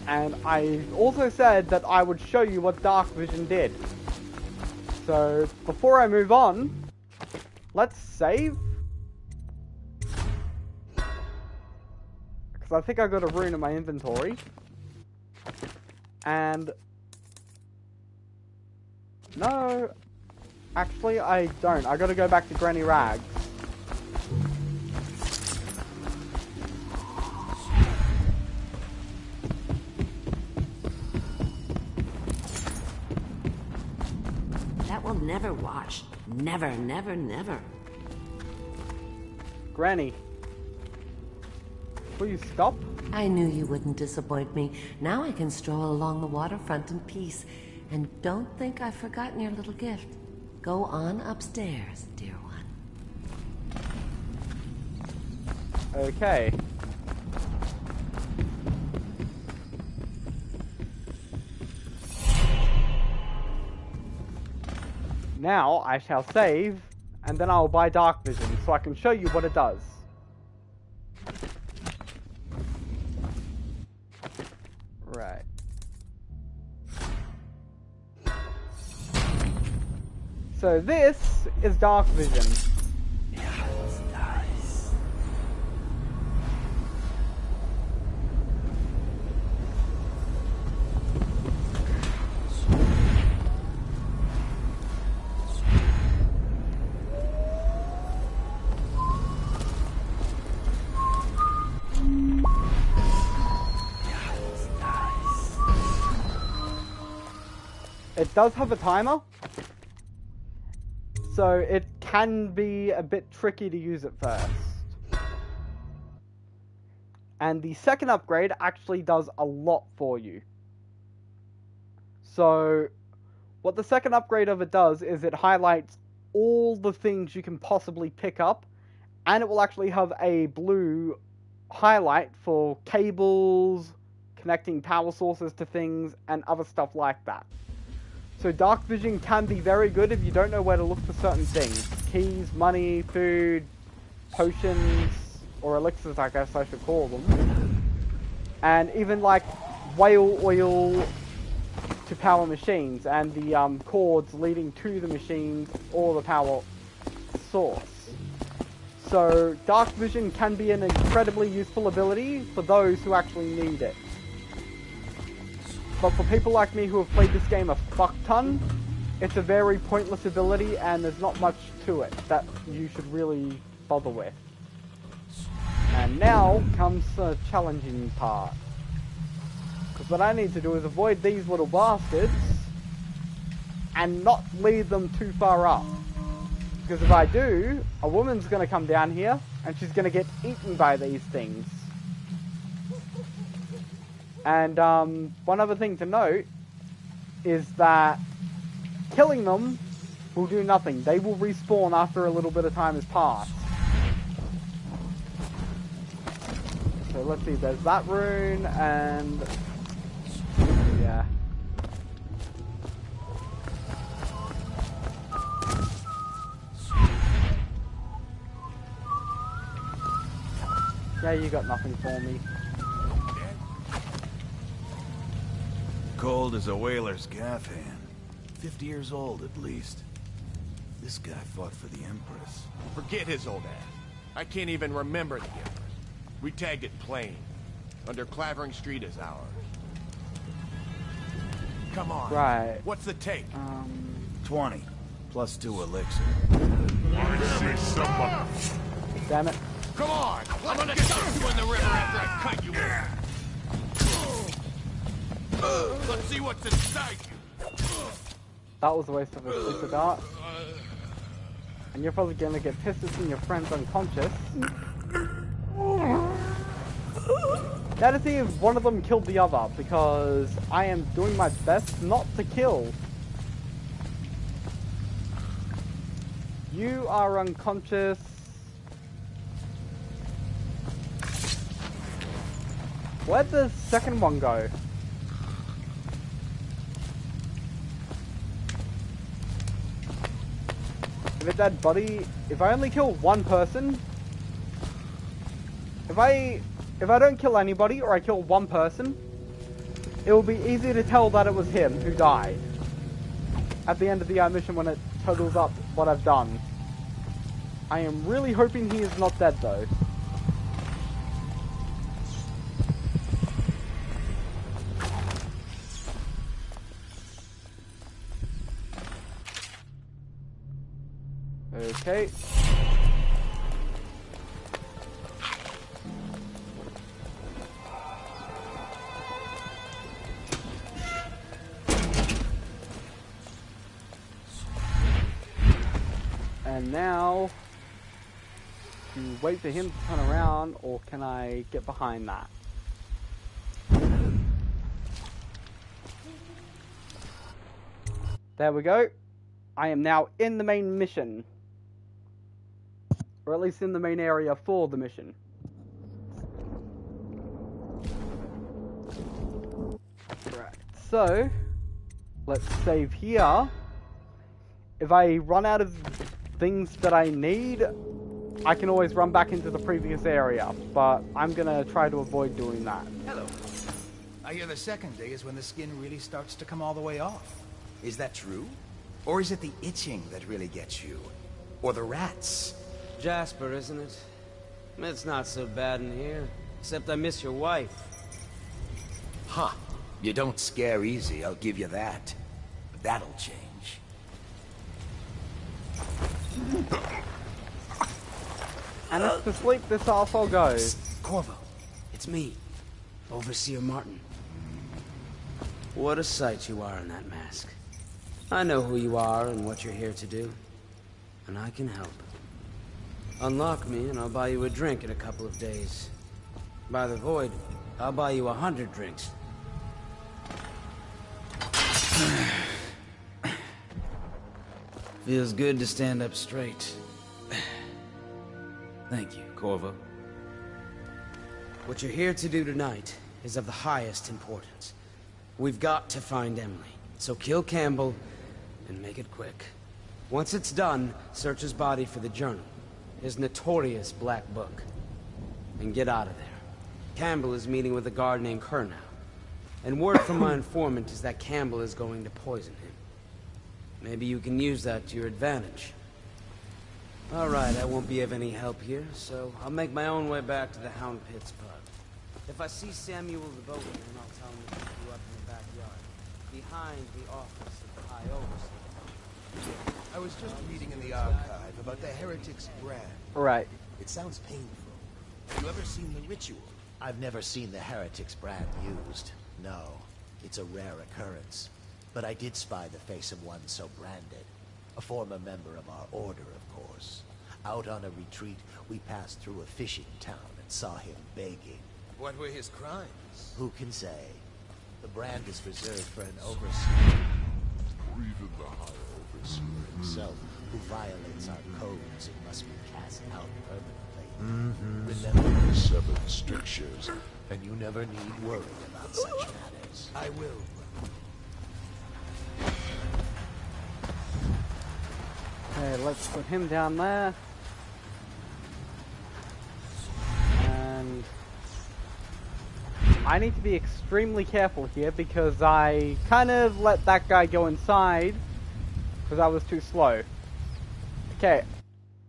And I also said that I would show you what Dark Vision did. So before I move on, let's save. Because I think I got a rune in my inventory. And no, actually I don't. I gotta go back to Granny Rags. That will never wash. Never, never, never. Granny, will you stop? I knew you wouldn't disappoint me. Now I can stroll along the waterfront in peace. And don't think I've forgotten your little gift. Go on upstairs, dear one. Okay. Now I shall save, and then I'll buy Dark Vision so I can show you what it does. Right. So this is Dark Vision. It does have a timer, so it can be a bit tricky to use at first. And the second upgrade actually does a lot for you. So, what the second upgrade of it does is it highlights all the things you can possibly pick up, and it will actually have a blue highlight for cables, connecting power sources to things, and other stuff like that. So Dark Vision can be very good if you don't know where to look for certain things. Keys, money, food, potions, or elixirs I guess I should call them. And even like whale oil to power machines, and the cords leading to the machines or the power source. So Dark Vision can be an incredibly useful ability for those who actually need it. But for people like me who have played this game a fuck ton, it's a very pointless ability and there's not much to it that you should really bother with. And now comes the challenging part. Because what I need to do is avoid these little bastards and not lead them too far up. Because if I do, a woman's going to come down here and she's going to get eaten by these things. And one other thing to note is that killing them will do nothing. They will respawn after a little bit of time has passed. So let's see, there's that rune and... yeah. Yeah, you got nothing for me. Cold as a whaler's gaff hand. 50 years old, at least. This guy fought for the Empress. Forget his old ass. I can't even remember the Empress. We tagged it plain. Under Clavering Street is ours. Come on. Right. What's the take? 20. Plus 2 elixir. I see someone. Damn it. Come on! I'm gonna dump you in the river after I cut you in. Let's see what's inside you. That was a waste of a super dart. And you're probably gonna get pissed at seeing your friends unconscious. Now to see if one of them killed the other, because I am doing my best not to kill. You are unconscious. Where'd the second one go? If it's that buddy, if I only kill one person, if I don't kill anybody or I kill one person, it will be easy to tell that it was him who died at the end of the mission when it totals up what I've done. I am really hoping he is not dead though. Okay. And now, to wait for him to turn around, or can I get behind that? There we go. I am now in the main mission. Or at least in the main area for the mission. Right, so let's save here. If I run out of things that I need, I can always run back into the previous area, but I'm gonna try to avoid doing that. Hello. I hear the second day is when the skin really starts to come all the way off. Is that true? Or is it the itching that really gets you? Or the rats? Jasper, isn't it? It's not so bad in here. Except I miss your wife. Huh. You don't scare easy, I'll give you that. But that'll change. And if to sleep this also goes. Corvo, it's me, Overseer Martin. What a sight you are in that mask. I know who you are and what you're here to do. And I can help. Unlock me and I'll buy you a drink in a couple of days. By the Void, I'll buy you 100 drinks. Feels good to stand up straight. Thank you, Corvo. What you're here to do tonight is of the highest importance. We've got to find Emily, so kill Campbell and make it quick. Once it's done, search his body for the journal, his notorious black book, and get out of there. Campbell is meeting with a guard named Kernow, and word from my informant is that Campbell is going to poison him. Maybe you can use that to your advantage. Alright, I won't be of any help here, so I'll make my own way back to the Hound Pits pub. If I see Samuel the boatman, I'll tell him to pick you up in the backyard, behind the office of the High Overseer. was just reading in the archive about the Heretic's brand. Right. It sounds painful. Have you ever seen the ritual? I've never seen the Heretic's brand used. No, it's a rare occurrence. But I did spy the face of one so branded. A former member of our order, of course. Out on a retreat, we passed through a fishing town and saw him begging. What were his crimes? Who can say? The brand is reserved for an overseer. Even the High Overseer himself, who violates our codes and must be cast out permanently. Remember the 7 strictures, and you never need worry about such matters. I will. Okay, let's put him down there. And I need to be extremely careful here because I kind of let that guy go inside because I was too slow. Okay,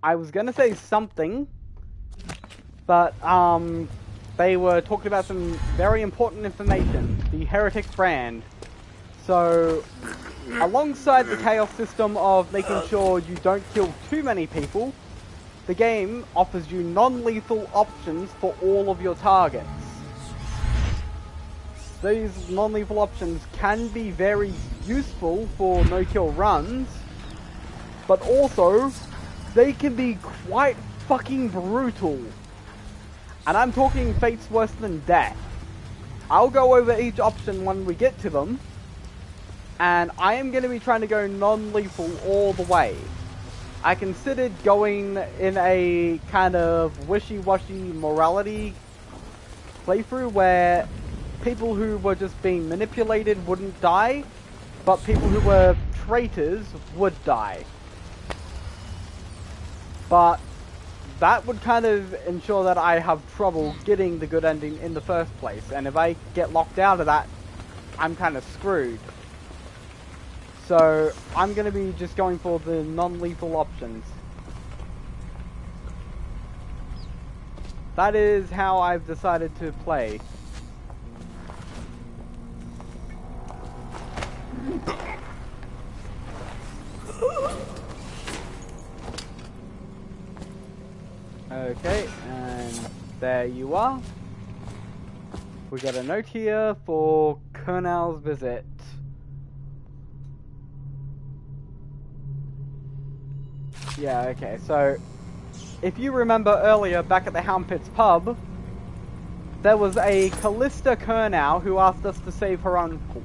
I was gonna say something, but they were talking about some very important information, the Heretic brand. So, alongside the chaos system of making sure you don't kill too many people, the game offers you non-lethal options for all of your targets. These non-lethal options can be very useful for no-kill runs, but also, they can be quite fucking brutal. And I'm talking fates worse than death. I'll go over each option when we get to them, and I am going to be trying to go non-lethal all the way. I considered going in a kind of wishy-washy morality playthrough where people who were just being manipulated wouldn't die, but people who were traitors would die. But that would kind of ensure that I have trouble getting the good ending in the first place, and if I get locked out of that, I'm kind of screwed. So, I'm going to be just going for the non-lethal options. That is how I've decided to play. Okay, and there you are. We got a note here for Colonel's visit. Yeah, okay, so if you remember earlier back at the Hound Pits pub, there was a Callista Colonel who asked us to save her uncle.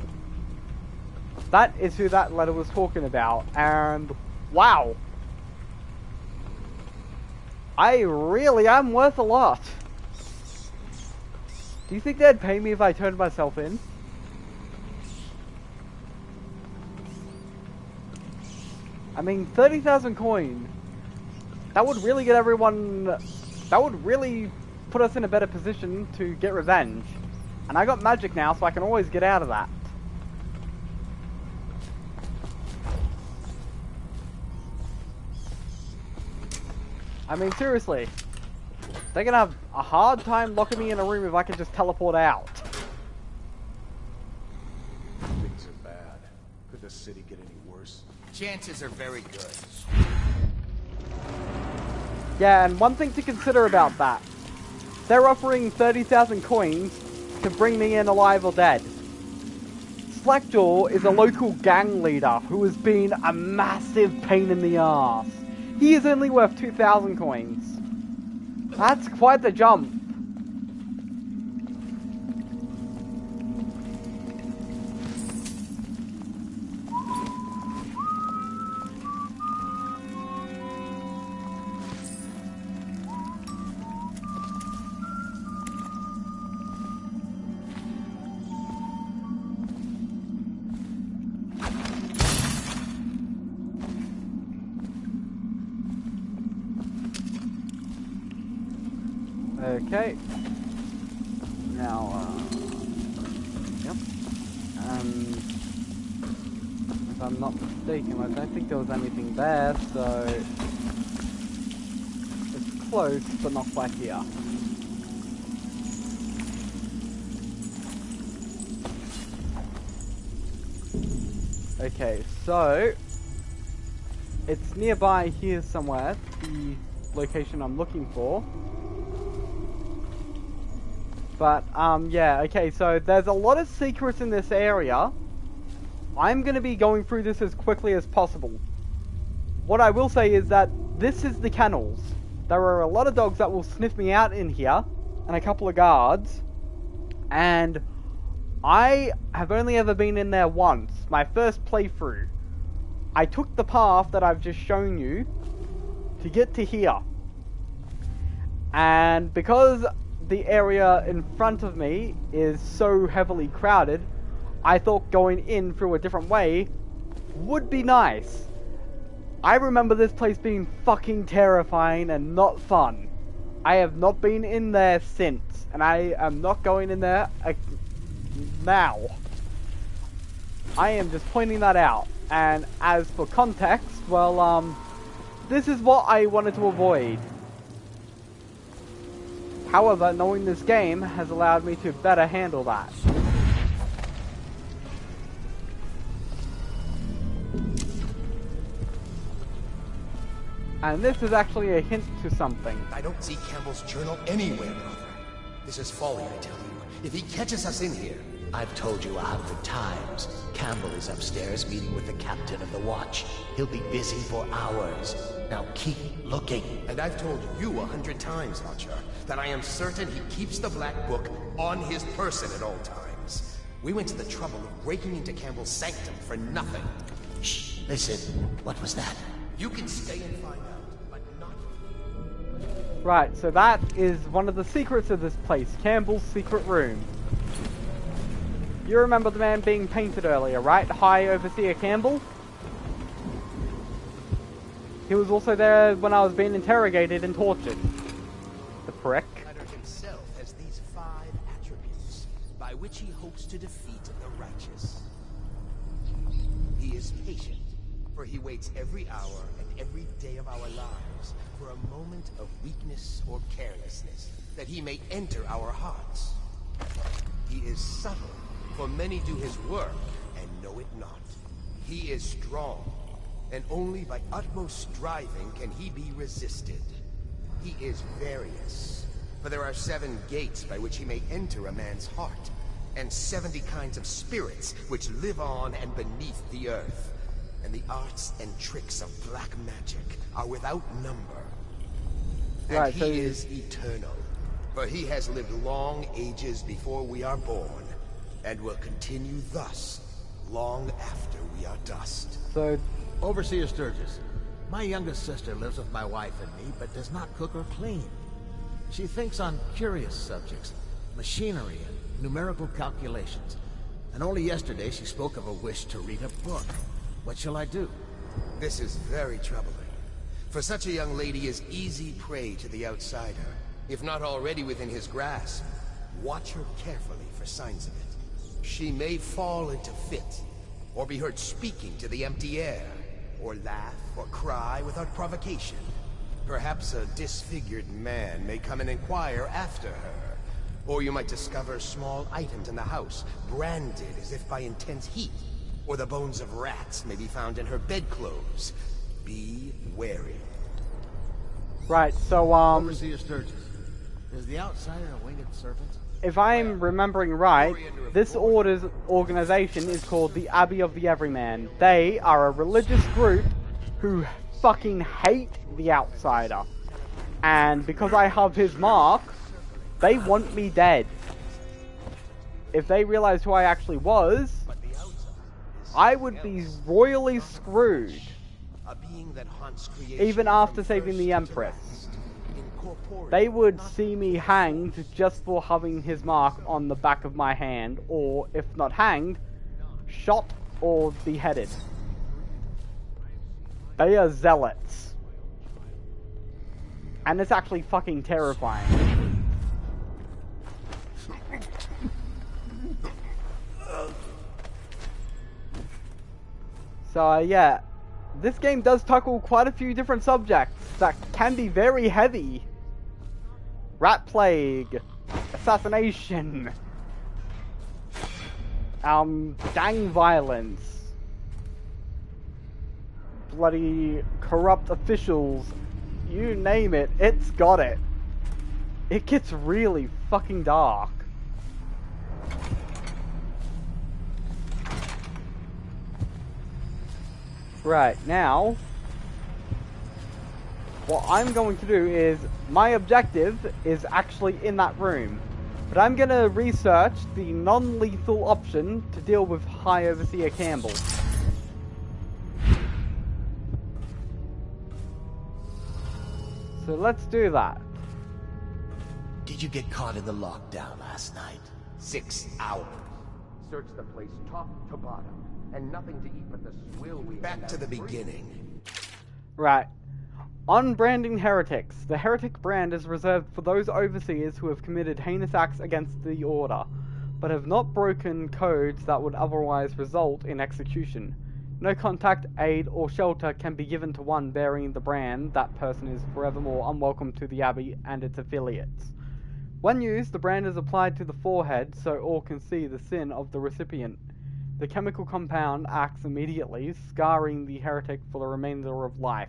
That is who that letter was talking about, and wow. I really am worth a lot. Do you think they'd pay me if I turned myself in? I mean, 30,000 coin. That would really get everyone... That would really put us in a better position to get revenge. And I got magic now, so I can always get out of that. I mean, seriously. They're gonna have a hard time locking me in a room if I can just teleport out. Things are bad. Could the city get any worse? Chances are very good. Yeah, and one thing to consider about that. They're offering 30,000 coins to bring me in alive or dead. Slackjaw is a local gang leader who has been a massive pain in the ass. He is only worth 2,000 coins. That's quite the jump. Okay. Now, yep. If I'm not mistaken, I don't think there was anything there, so... It's close, but not quite here. Okay, so... It's nearby here somewhere, the location I'm looking for. But, yeah, okay, so there's a lot of secrets in this area. I'm going to be going through this as quickly as possible. What I will say is that this is the kennels. There are a lot of dogs that will sniff me out in here, and a couple of guards. And I have only ever been in there once, my first playthrough. I took the path that I've just shown you to get to here. And because the area in front of me is so heavily crowded, I thought going in through a different way would be nice. I remember this place being fucking terrifying and not fun. I have not been in there since, and I am not going in there now. I am just pointing that out. And as for context, well, this is what I wanted to avoid. However, knowing this game has allowed me to better handle that. And this is actually a hint to something. I don't see Campbell's journal anywhere, brother. This is folly, I tell you. If he catches us in here... I've told you 100 times. Campbell is upstairs meeting with the captain of the watch. He'll be busy for hours. Now keep looking. And I've told you 100 times, Archer, that I am certain he keeps the Black Book on his person at all times. We went to the trouble of breaking into Campbell's sanctum for nothing. Shh, listen. What was that? You can stay and find out, but not... Right, so that is one of the secrets of this place, Campbell's secret room. You remember the man being painted earlier, right? High Overseer Campbell? He was also there when I was being interrogated and tortured. The prick. Himself has these 5 attributes by which he hopes to defeat the righteous. He is patient, for he waits every hour and every day of our lives for a moment of weakness or carelessness, that he may enter our hearts. He is subtle, for many do his work and know it not. He is strong, and only by utmost striving can he be resisted. He is various, for there are 7 gates by which he may enter a man's heart, and 70 kinds of spirits which live on and beneath the earth. And the arts and tricks of black magic are without number. And right, he is eternal, for he has lived long ages before we are born, and will continue thus long after we are dust. So, Overseer Sturgis, my youngest sister lives with my wife and me, but does not cook or clean. She thinks on curious subjects, machinery and numerical calculations. And only yesterday she spoke of a wish to read a book. What shall I do? This is very troubling. For such a young lady is easy prey to the outsider, if not already within his grasp. Watch her carefully for signs of it. She may fall into fit, or be heard speaking to the empty air, or laugh or cry without provocation. Perhaps a disfigured man may come and inquire after her, or you might discover small items in the house, branded as if by intense heat, or the bones of rats may be found in her bedclothes. Be wary. Right, so, Overseer Sturgis, is the outsider a winged serpent? If I'm remembering right, this organization is called the Abbey of the Everyman. They are a religious group who fucking hate the outsider. And because I have his mark, they want me dead. If they realized who I actually was, I would be royally screwed. Even after saving the Empress. They would see me hanged just for having his mark on the back of my hand, or if not hanged, shot or beheaded. They are zealots. And it's actually fucking terrifying. So yeah, this game does tackle quite a few different subjects that can be very heavy. Rat plague, assassination, gang violence, bloody corrupt officials, you name it, it's got it. It gets really fucking dark. Right, now, what I'm going to do is, my objective is actually in that room. But I'm going to research the non-lethal option to deal with High Overseer Campbell. So let's do that. Did you get caught in the lockdown last night? 6 hours. Search the place top to bottom, and nothing to eat but the swill we Back to the beginning. Right. On branding heretics, the heretic brand is reserved for those overseers who have committed heinous acts against the order, but have not broken codes that would otherwise result in execution. No contact, aid, or shelter can be given to one bearing the brand. That person is forevermore unwelcome to the Abbey and its affiliates. When used, the brand is applied to the forehead so all can see the sin of the recipient. The chemical compound acts immediately, scarring the heretic for the remainder of life.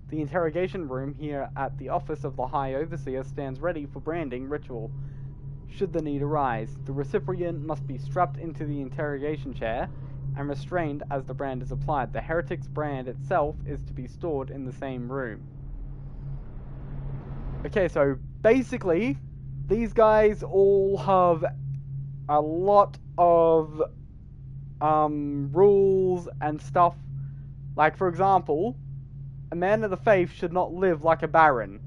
The interrogation room here at the office of the High Overseer stands ready for branding ritual. Should the need arise, the recipient must be strapped into the interrogation chair and restrained as the brand is applied. The heretic's brand itself is to be stored in the same room. Okay, so basically, these guys all have a lot of rules and stuff. Like, for example, a man of the faith should not live like a baron.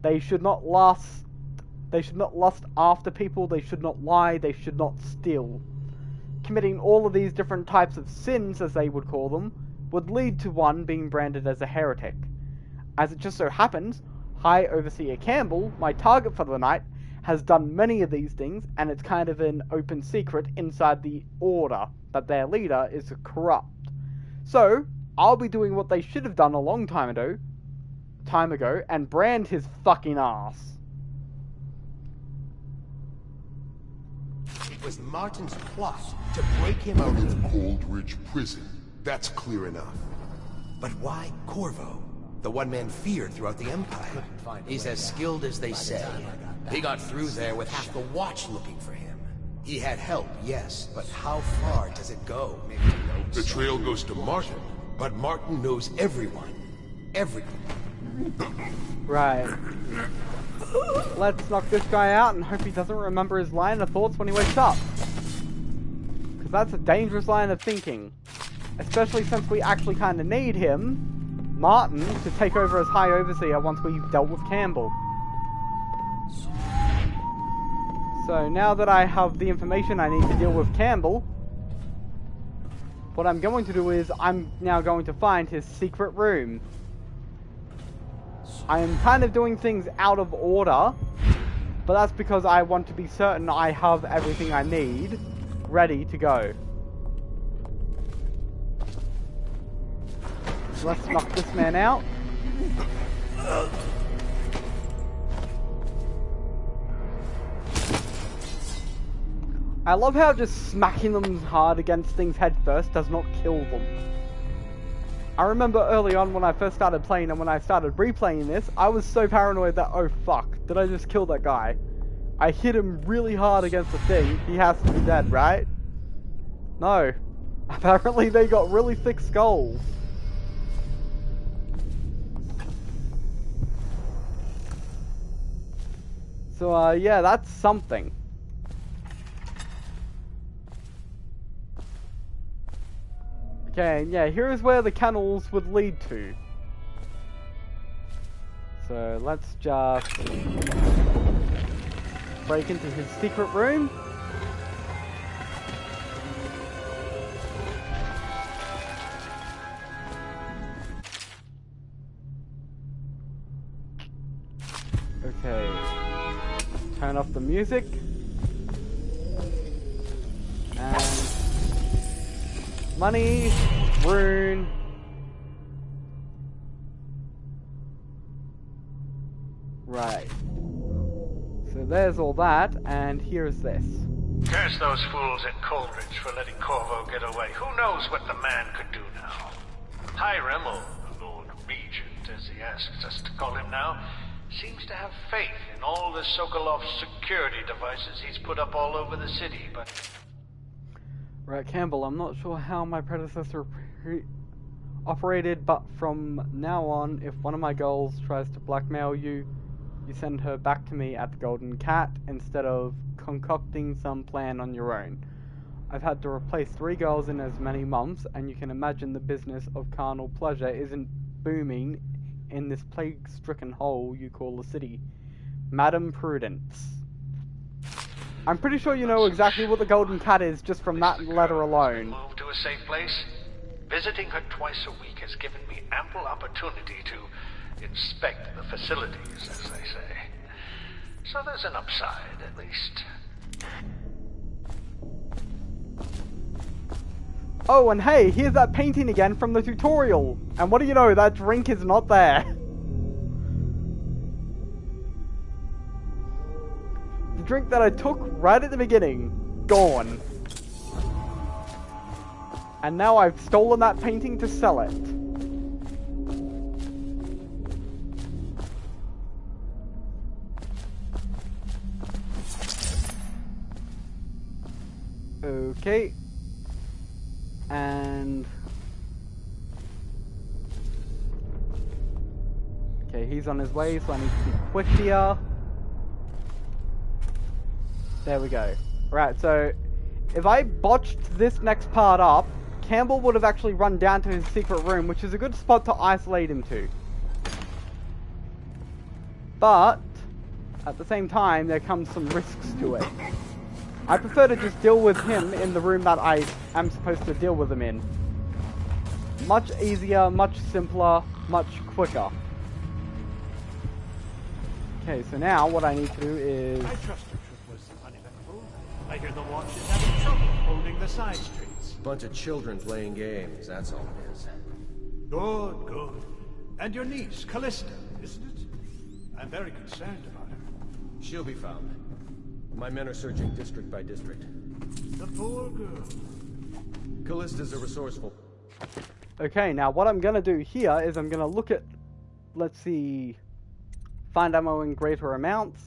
They should not lust after people, they should not lie, they should not steal. Committing all of these different types of sins, as they would call them, would lead to one being branded as a heretic. As it just so happens, High Overseer Campbell, my target for the night, has done many of these things, and it's kind of an open secret inside the order that their leader is corrupt. So, I'll be doing what they should have done a long time ago, and brand his fucking ass. It was Martin's plot to break him out of the Coldridge prison. That's clear enough. But why Corvo? The one man feared throughout the Empire. He's as skilled as they say. He got through there with half the watch looking for him. He had help, yes, but how far does it go? Maybe the trail goes to Martin. But Martin knows everyone. Everyone. Right. Let's knock this guy out and hope he doesn't remember his line of thoughts when he wakes up. Because that's a dangerous line of thinking. Especially since we actually kind of need him, Martin, to take over as High Overseer once we've dealt with Campbell. So now that I have the information I need to deal with Campbell, what I'm going to do is, I'm now going to find his secret room. I am kind of doing things out of order, but that's because I want to be certain I have everything I need ready to go. So let's knock this man out. I love how just smacking them hard against things head first does not kill them. I remember early on when I first started playing and when I started replaying this, I was so paranoid that, oh fuck, did I just kill that guy? I hit him really hard against the thing, he has to be dead, right? No. Apparently they got really thick skulls. So yeah, that's something. Okay, yeah, here's where the kennels would lead to. So let's just break into his secret room. Okay, turn off the music. And money, rune. Right. So there's all that, and here's this. Curse those fools at Coldridge for letting Corvo get away. Who knows what the man could do now? Hiram, or he asks us to call him now, seems to have faith in all the Sokolov security devices he's put up all over the city, but... Right, Campbell, I'm not sure how my predecessor operated, but from now on, if one of my girls tries to blackmail you, you send her back to me at the Golden Cat instead of concocting some plan on your own. I've had to replace 3 girls in as many months, and you can imagine the business of carnal pleasure isn't booming in this plague-stricken hole you call the city. Madam Prudence. I'm pretty sure you know exactly what the Golden Cat is just from that letter alone. Move to a safe place? Visiting her twice a week has given me ample opportunity to inspect the facilities, as they say. So there's an upside, at least. Oh, and hey, here's that painting again from the tutorial. And what do you know, that drink is not there. The drink that I took right at the beginning, gone. And now I've stolen that painting to sell it. Okay. And... okay, he's on his way, so I need to be quick here. There we go. Right, so if I botched this next part up, Campbell would have actually run down to his secret room, which is a good spot to isolate him to. But, at the same time, there comes some risks to it. I prefer to just deal with him in the room that I am supposed to deal with him in. Much easier, much simpler, much quicker. Okay, so now what I need to do is... I trust your trip was uneventful. I hear the watch is having trouble holding the side streets. Bunch of children playing games, that's all it is. Good, good. And your niece, Callista, isn't it? I'm very concerned about her. She'll be found. My men are searching district by district. The poor girl. Callista's a resourceful... okay, now what I'm gonna do here is I'm gonna look at... let's see... find ammo in greater amounts.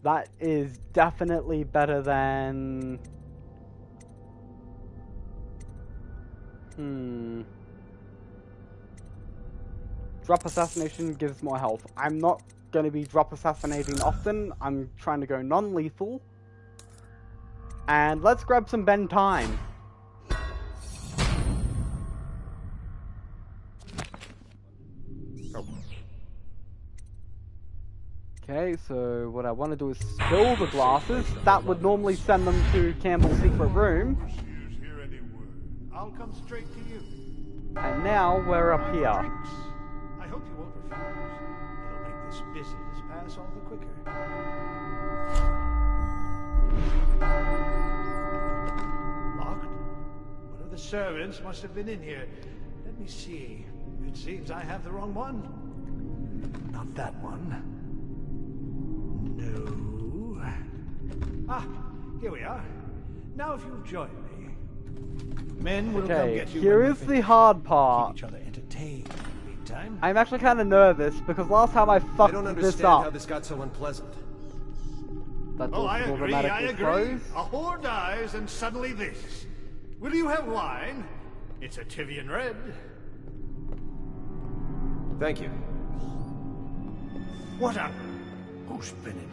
That is definitely better than... drop assassination gives more health. I'm not going to be drop assassinating often. I'm trying to go non-lethal. And let's grab some bend time. Okay, so what I want to do is spill the glasses. That would normally send them to Campbell's secret room. I'll come straight to you. And now we're up here. I hope you won't refuse. It'll make this business pass all the quicker. Locked? One of the servants must have been in here. Let me see. It seems I have the wrong one. Not that one. No. Ah, here we are. Now if you'll join me. Men will come get you. Here is the hard part. Keep each other entertained. Meantime, I'm actually kind of nervous because last time I fucked this up. how this got so unpleasant. That I agree. close. A whore dies and suddenly this. Will you have wine? It's a Tivian red. Thank you. What a... who's been in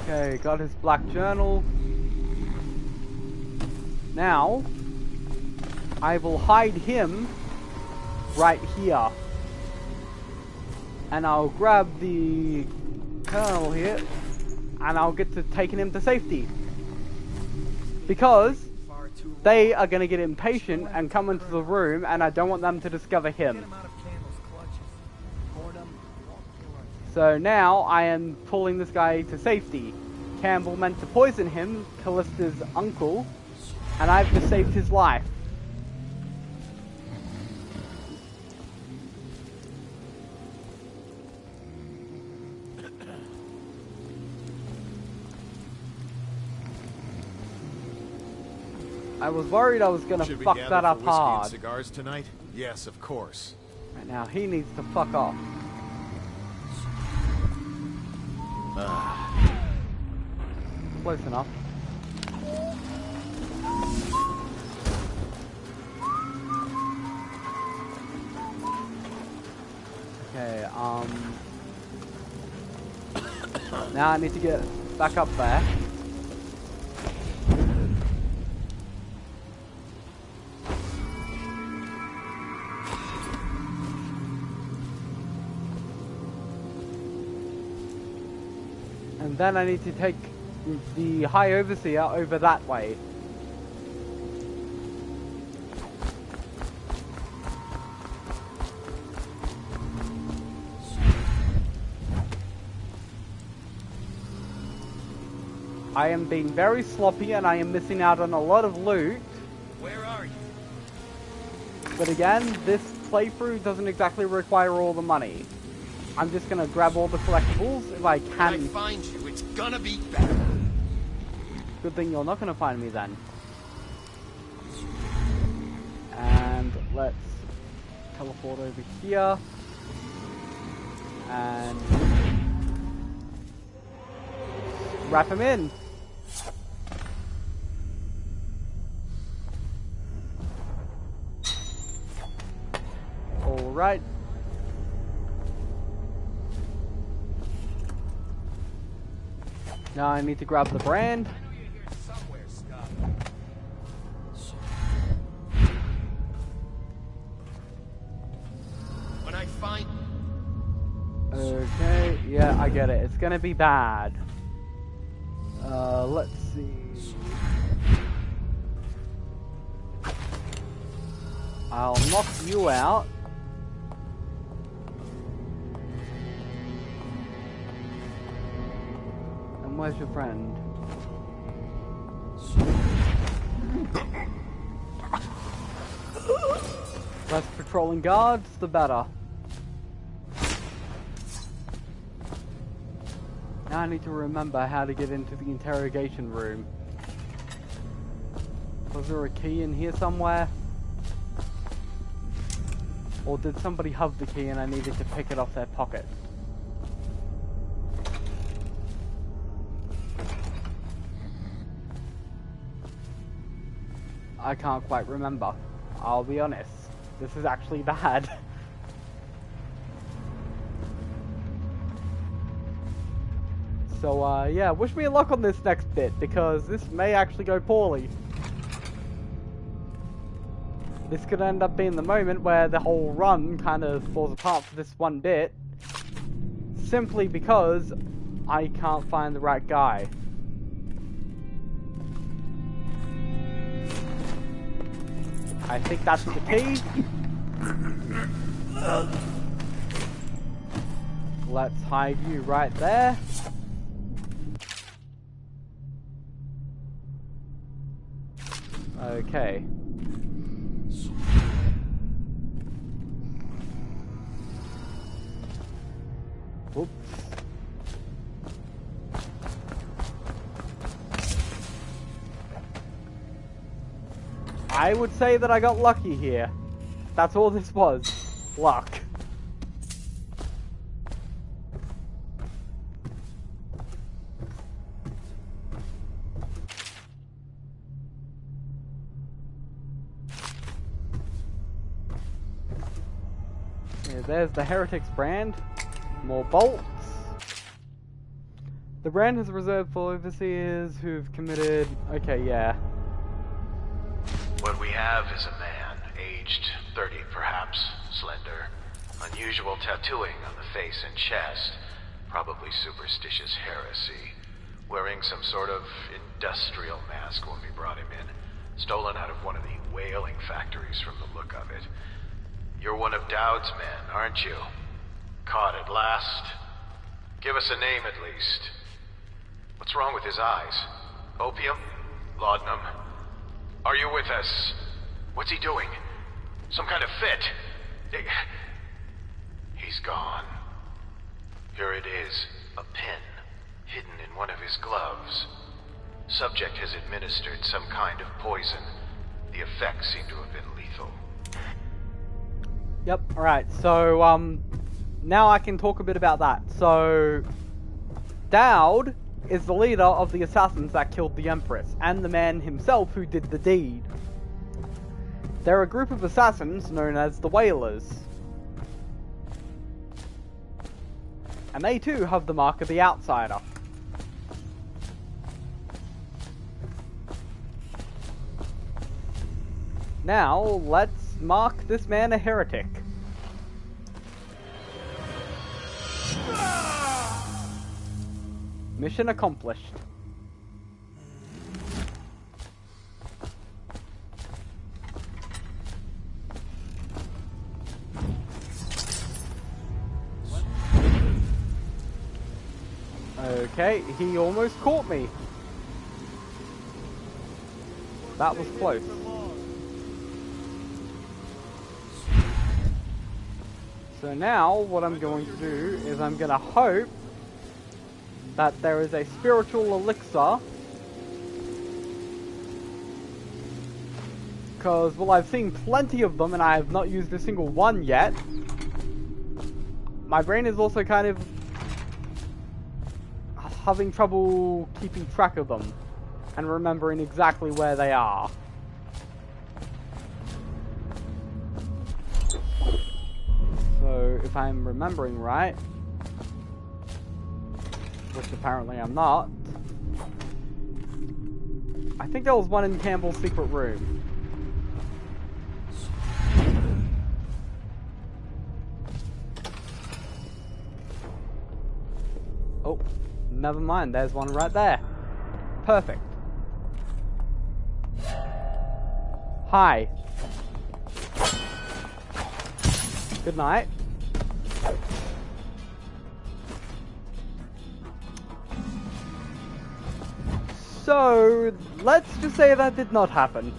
Okay, got his black journal. Now, I will hide him right here. And I'll grab the colonel here, and I'll get to taking him to safety. Because they are going to get impatient and come into the room, and I don't want them to discover him. So now I am pulling this guy to safety. Campbell meant to poison him, Callista's uncle, and I've just saved his life. I was worried I was gonna Should we fuck gather that for up whiskey and hard. cigars tonight? Yes, of course. Right now, he needs to fuck off. Close enough. Okay, now I need to get back up there. And then I need to take the High Overseer over that way. I am being very sloppy and I am missing out on a lot of loot. Where are you? But again, this playthrough doesn't exactly require all the money. I'm just gonna grab all the collectibles if I can. When I find you, it's gonna be bad. Good thing you're not gonna find me then. And let's teleport over here. And wrap him in. All right. Now I need to grab the brand. When I find... Okay, yeah, I get it. It's gonna be bad. Let's see. I'll knock you out. And where's your friend? Less patrolling guards, the better. Now I need to remember how to get into the interrogation room. Was there a key in here somewhere? Or did somebody have the key and I needed to pick it off their pocket? I can't quite remember. I'll be honest. This is actually bad. So, yeah, wish me luck on this next bit, because this may actually go poorly. This could end up being the moment where the whole run kind of falls apart for this one bit, simply because I can't find the right guy. I think that's the key. Let's hide you right there. Okay. Oops. I would say that I got lucky here. That's all this was. Luck. Yeah, there's the Heretics brand. More bolts. The brand is reserved for overseers who've committed... Okay, yeah. What we have is a man, aged 30 perhaps, slender, unusual tattooing on the face and chest, probably superstitious heresy, wearing some sort of industrial mask when we brought him in, stolen out of one of the whaling factories from the look of it. You're one of Dowd's men, aren't you? Caught at last? Give us a name at least. What's wrong with his eyes? Opium? Laudanum? Are you with us? What's he doing? Some kind of fit? He's gone. Here it is, a pin, hidden in one of his gloves. Subject has administered some kind of poison, The effects seem to have been lethal. Yep, alright, so, now I can talk a bit about that. So, Dowd is the leader of the assassins that killed the Empress, and the man himself who did the deed. They're a group of assassins known as the Whalers. And they too have the mark of the Outsider. Now, let's mark this man a heretic. Mission accomplished. Okay, he almost caught me. That was close. So now, what I'm going to do is I'm going to hope that there is a spiritual elixir. Because, well, I've seen plenty of them and I have not used a single one yet. My brain is also kind of having trouble keeping track of them and remembering exactly where they are. So, if I'm remembering right, which apparently I'm not, I think there was one in Campbell's secret room. Oh, never mind, there's one right there. Perfect. Hi. Good night. So, let's just say that did not happen.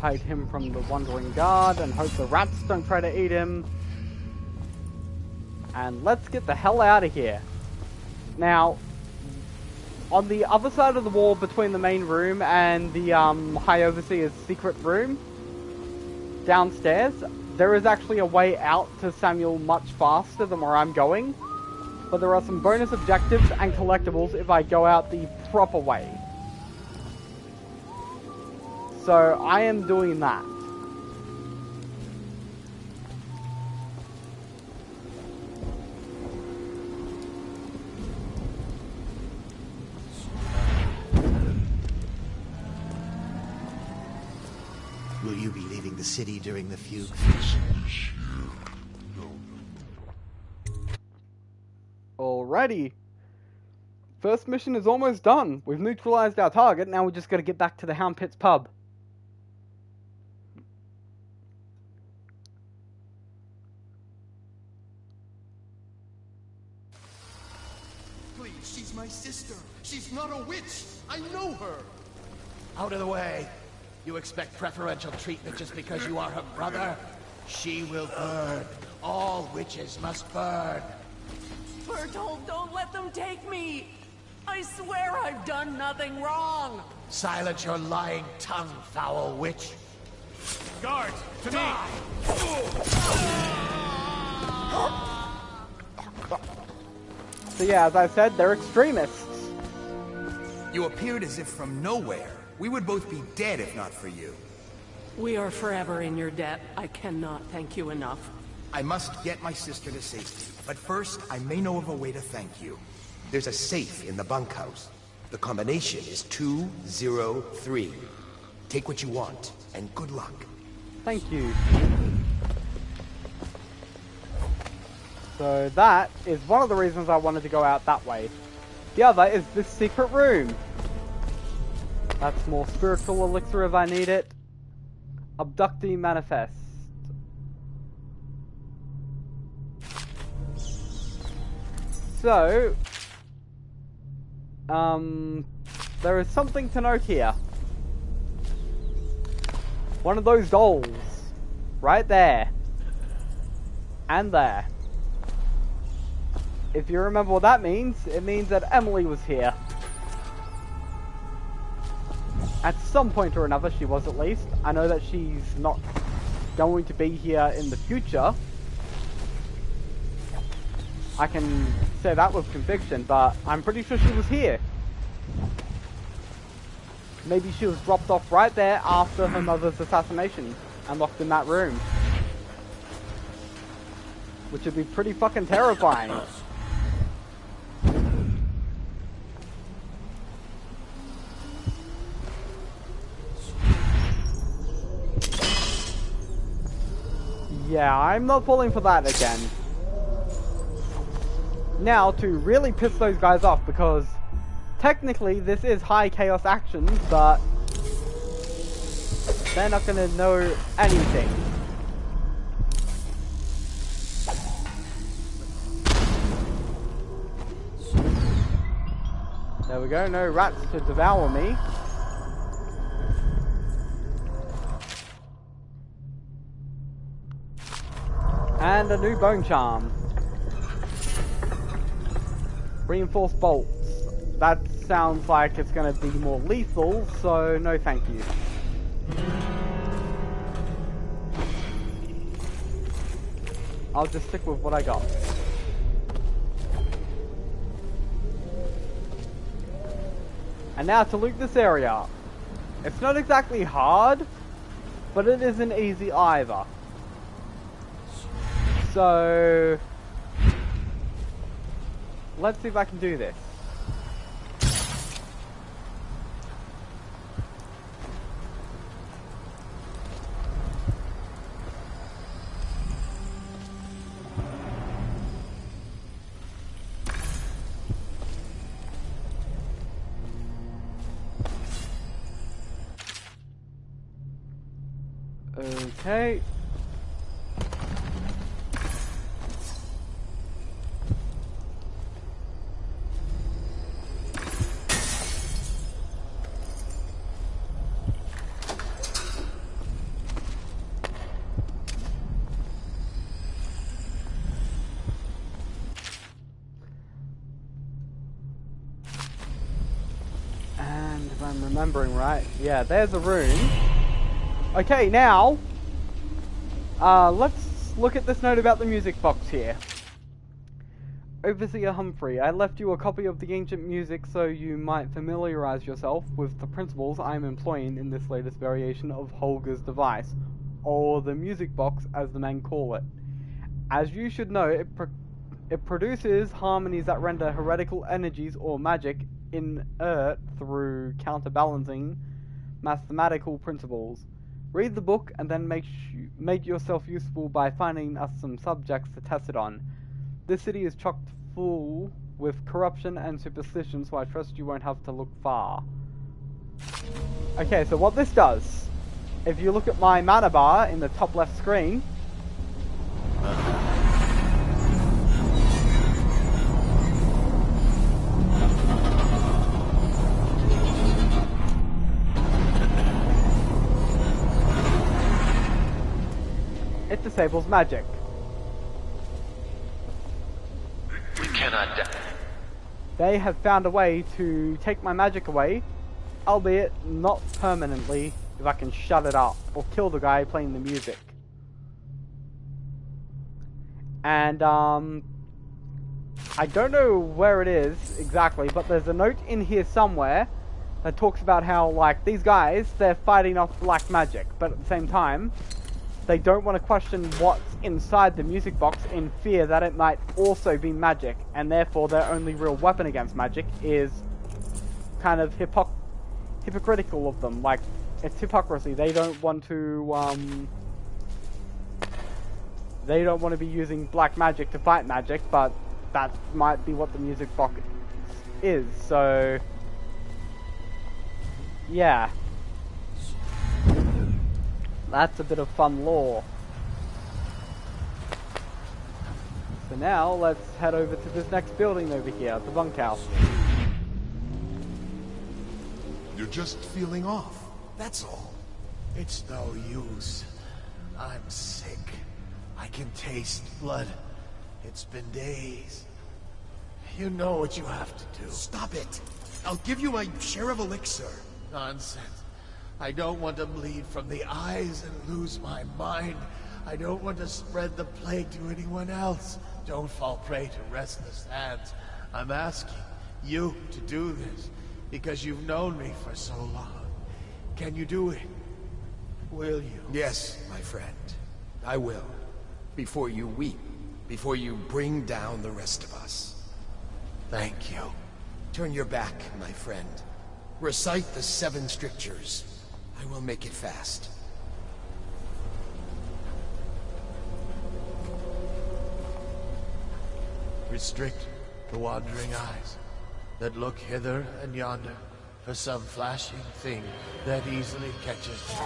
Hide him from the wandering guard and hope the rats don't try to eat him. And let's get the hell out of here. Now, on the other side of the wall between the main room and the High Overseer's secret room, downstairs, there is actually a way out to Samuel much faster than where I'm going. But there are some bonus objectives and collectibles if I go out the proper way. So, I am doing that. Will you be leaving the city during the fugue? Alrighty. First mission is almost done. We've neutralized our target, now we just gotta get back to the Hound Pits pub. Please, she's my sister. She's not a witch. I know her. Out of the way. You expect preferential treatment just because you are her brother? She will burn. All witches must burn. Bertold, don't let them take me! I swear I've done nothing wrong! Silence your lying tongue, foul witch. Guards, to me! So yeah, as I said, they're extremists. You appeared as if from nowhere. We would both be dead if not for you. We are forever in your debt. I cannot thank you enough. I must get my sister to safety, but first I may know of a way to thank you. There's a safe in the bunkhouse. The combination is 203. Take what you want, and good luck. Thank you. So that is one of the reasons I wanted to go out that way. The other is this secret room. That's more spiritual elixir if I need it. Abductee manifest. So, there is something to note here. One of those dolls, right there. And there. If you remember what that means, it means that Emily was here. At some point or another, she was at least. I know that she's not going to be here in the future. I can say that with conviction, but I'm pretty sure she was here. Maybe she was dropped off right there after her mother's assassination and locked in that room. Which would be pretty fucking terrifying. Yeah, I'm not falling for that again. Now, to really piss those guys off, because technically this is high chaos action, but they're not gonna know anything. There we go, no rats to devour me. And a new bone charm. Reinforced bolts. That sounds like it's going to be more lethal, so no thank you. I'll just stick with what I got. And now to loot this area. It's not exactly hard, but it isn't easy either. So let's see if I can do this. Okay. And if I'm remembering right, yeah, there's a room. Okay, now, let's look at this note about the music box here. Overseer Humphrey, I left you a copy of the ancient music so you might familiarize yourself with the principles I am employing in this latest variation of Holger's device, or the music box as the men call it. As you should know, it produces harmonies that render heretical energies or magic inert through counterbalancing mathematical principles. Read the book and then make yourself useful by finding us some subjects to test it on. This city is chock full with corruption and superstition, so I trust you won't have to look far. Okay, so what this does, if you look at my mana bar in the top left screen, it disables magic. We cannot die. They have found a way to take my magic away, albeit not permanently, if I can shut it up or kill the guy playing the music. And I don't know where it is exactly, but there's a note in here somewhere that talks about how, like, these guys, they're fighting off black magic, but at the same time, they don't want to question what's inside the music box in fear that it might also be magic, and therefore their only real weapon against magic is kind of hypocritical of them. Like, it's hypocrisy. They don't want to be using black magic to fight magic, but that might be what the music box is. So yeah, that's a bit of fun lore. So now, let's head over to this next building over here, the bunkhouse. You're just feeling off, That's all. It's no use. I'm sick. I can taste blood. It's been days. You know what you have to do. Stop it! I'll give you my share of elixir. Nonsense. I don't want to bleed from the eyes and lose my mind. I don't want to spread the plague to anyone else. Don't fall prey to restless hands. I'm asking you to do this because you've known me for so long. Can you do it? Will you? Yes, my friend. I will. Before you weep. Before you bring down the rest of us. Thank you. Turn your back, my friend. Recite the 7 strictures. I will make it fast. Restrict the wandering eyes that look hither and yonder for some flashing thing that easily catches them.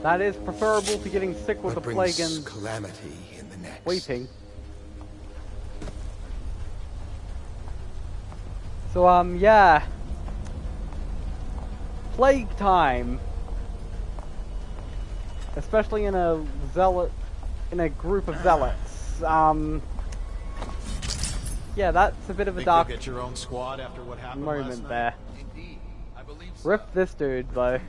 That is preferable to getting sick with the plague and calamity in the next. Weeping. So, yeah. Plague time. Especially in a group of zealots. Yeah, that's a bit of a dark Think you'll get your own squad after what happened moment last night? there. Indeed, I believe so. Rip this dude, though.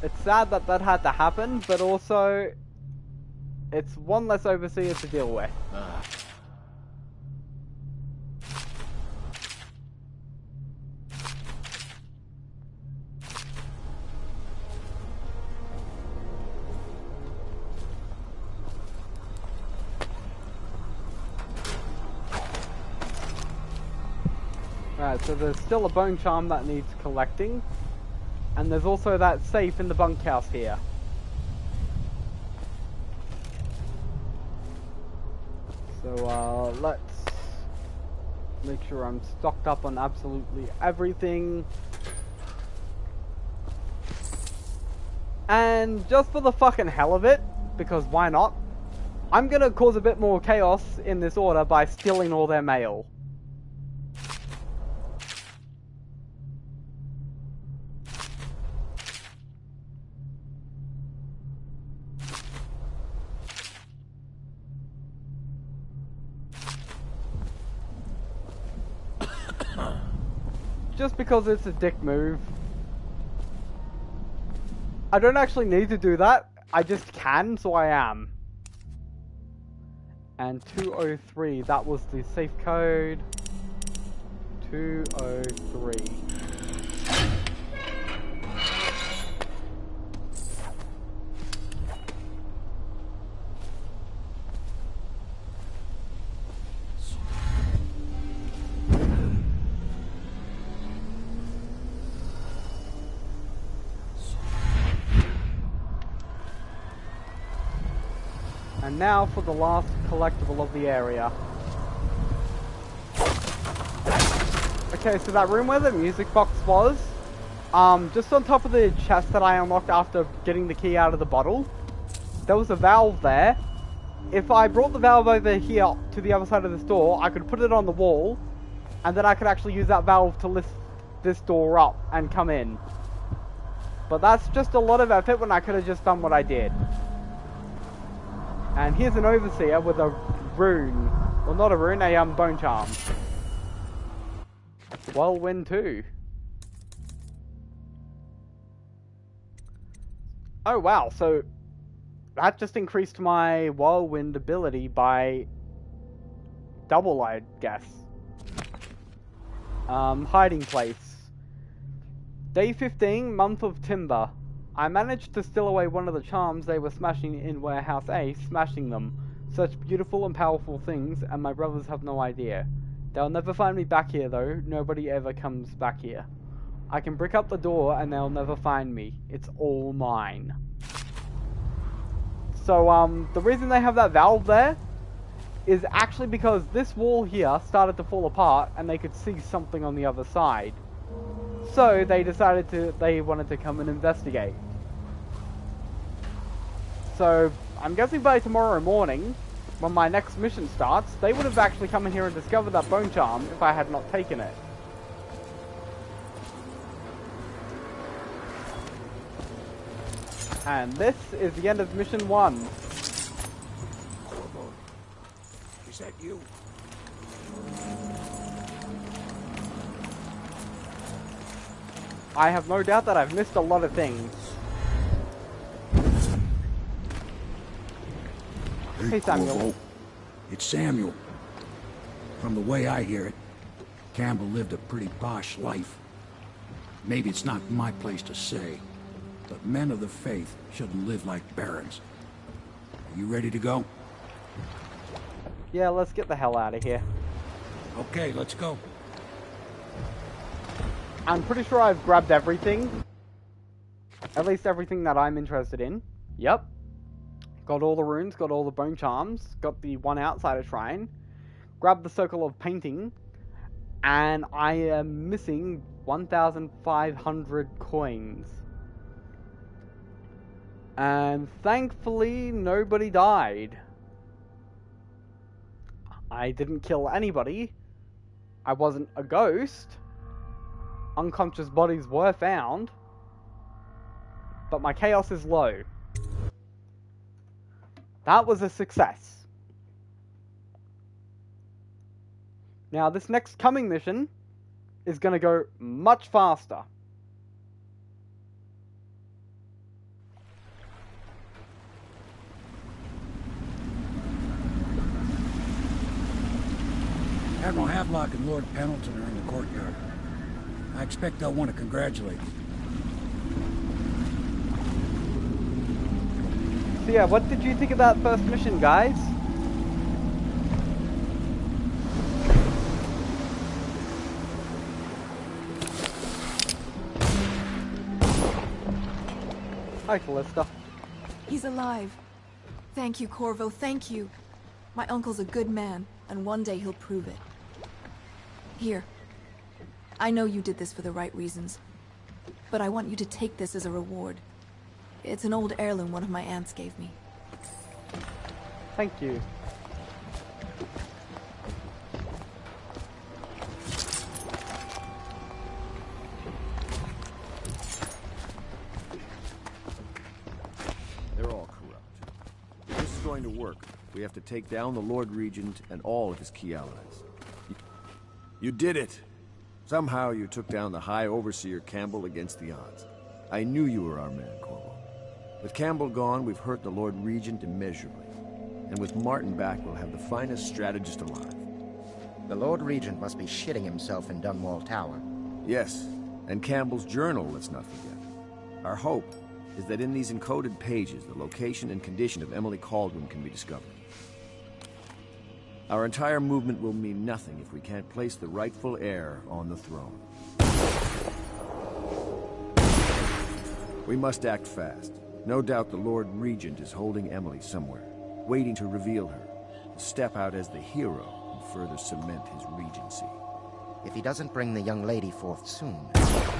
It's sad that that had to happen, but also it's one less overseer to deal with. Right, so there's still a bone charm that needs collecting. And there's also that safe in the bunkhouse here. So, let's make sure I'm stocked up on absolutely everything. And just for the fucking hell of it, because why not, I'm gonna cause a bit more chaos in this order by stealing all their mail. Just because it's a dick move. I don't actually need to do that. I just can, so I am. And 203, that was the safe code. 203. And now for the last collectible of the area. Okay, so that room where the music box was, just on top of the chest that I unlocked after getting the key out of the bottle, there was a valve there. If I brought the valve over here to the other side of this door, I could put it on the wall, and then I could actually use that valve to lift this door up and come in. But that's just a lot of effort when I could have just done what I did. And here's an overseer with a rune. Well, not a rune, a bone charm. Whirlwind 2. Oh wow, so that just increased my whirlwind ability by double, I guess. Hiding place. Day 15, month of timber. I managed to steal away one of the charms they were smashing in Warehouse A, smashing them. Such beautiful and powerful things, and my brothers have no idea. They'll never find me back here though, nobody ever comes back here. I can brick up the door and they'll never find me. It's all mine. So, the reason they have that valve there is actually because this wall here started to fall apart and they could see something on the other side. So, they wanted to come and investigate. So, I'm guessing by tomorrow morning, when my next mission starts, they would have actually come in here and discovered that bone charm if I had not taken it. And this is the end of mission 1. Is that you? I have no doubt that I've missed a lot of things. Hey, Samuel. Corvo. It's Samuel. From the way I hear it, Campbell lived a pretty posh life. Maybe it's not my place to say, but men of the faith shouldn't live like barons. Are you ready to go? Yeah, let's get the hell out of here. Okay, let's go. I'm pretty sure I've grabbed everything. At least everything that I'm interested in. Yep. Got all the runes, got all the bone charms, got the one outsider shrine, grabbed the circle of painting, and I am missing 1,500 coins. And thankfully, nobody died. I didn't kill anybody. I wasn't a ghost. Unconscious bodies were found. But my chaos is low. That was a success. Now, this next coming mission is going to go much faster. Admiral Havelock and Lord Pendleton are in the courtyard. I expect they'll want to congratulate you. So yeah, what did you think of that first mission, guys? Hi, Callista. He's alive. Thank you, Corvo, thank you. My uncle's a good man, and one day he'll prove it. Here. I know you did this for the right reasons, but I want you to take this as a reward. It's an old heirloom one of my aunts gave me. Thank you. They're all corrupt. If this is going to work, we have to take down the Lord Regent and all of his key allies. You did it! Somehow you took down the High Overseer Campbell against the odds. I knew you were our man, Corvo. With Campbell gone, we've hurt the Lord Regent immeasurably. And with Martin back, we'll have the finest strategist alive. The Lord Regent must be shitting himself in Dunwall Tower. Yes, and Campbell's journal, let's not forget. Our hope is that in these encoded pages, the location and condition of Emily Kaldwin can be discovered. Our entire movement will mean nothing if we can't place the rightful heir on the throne. We must act fast. No doubt the Lord Regent is holding Emily somewhere, waiting to reveal her, to step out as the hero and further cement his regency. If he doesn't bring the young lady forth soon,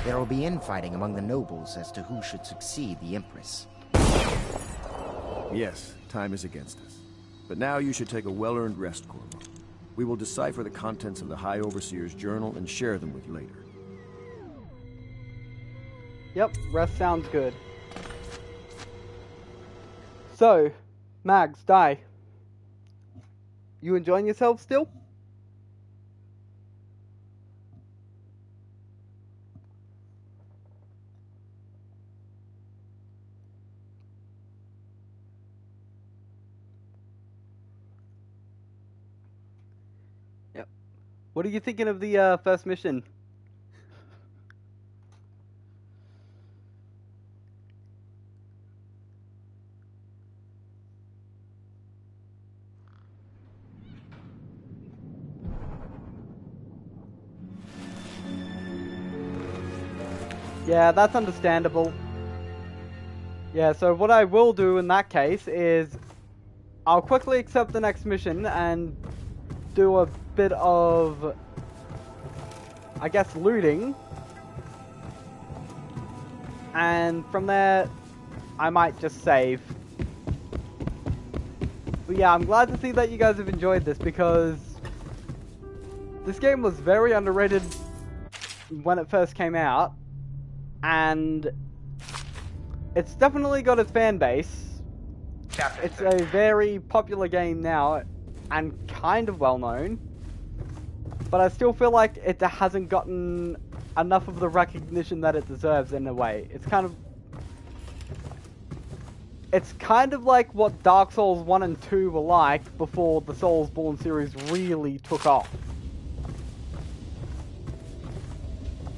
there will be infighting among the nobles as to who should succeed the Empress. Yes, time is against us. But now you should take a well-earned rest, Corvo. We will decipher the contents of the High Overseer's journal and share them with you later. Yep, rest sounds good. So, Mags, Die. You enjoying yourself still? Yep. What are you thinking of the first mission? Yeah, that's understandable. Yeah, so what I will do in that case is I'll quickly accept the next mission and do a bit of, I guess, looting. And from there, I might just save. But yeah, I'm glad to see that you guys have enjoyed this, because this game was very underrated when it first came out, and it's definitely got its fan base. It's a very popular game now, and kind of well known, but I still feel like it hasn't gotten enough of the recognition that it deserves in a way. It's kind of like what Dark Souls 1 and 2 were like before the Soulsborne series really took off.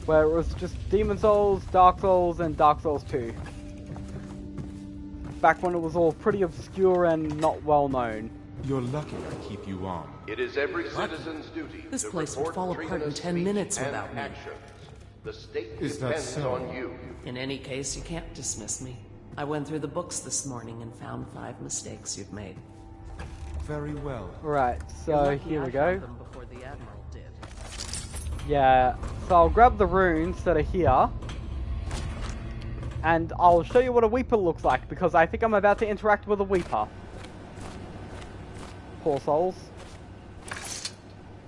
Where it was just Demon Souls, Dark Souls, and Dark Souls 2. Back when it was all pretty obscure and not well known. You're lucky I keep you on. It is every citizen's duty This to place would report fall apart in treasonous 10 speech minutes and without me. actions. The state Is that depends so? on you. In any case, you can't dismiss me. I went through the books this morning and found 5 mistakes you've made. Very well. Right, so here we go. Them before the Admiral did. Yeah, so I'll grab the runes that are here, and I'll show you what a Weeper looks like, because I think I'm about to interact with a Weeper. Poor souls.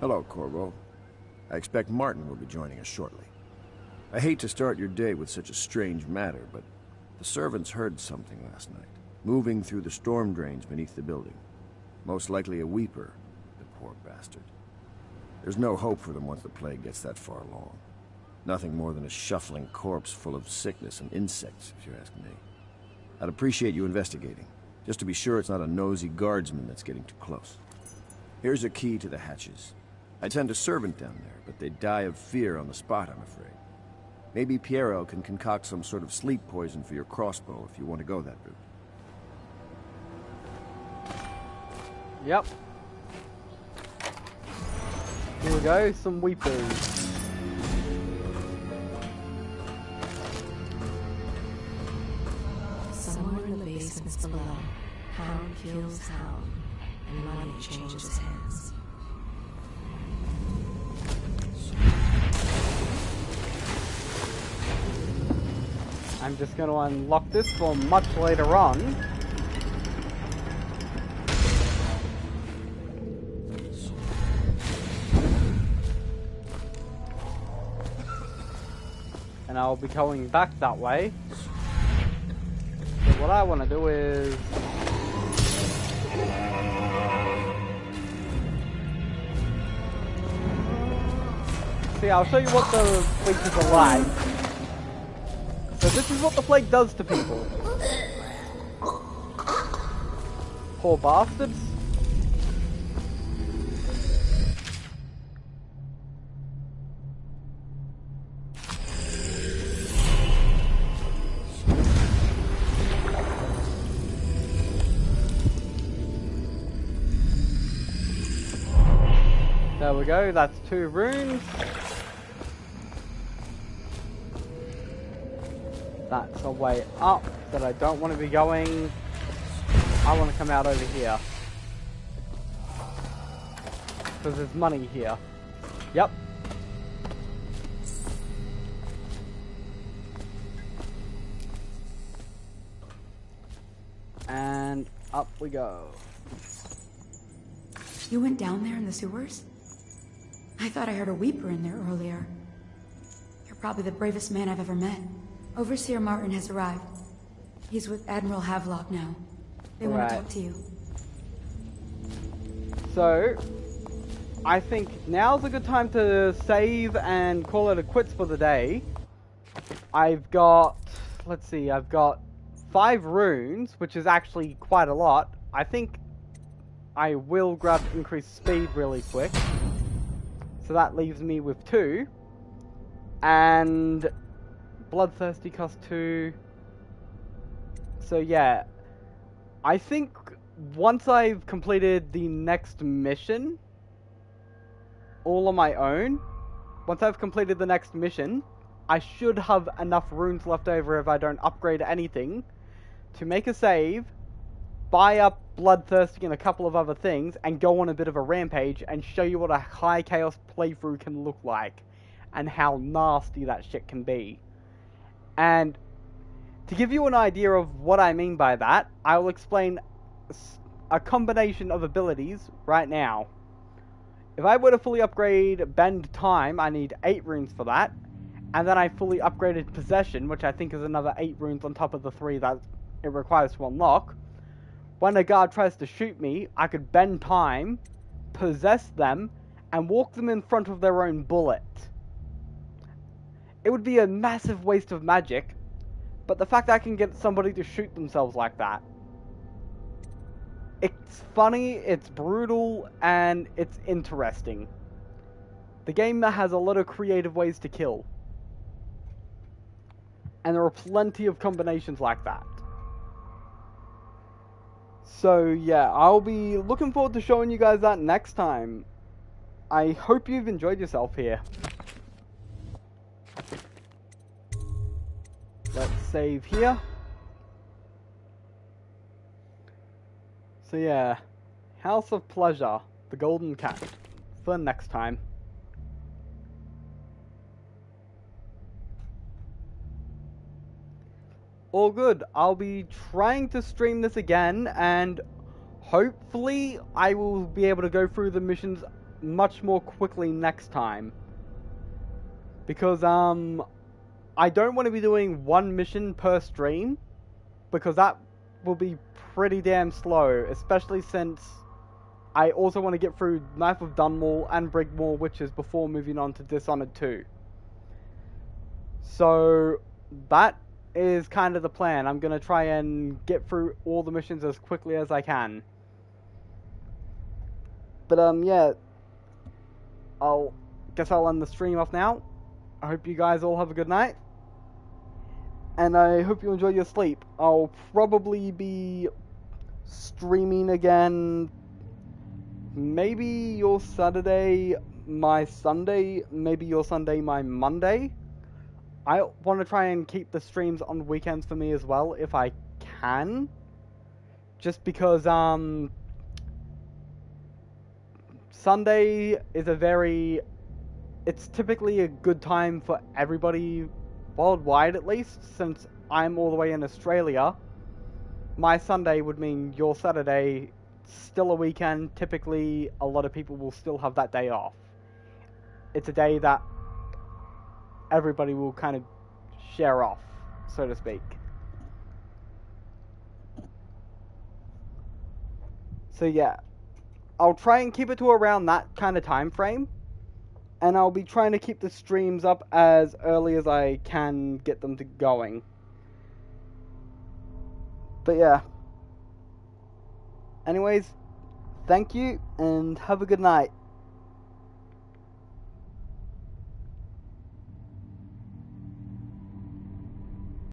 Hello, Corvo. I expect Martin will be joining us shortly. I hate to start your day with such a strange matter, but the servants heard something last night, moving through the storm drains beneath the building. Most likely a Weeper, the poor bastard. There's no hope for them once the plague gets that far along. Nothing more than a shuffling corpse full of sickness and insects, if you ask me. I'd appreciate you investigating, just to be sure it's not a nosy guardsman that's getting too close. Here's a key to the hatches. I'd send a servant down there, but they'd die of fear on the spot, I'm afraid. Maybe Piero can concoct some sort of sleep poison for your crossbow if you want to go that route. Yep. Here we go, some Weepers. Somewhere in the basements below, hound kills hound, and money changes hands. I'm just going to unlock this for much later on. And I'll be going back that way. So what I want to do is... See, I'll show you what the places are like. So this is what the plague does to people. Poor bastards. There we go, that's 2 runes. That's a way up that I don't want to be going. I want to come out over here. Because there's money here. Yep. And up we go. You went down there in the sewers? I thought I heard a Weeper in there earlier. You're probably the bravest man I've ever met. Overseer Martin has arrived. He's with Admiral Havelock now. They want to talk to you. So, I think now's a good time to save and call it a quits for the day. I've got, let's see, I've got 5 runes, which is actually quite a lot. I think I will grab increased speed really quick. So that leaves me with 2. And Bloodthirsty costs 2. So yeah, I think once I've completed the next mission, all on my own, once I've completed the next mission, I should have enough runes left over if I don't upgrade anything, to make a save, buy up Bloodthirsty and a couple of other things, and go on a bit of a rampage and show you what a high chaos playthrough can look like, and how nasty that shit can be. And to give you an idea of what I mean by that, I will explain a combination of abilities right now. If I were to fully upgrade Bend Time, I need 8 runes for that. And then I fully upgraded Possession, which I think is another 8 runes on top of the 3 that it requires to unlock. When a guard tries to shoot me, I could bend time, possess them, and walk them in front of their own bullet. It would be a massive waste of magic, but the fact that I can get somebody to shoot themselves like that. It's funny, it's brutal, and it's interesting. The game has a lot of creative ways to kill. And there are plenty of combinations like that. So yeah, I'll be looking forward to showing you guys that next time. I hope you've enjoyed yourself here. Let's save here. So yeah, House of Pleasure, the Golden Cat, for next time. All good. I'll be trying to stream this again, and hopefully I will be able to go through the missions much more quickly next time. Because, I don't want to be doing one mission per stream, because that will be pretty damn slow, especially since I also want to get through Knife of Dunmore and Brigmore Witches before moving on to Dishonored 2. So, that is kind of the plan. I'm going to try and get through all the missions as quickly as I can. But, yeah, guess I'll end the stream off now. I hope you guys all have a good night. And I hope you enjoy your sleep. I'll probably be streaming again, maybe your Saturday, my Sunday, maybe your Sunday, my Monday. I want to try and keep the streams on weekends for me as well, if I can. Just because, Sunday is it's typically a good time for everybody, worldwide at least, since I'm all the way in Australia. My Sunday would mean your Saturday, still a weekend. Typically, a lot of people will still have that day off. It's a day that everybody will kind of share off, so to speak. So yeah, I'll try and keep it to around that kind of time frame. And I'll be trying to keep the streams up as early as I can get them to going. But yeah. Anyways, thank you and have a good night.